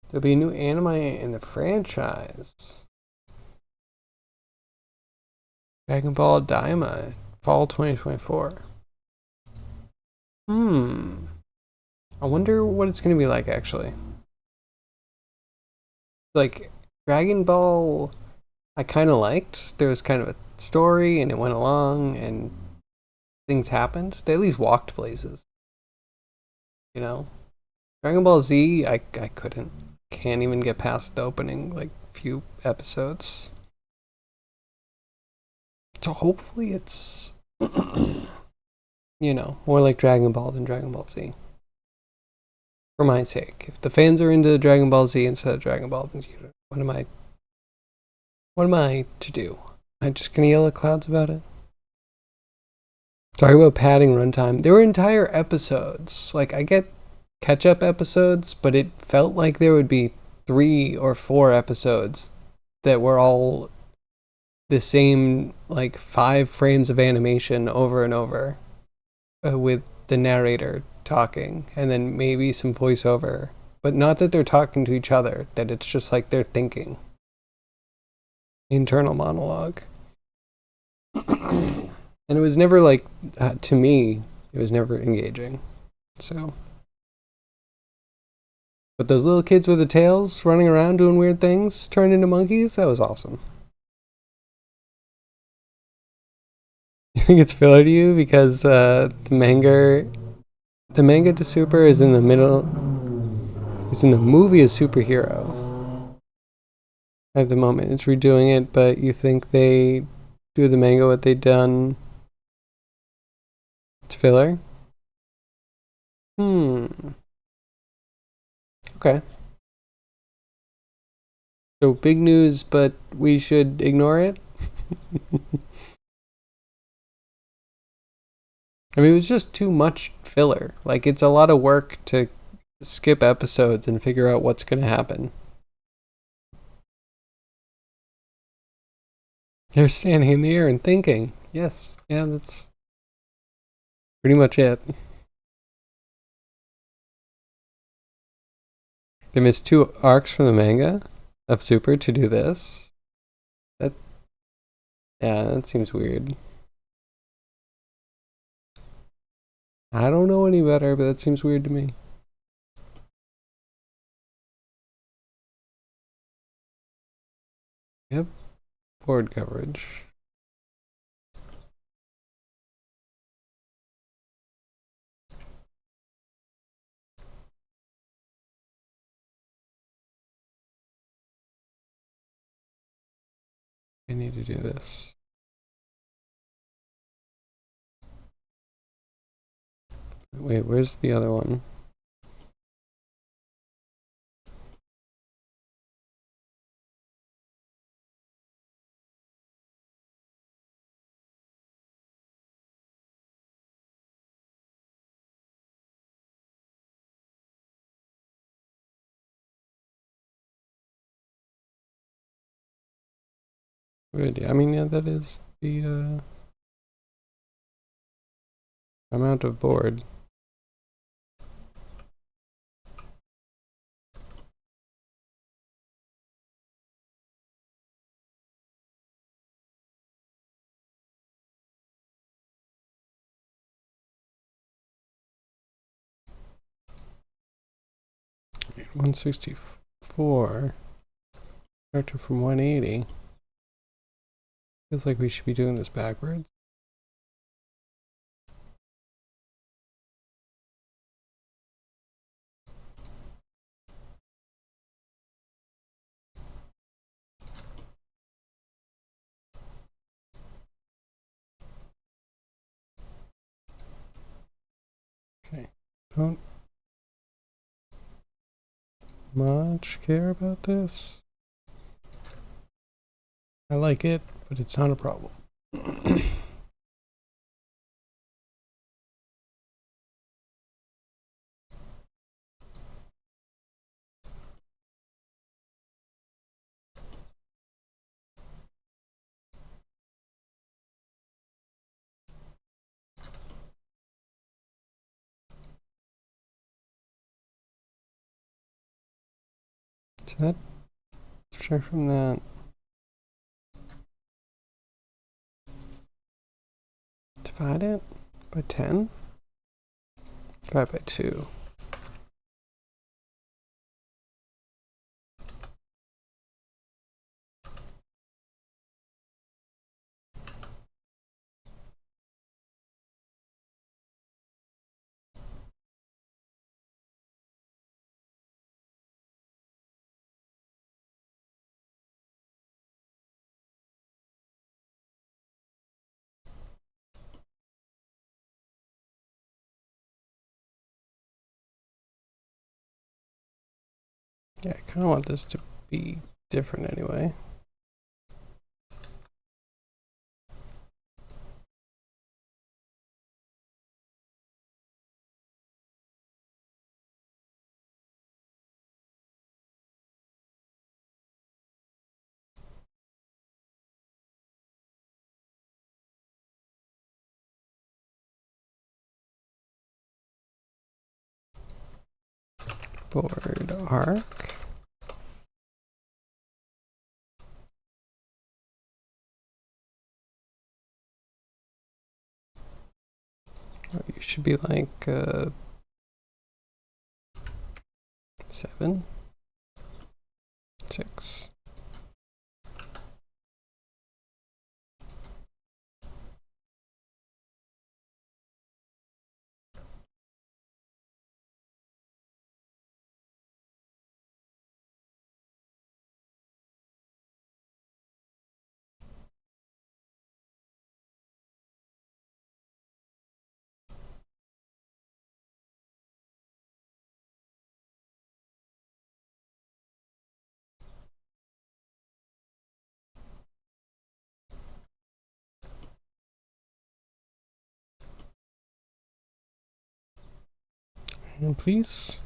There'll be a new anime in the franchise. Dragon Ball Daima, fall 2024. I wonder what it's gonna be like actually. Like Dragon Ball, I kind of liked. There was kind of a story, and it went along, and things happened. They at least walked places. You know, Dragon Ball Z, I couldn't. Can't even get past the opening like few episodes. So hopefully it's you know, more like Dragon Ball than Dragon Ball Z. For my sake. If the fans are into Dragon Ball Z instead of Dragon Ball, then what am I to do? Am I just gonna yell at clouds about it? Talking about padding runtime. There were entire episodes. Like I get catch-up episodes, but it felt like there would be 3 or 4 episodes that were all the same, like 5 frames of animation over and over, with the narrator talking, and then maybe some voiceover. But not that they're talking to each other, that it's just like they're thinking. Internal monologue. And it was never like, to me, it was never engaging. So. But those little kids with the tails running around doing weird things, turned into monkeys, that was awesome. You think it's filler to you because the manga to Super is in the middle. It's in the movie of Superhero. At the moment, it's redoing it, but you think they do the manga what they've done? It's filler. Okay. So big news, but we should ignore it. I mean, it was just too much filler. Like, it's a lot of work to skip episodes and figure out what's going to happen. They're standing in the air and thinking. Yes, yeah, that's pretty much it. They missed 2 arcs from the manga of Super to do this. Yeah, that seems weird. I don't know any better, but that seems weird to me. have board coverage. I need to do this. Wait, where's the other one? Good. I mean, yeah, that is the amount of board. Wait, 164. Started from 180. Feels like we should be doing this backwards. Okay. Don't much care about this. I like it, but it's not a problem. So that, check from that. Divide it by 10. Divide by 2. Yeah, I kind of want this to be different anyway. Board arc. Oh, you should be like 7, 6. And please.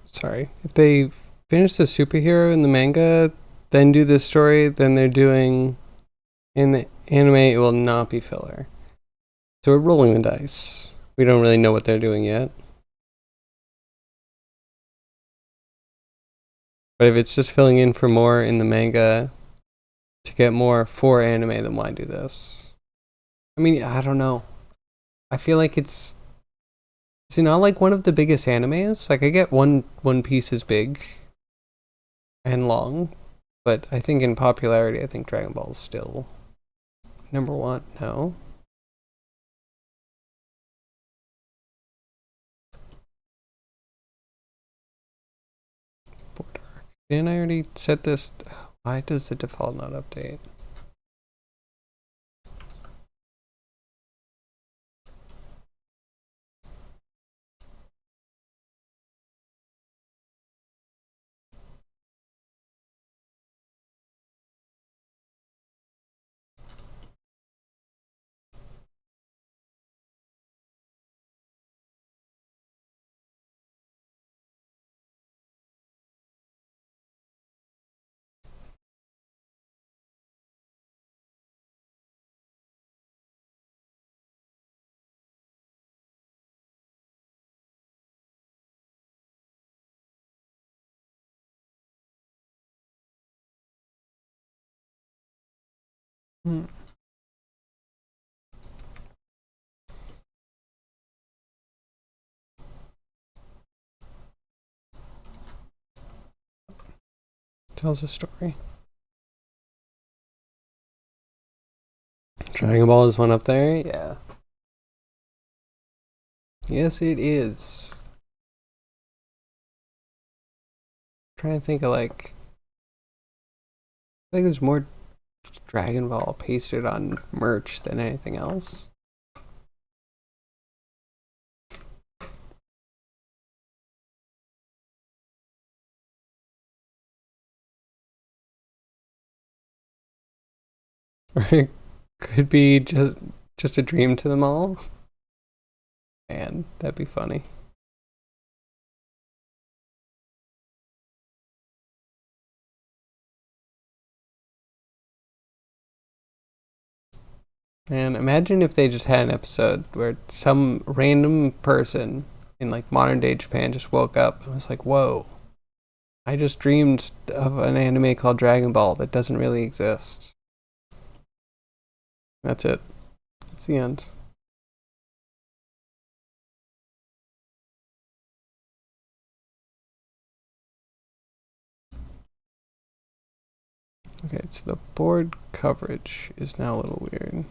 Sorry. If they finish the superhero in the manga, then do this story, then they're doing in the anime, it will not be filler. So we're rolling the dice. We don't really know what they're doing yet. But if it's just filling in for more in the manga to get more for anime, then why do this? I mean, I don't know. I feel like it's Is it not like one of the biggest animes? Like I get One Piece is big and long, but I think in popularity, I think Dragon Ball is still number one. No. Border arc. Didn't I already set this? Why does the default not update? Hmm. Tells a story. Dragon Ball is one up there? Yeah. Yes, it is. Trying to think of like. I think there's more Dragon Ball pasted on merch than anything else. Or it could be just a dream to them all. Man, that'd be funny. And imagine if they just had an episode where some random person in like modern day Japan just woke up and was like, whoa, I just dreamed of an anime called Dragon Ball that doesn't really exist. That's it. That's the end. Okay, so the board coverage is now a little weird.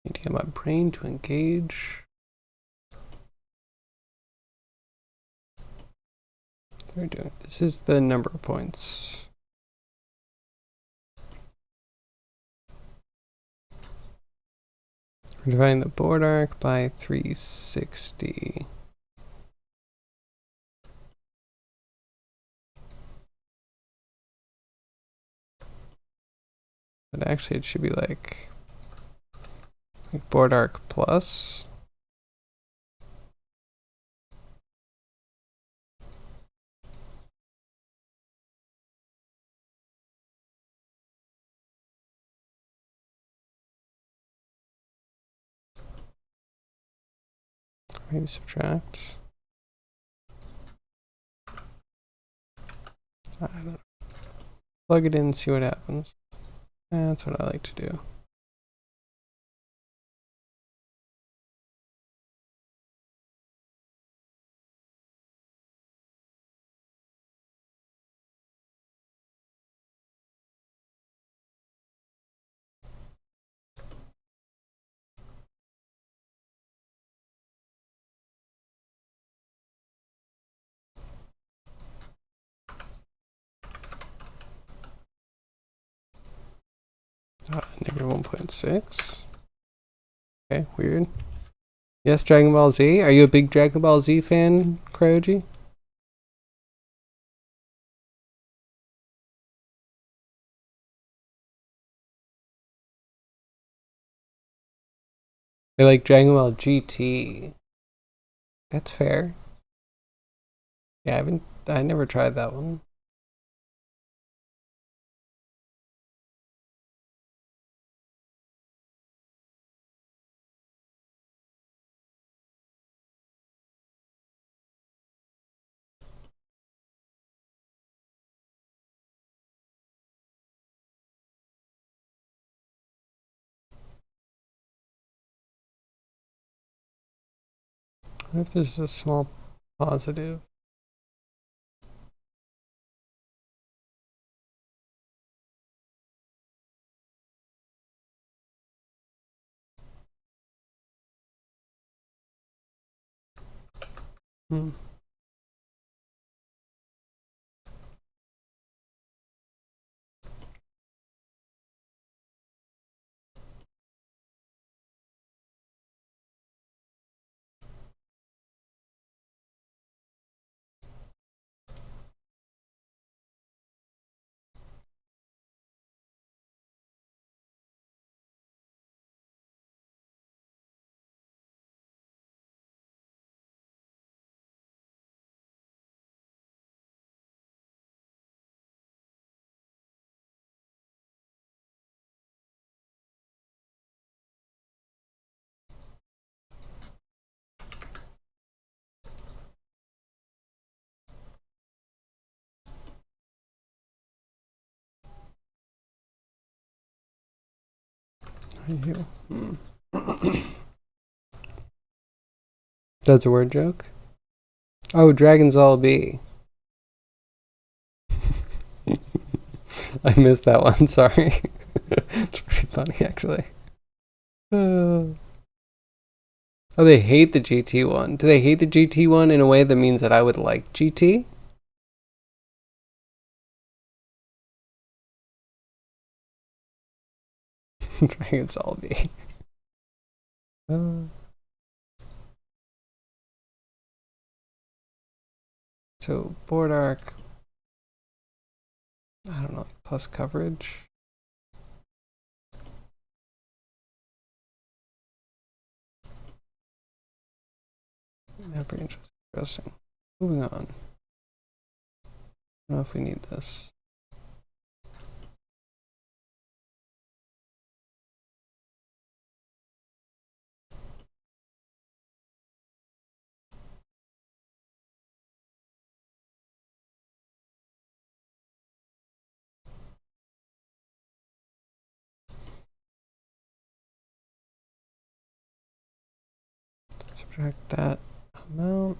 Need to get my brain to engage. What are we doing? This is the number of points. We're dividing the board arc by 360. But actually it should be like board arc plus. Maybe subtract. I don't know. Plug it in, see what happens. That's what I like to do. Negative 1.6. Okay, weird. Yes, Dragon Ball Z. Are you a big Dragon Ball Z fan, Cryogy? They like Dragon Ball GT. That's fair. Yeah, I never tried that one. What if there's a small positive? Hmm. Hmm. That's a word joke? Oh, Dragon's All B. I missed that one, sorry. It's pretty funny, actually. Oh, they hate the GT one. Do they hate the GT one in a way that means that I would like GT? Dragon's All B. So, board arc. I don't know, plus coverage. Very interesting. Moving on. I don't know if we need this. Subtract that amount.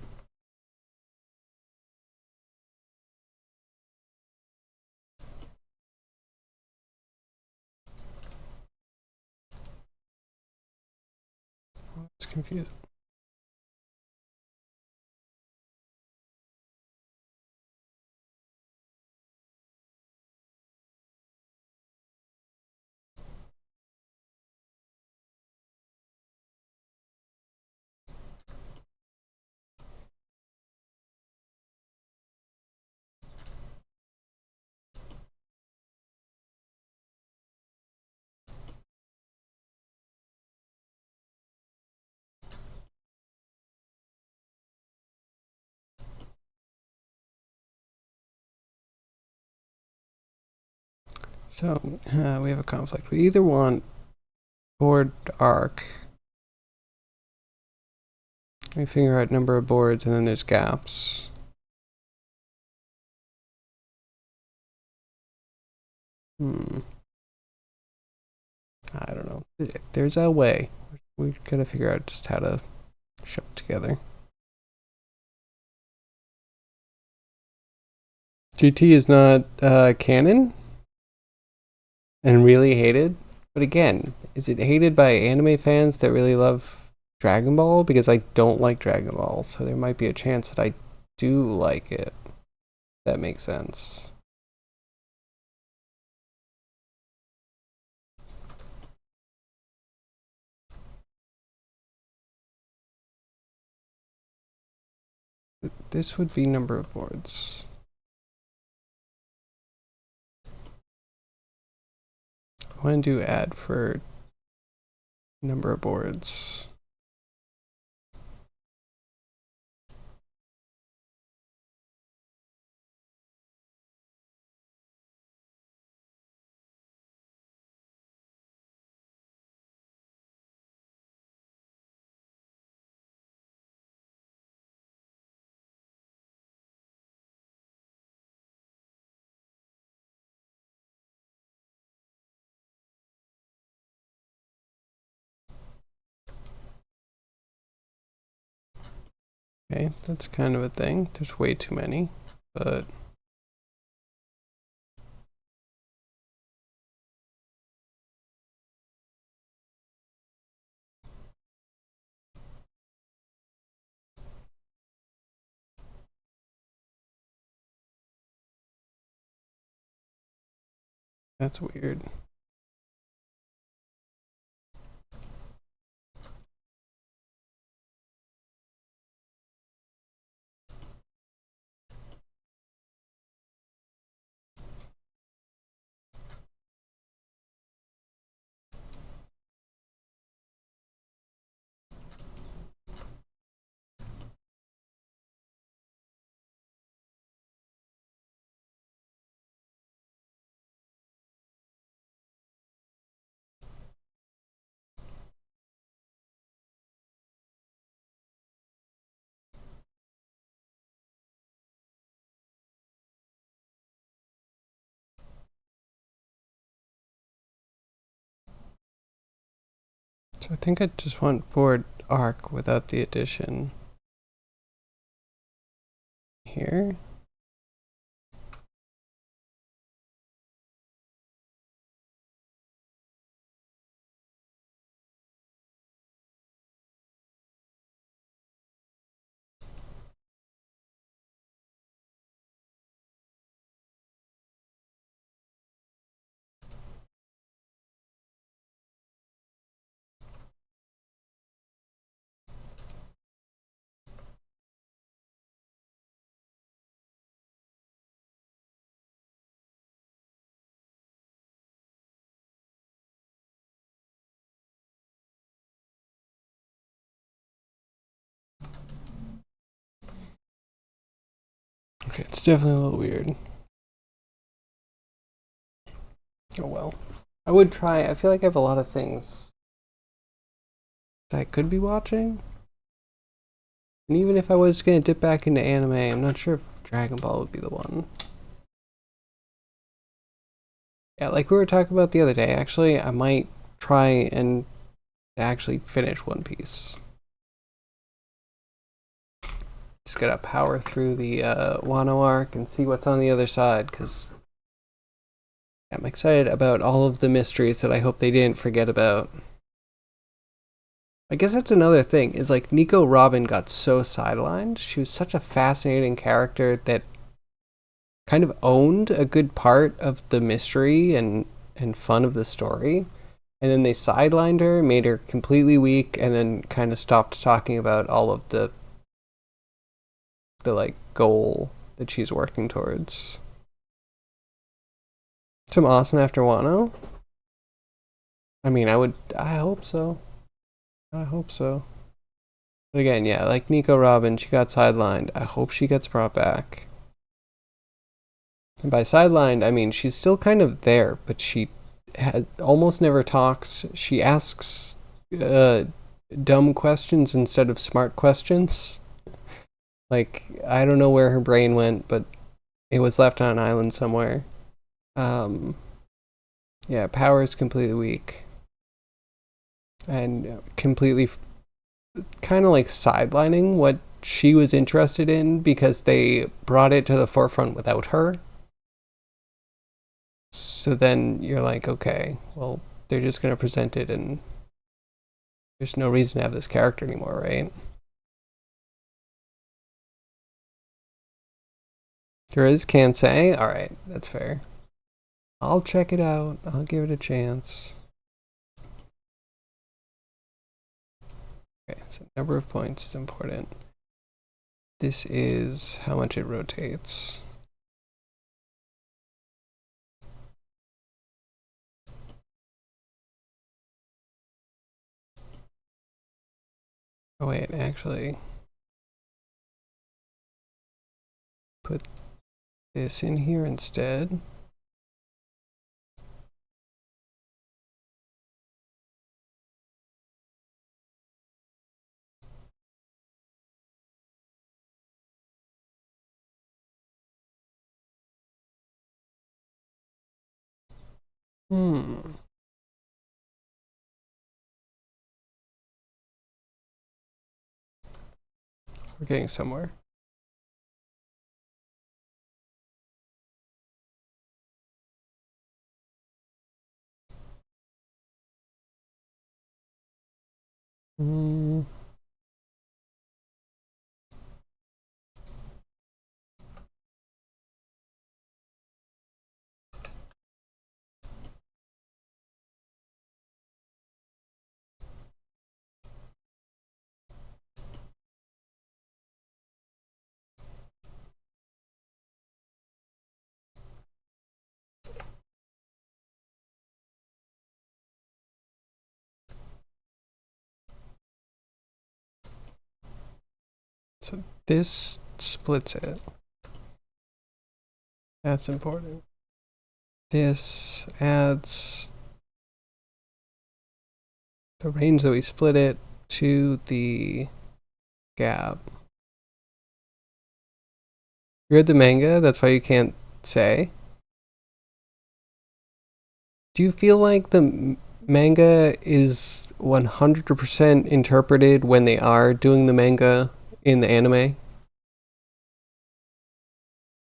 Oh, it's confusing. So we have a conflict. We either want board arc. We figure out number of boards and then there's gaps. I don't know. There's a way. We gotta figure out just how to shove it together. GT is not canon and really hated. But again, is it hated by anime fans that really love Dragon Ball? Because I don't like Dragon Ball, so there might be a chance that I do like it. That makes sense. This would be number of boards. I want to do add for number of boards. Okay, that's kind of a thing. There's way too many, but that's weird. So I think I just want forward arc without the addition here. Okay, it's definitely a little weird. Oh well. I would try. I feel like I have a lot of things that I could be watching. And even if I was gonna dip back into anime, I'm not sure if Dragon Ball would be the one. Yeah, like we were talking about the other day, actually, I might try and actually finish One Piece. Just gotta power through the Wano arc and see what's on the other side, because I'm excited about all of the mysteries that I hope they didn't forget about. I guess that's another thing, is like Nico Robin got so sidelined. She was such a fascinating character that kind of owned a good part of the mystery and fun of the story. And then they sidelined her, made her completely weak, and then kind of stopped talking about all of the like goal that she's working towards. Some awesome after Wano. I mean, I hope so. I hope so. But again, yeah, like Nico Robin, she got sidelined. I hope she gets brought back. And by sidelined, I mean she's still kind of there, but she almost never talks. She asks dumb questions instead of smart questions. Like, I don't know where her brain went, but it was left on an island somewhere. Um, yeah, Power is completely weak. And completely kind of like sidelining what she was interested in because they brought it to the forefront without her. So then you're like, okay, well, they're just going to present it and there's no reason to have this character anymore, right? There is Kansei. All right, that's fair. I'll check it out. I'll give it a chance. Okay, so number of points is important. This is how much it rotates. Oh wait, actually, put this in here instead. Hmm. We're getting somewhere. Mm. So this splits it. That's important. This adds the range that we split it to the gap. You read the manga, that's why you can't say. Do you feel like the manga is 100% interpreted when they are doing the manga in the anime?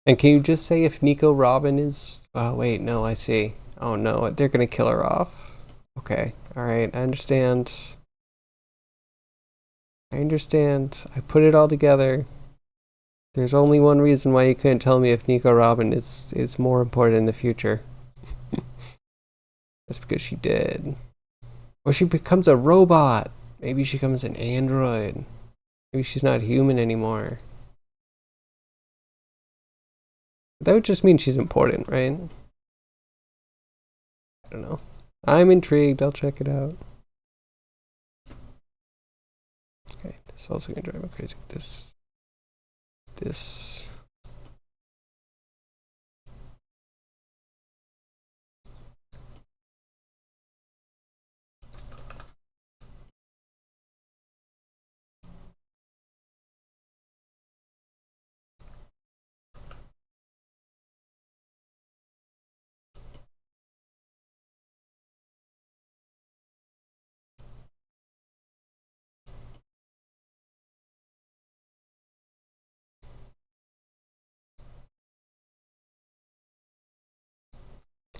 And can you just say if Nico Robin is... Oh, wait, no, I see. Oh, no, they're gonna kill her off. Okay, alright, I understand. I put it all together. There's only one reason why you couldn't tell me if Nico Robin is more important in the future. That's because she did. Or she becomes a robot. Maybe she becomes an android. Maybe she's not human anymore. That would just mean she's important, right? I don't know. I'm intrigued. I'll check it out. Okay, this is also gonna drive me crazy. This.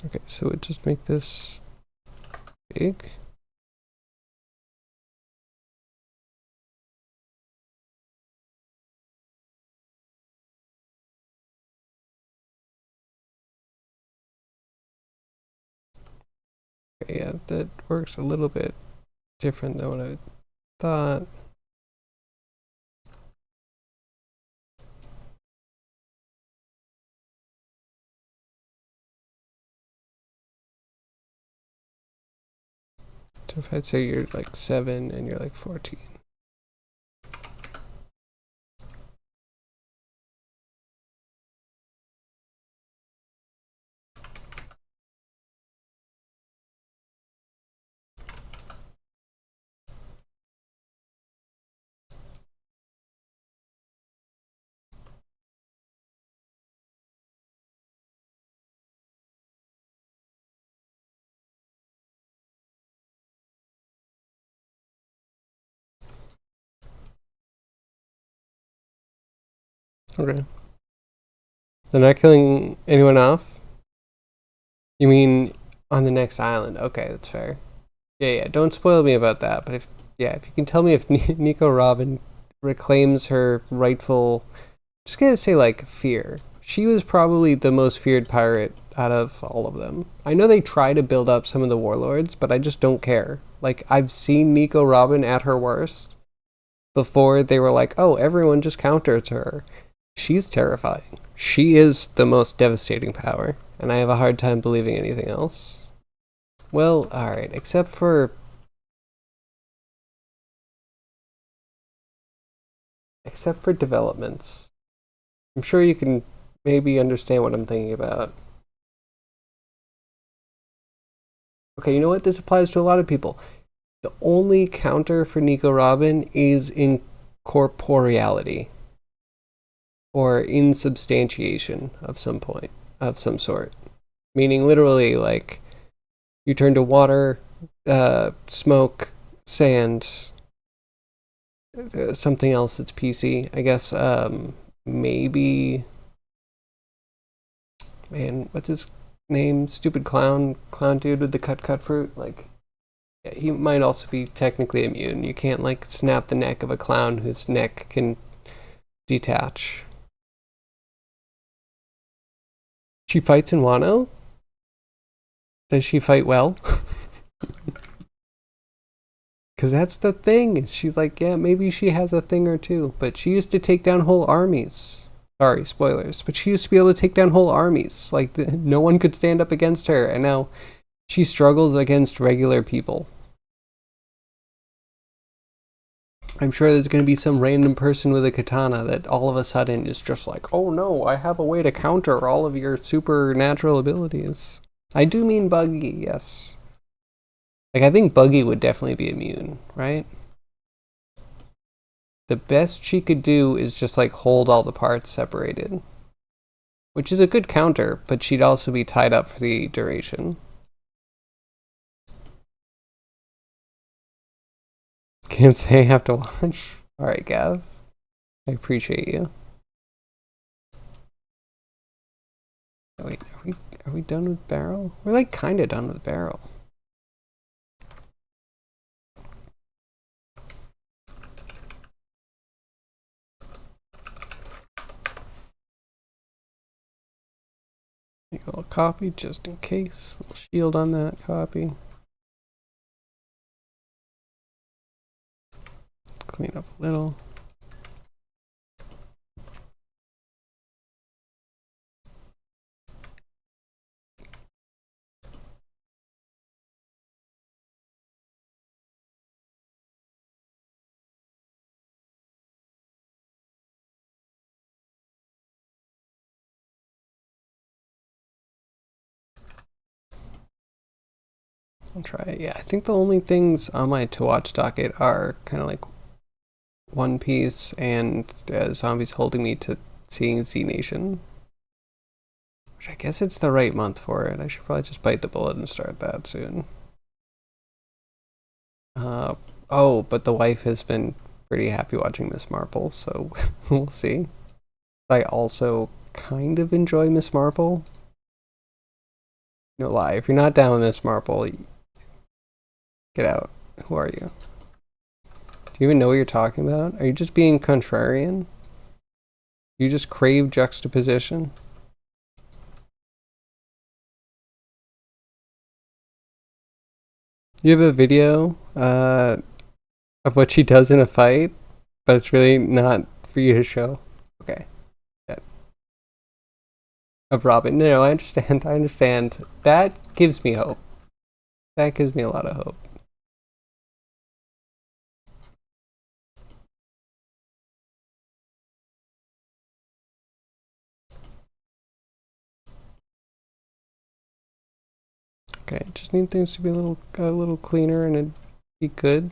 Okay, so it just make this big. Okay, yeah, that works a little bit different than what I thought. So if I'd say you're like 7 and you're like 14. Okay. They're not killing anyone off? You mean on the next island? Okay, that's fair. Yeah, don't spoil me about that. But if you can tell me if Nico Robin reclaims her rightful, just gonna say like fear. She was probably the most feared pirate out of all of them. I know they try to build up some of the warlords, but I just don't care. Like I've seen Nico Robin at her worst before. They were like, oh, everyone just counters her. She's terrifying. She is the most devastating power, and I have a hard time believing anything else. Well, alright, except for developments. I'm sure you can maybe understand what I'm thinking about. Okay, you know what? This applies to a lot of people. The only counter for Nico Robin is incorporeality or insubstantiation of some point, of some sort. Meaning literally like you turn to water, smoke, sand, something else that's PC. I guess maybe, man, what's his name? Stupid clown dude with the cut fruit. Like, yeah, he might also be technically immune. You can't like snap the neck of a clown whose neck can detach. She fights in Wano? Does she fight well? Because that's the thing. She's like, yeah, maybe she has a thing or two. But she used to take down whole armies. Sorry, spoilers. But she used to be able to take down whole armies. Like, no one could stand up against her. And now she struggles against regular people. I'm sure there's going to be some random person with a katana that all of a sudden is just like, oh no, I have a way to counter all of your supernatural abilities. I do mean Buggy, yes. Like, I think Buggy would definitely be immune, right? The best she could do is just like hold all the parts separated, which is a good counter, but she'd also be tied up for the duration. Can't say I have to watch. Alright, Gav. I appreciate you. Wait, are we done with Barrel? We're like kinda done with Barrel. Make a little copy just in case. A little shield on that copy. Clean up a little. I'll try it. Yeah, I think the only things on my to watch docket are kind of like One Piece and Zombies Holding Me to Seeing Z Nation. Which I guess it's the right month for it. I should probably just bite the bullet and start that soon. Oh, but the wife has been pretty happy watching Miss Marple, so we'll see. I also kind of enjoy Miss Marple. No lie, if you're not down with Miss Marple, get out. Who are you? Do you even know what you're talking about? Are you just being contrarian? You just crave juxtaposition? You have a video of what she does in a fight, but it's really not for you to show. Okay. Yeah. Of Robin. No, I understand. I understand. That gives me hope. That gives me a lot of hope. Okay, just need things to be a little cleaner and it'd be good.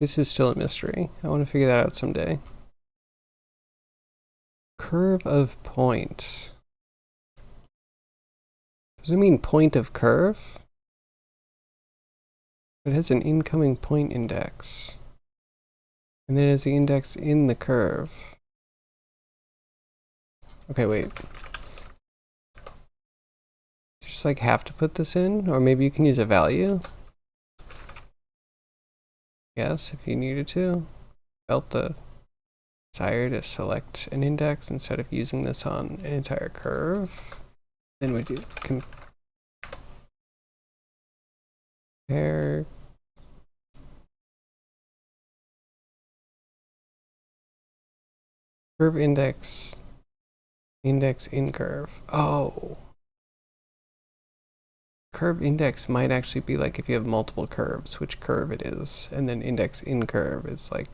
This is still a mystery. I want to figure that out someday. Curve of point. Does it mean point of curve? It has an incoming point index. And then it has the index in the curve. Okay, wait. Just like have to put this in? Or maybe you can use a value? Yes, if you needed to. Felt the desire to select an index instead of using this on an entire curve. Then we do compare. Curve index in curve. Oh. Curve index might actually be like if you have multiple curves, which curve it is, and then index in curve is like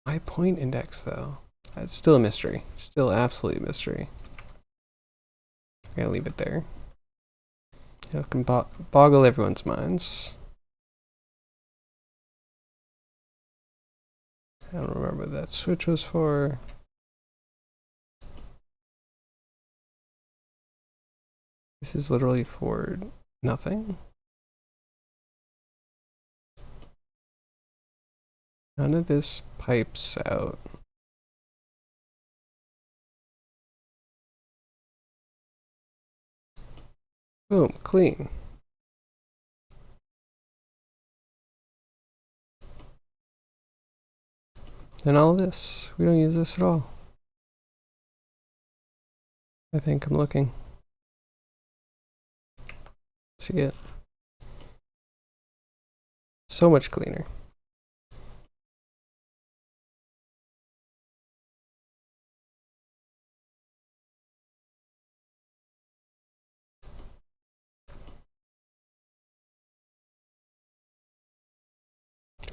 my point index though. It's still a mystery. Still absolutely a mystery. I'm gonna leave it there. It can boggle everyone's minds. I don't remember what that switch was for. This is literally for nothing. None of this pipes out. Boom, clean. And all this, we don't use this at all. I think I'm looking. See it? So much cleaner.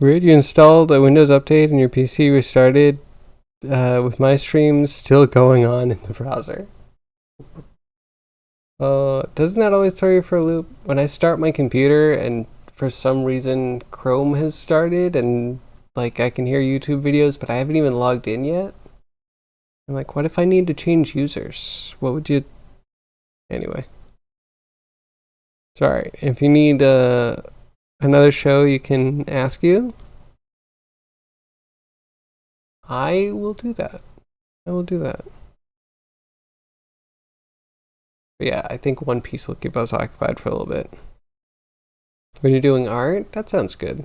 Weird, you installed a Windows update and your PC restarted with my streams still going on in the browser. Doesn't that always throw you for a loop? When I start my computer and for some reason Chrome has started and like I can hear YouTube videos, but I haven't even logged in yet. I'm like, what if I need to change users? What would you... Anyway. Sorry, if you need another show you can ask you, I will do that. I will do that. But yeah, I think One Piece will keep us occupied for a little bit. When you're doing art, that sounds good.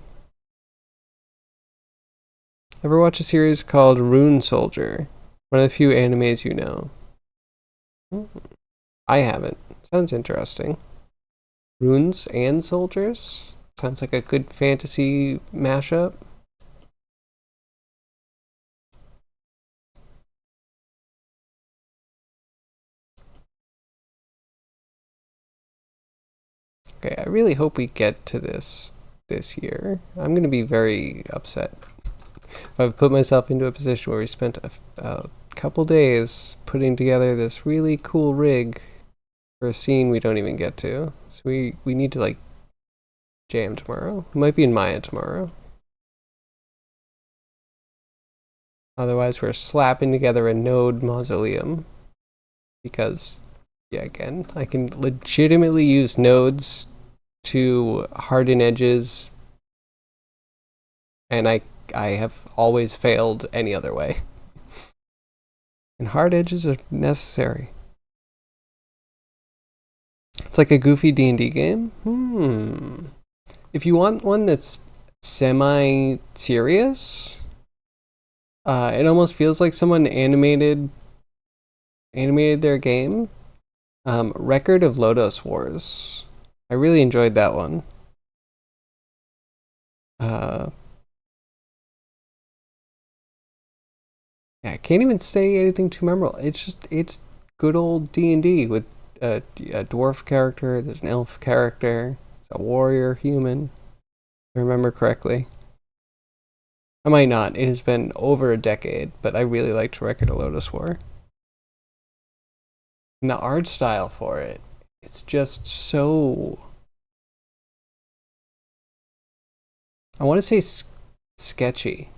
Ever watch a series called Rune Soldier? One of the few animes you know. I haven't. Sounds interesting. Runes and soldiers? Sounds like a good fantasy mashup. Okay, I really hope we get to this year. I'm going to be very upset if I've put myself into a position where we spent a couple days putting together this really cool rig for a scene we don't even get to. So we need to like jam tomorrow. It might be in Maya tomorrow. Otherwise, we're slapping together a node mausoleum because, yeah, again, I can legitimately use nodes to harden edges, and I have always failed any other way. And hard edges are necessary. It's like a goofy D&D game. If you want one that's semi-serious, it almost feels like someone animated their game. Record of Lodoss Wars. I really enjoyed that one. Yeah, I can't even say anything too memorable. It's good old D&D with a dwarf character. There's an elf character. It's a warrior human. If I remember correctly. I might not. It has been over a decade, but I really liked Record of Lodoss War. And the art style for it, it's just so... I want to say sketchy,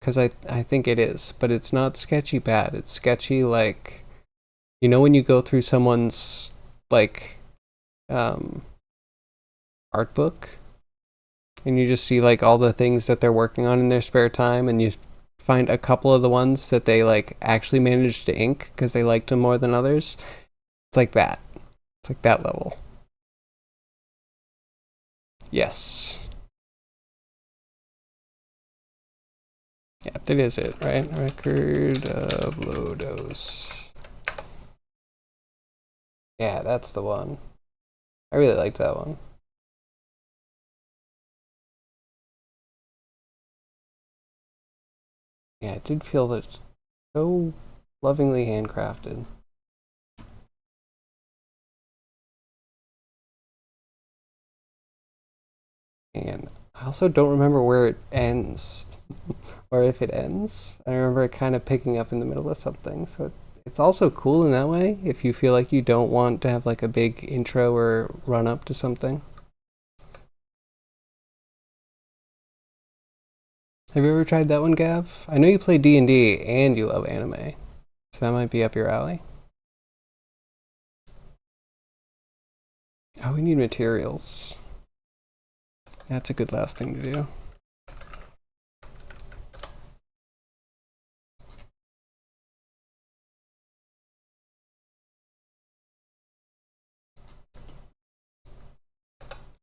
because I think it is, but it's not sketchy bad. It's sketchy like, you know when you go through someone's like art book and you just see like all the things that they're working on in their spare time, and you find a couple of the ones that they like actually managed to ink because they liked them more than others. It's like that. It's like that level. Yes. Yeah, that is it, right? Record of Lodoss. Yeah, that's the one. I really liked that one. Yeah, it did feel that so lovingly handcrafted. And I also don't remember where it ends, or if it ends. I remember it kind of picking up in the middle of something, so it's also cool in that way, if you feel like you don't want to have like a big intro or run up to something. Have you ever tried that one, Gav? I know you play D&D and you love anime, so that might be up your alley. Oh, we need materials. That's a good last thing to do.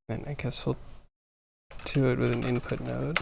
Then I guess we'll do it with an input node.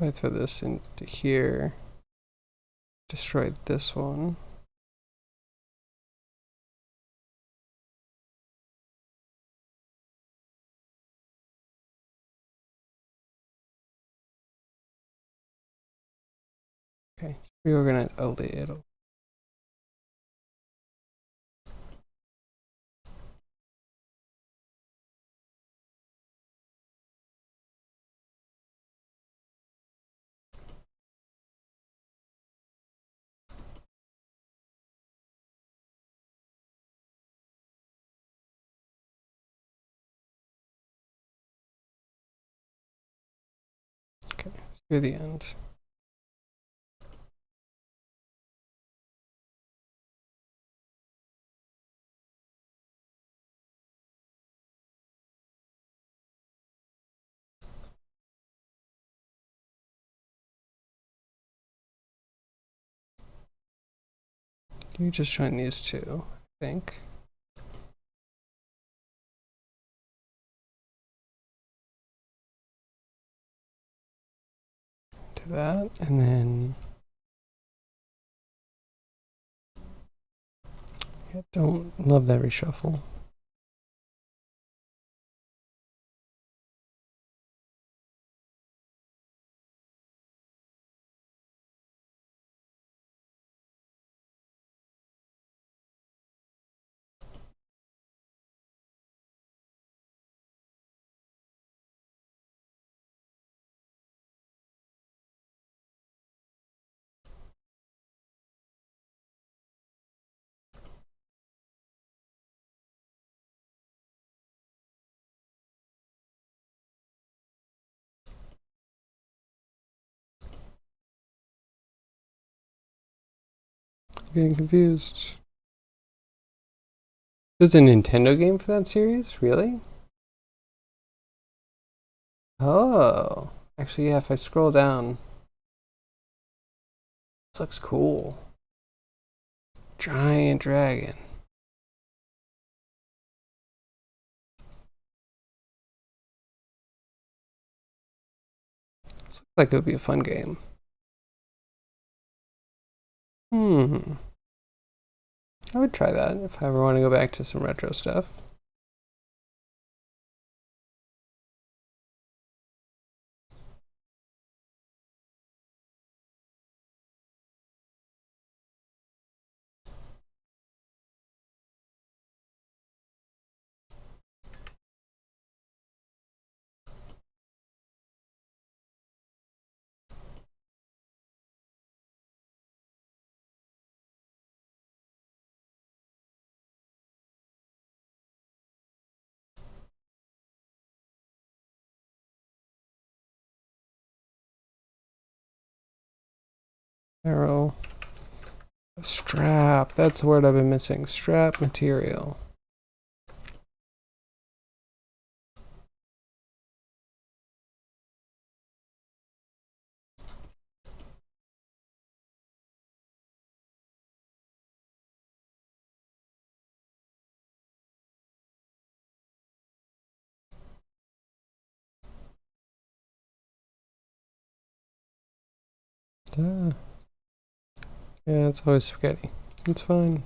If I throw this into here, destroy this one. Okay, reorganize a little. Okay, through the end. You just join these two, I think. To that, and then yeah, don't love that reshuffle. I'm getting confused. There's a Nintendo game for that series? Really? Oh. Actually, yeah, if I scroll down, this looks cool. Giant dragon. This looks like it would be a fun game. I would try that if I ever want to go back to some retro stuff. Arrow. Strap. That's the word I've been missing. Strap material. Yeah, it's always spaghetti. It's fine.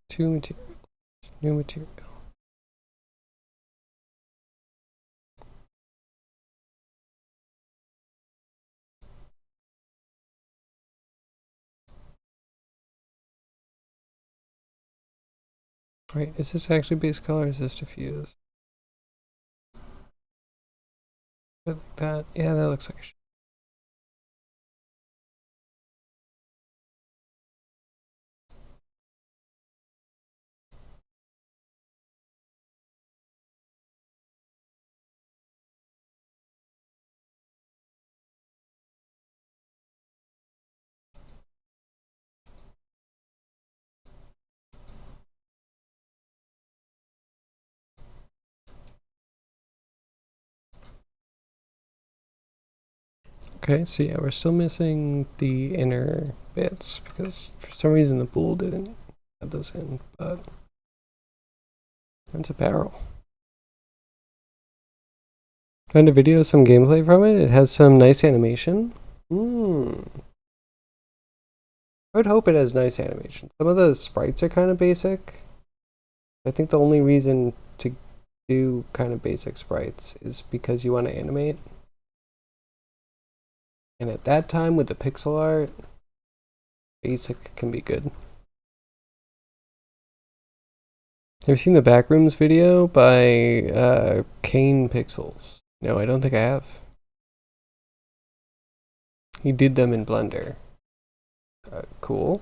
Two materials. New material. Wait, is this actually base color or is this diffuse? Like that. Yeah, that looks like a Okay, so yeah, we're still missing the inner bits because for some reason the bool didn't add those in, but that's a barrel. Found a video, some gameplay from it. It has some nice animation. I would hope it has nice animation. Some of the sprites are kind of basic. I think the only reason to do kind of basic sprites is because you want to animate. And at that time with the pixel art, basic can be good. Have you seen the Backrooms video by Kane Pixels? No, I don't think I have. He did them in Blender. Cool.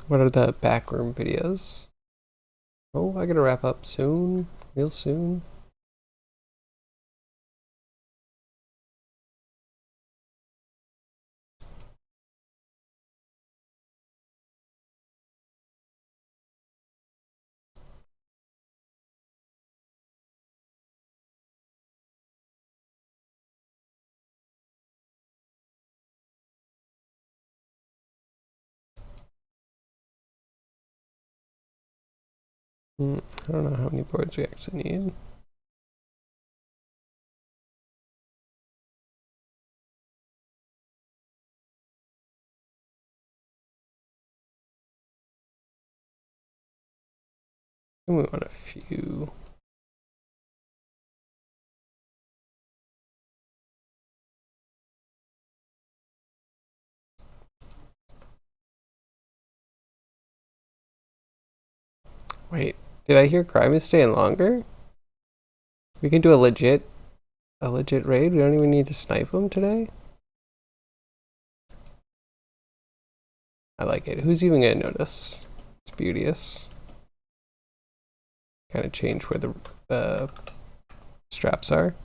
What are the backroom videos? Oh, I gotta wrap up soon. Real soon. I don't know how many boards we actually need. And we want a few. Wait, did I hear Crime is staying longer? We can do a legit raid. We don't even need to snipe him today. I like it. Who's even gonna notice? It's beauteous. Kind of change where the straps are.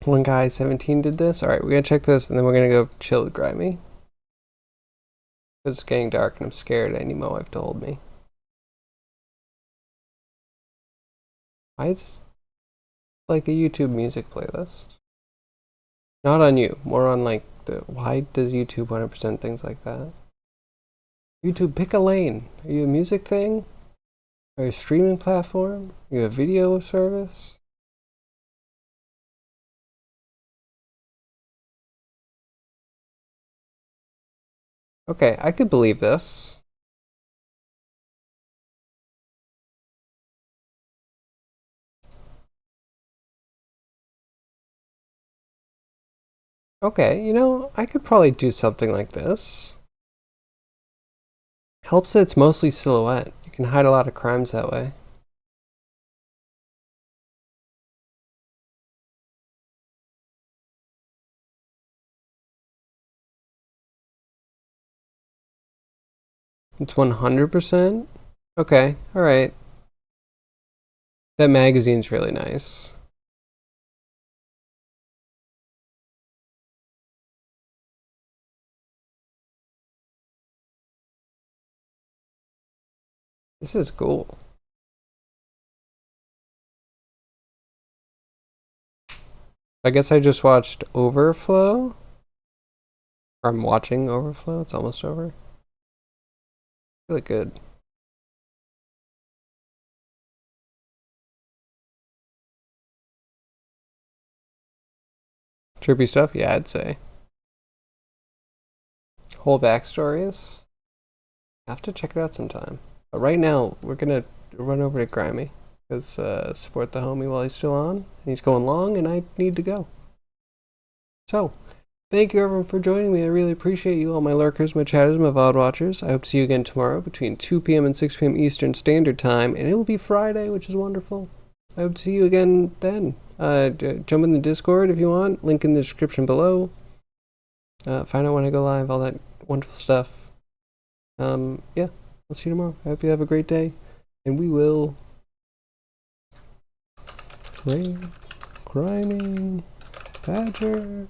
One guy 17 did this. All right, we're gonna check this, and then we're gonna go chill with Grimy. It's getting dark, and I'm scared. I need my wife to hold me. Why is this like a YouTube music playlist? Not on you, more on like why does YouTube 100% things like that? YouTube, pick a lane. Are you a music thing? Are you a streaming platform? Are you a video service? Okay, I could believe this. Okay, you know, I could probably do something like this. Helps that it's mostly silhouette. You can hide a lot of crimes that way. It's 100%? Okay, alright. That magazine's really nice. This is cool. I guess I just watched Overflow. Or I'm watching Overflow. It's almost over. Really good. Trippy stuff? Yeah, I'd say. Whole backstories? I have to check it out sometime. But right now, we're gonna run over to Grimy. Because support the homie while he's still on. And he's going long, and I need to go. So, thank you everyone for joining me. I really appreciate you, all my lurkers, my chatters, my VOD watchers. I hope to see you again tomorrow between 2 p.m. and 6 p.m. Eastern Standard Time. And it will be Friday, which is wonderful. I hope to see you again then. Jump in the Discord if you want. Link in the description below. Find out when I go live, all that wonderful stuff. Yeah, I'll see you tomorrow. I hope you have a great day. And we will... Grimy Badger.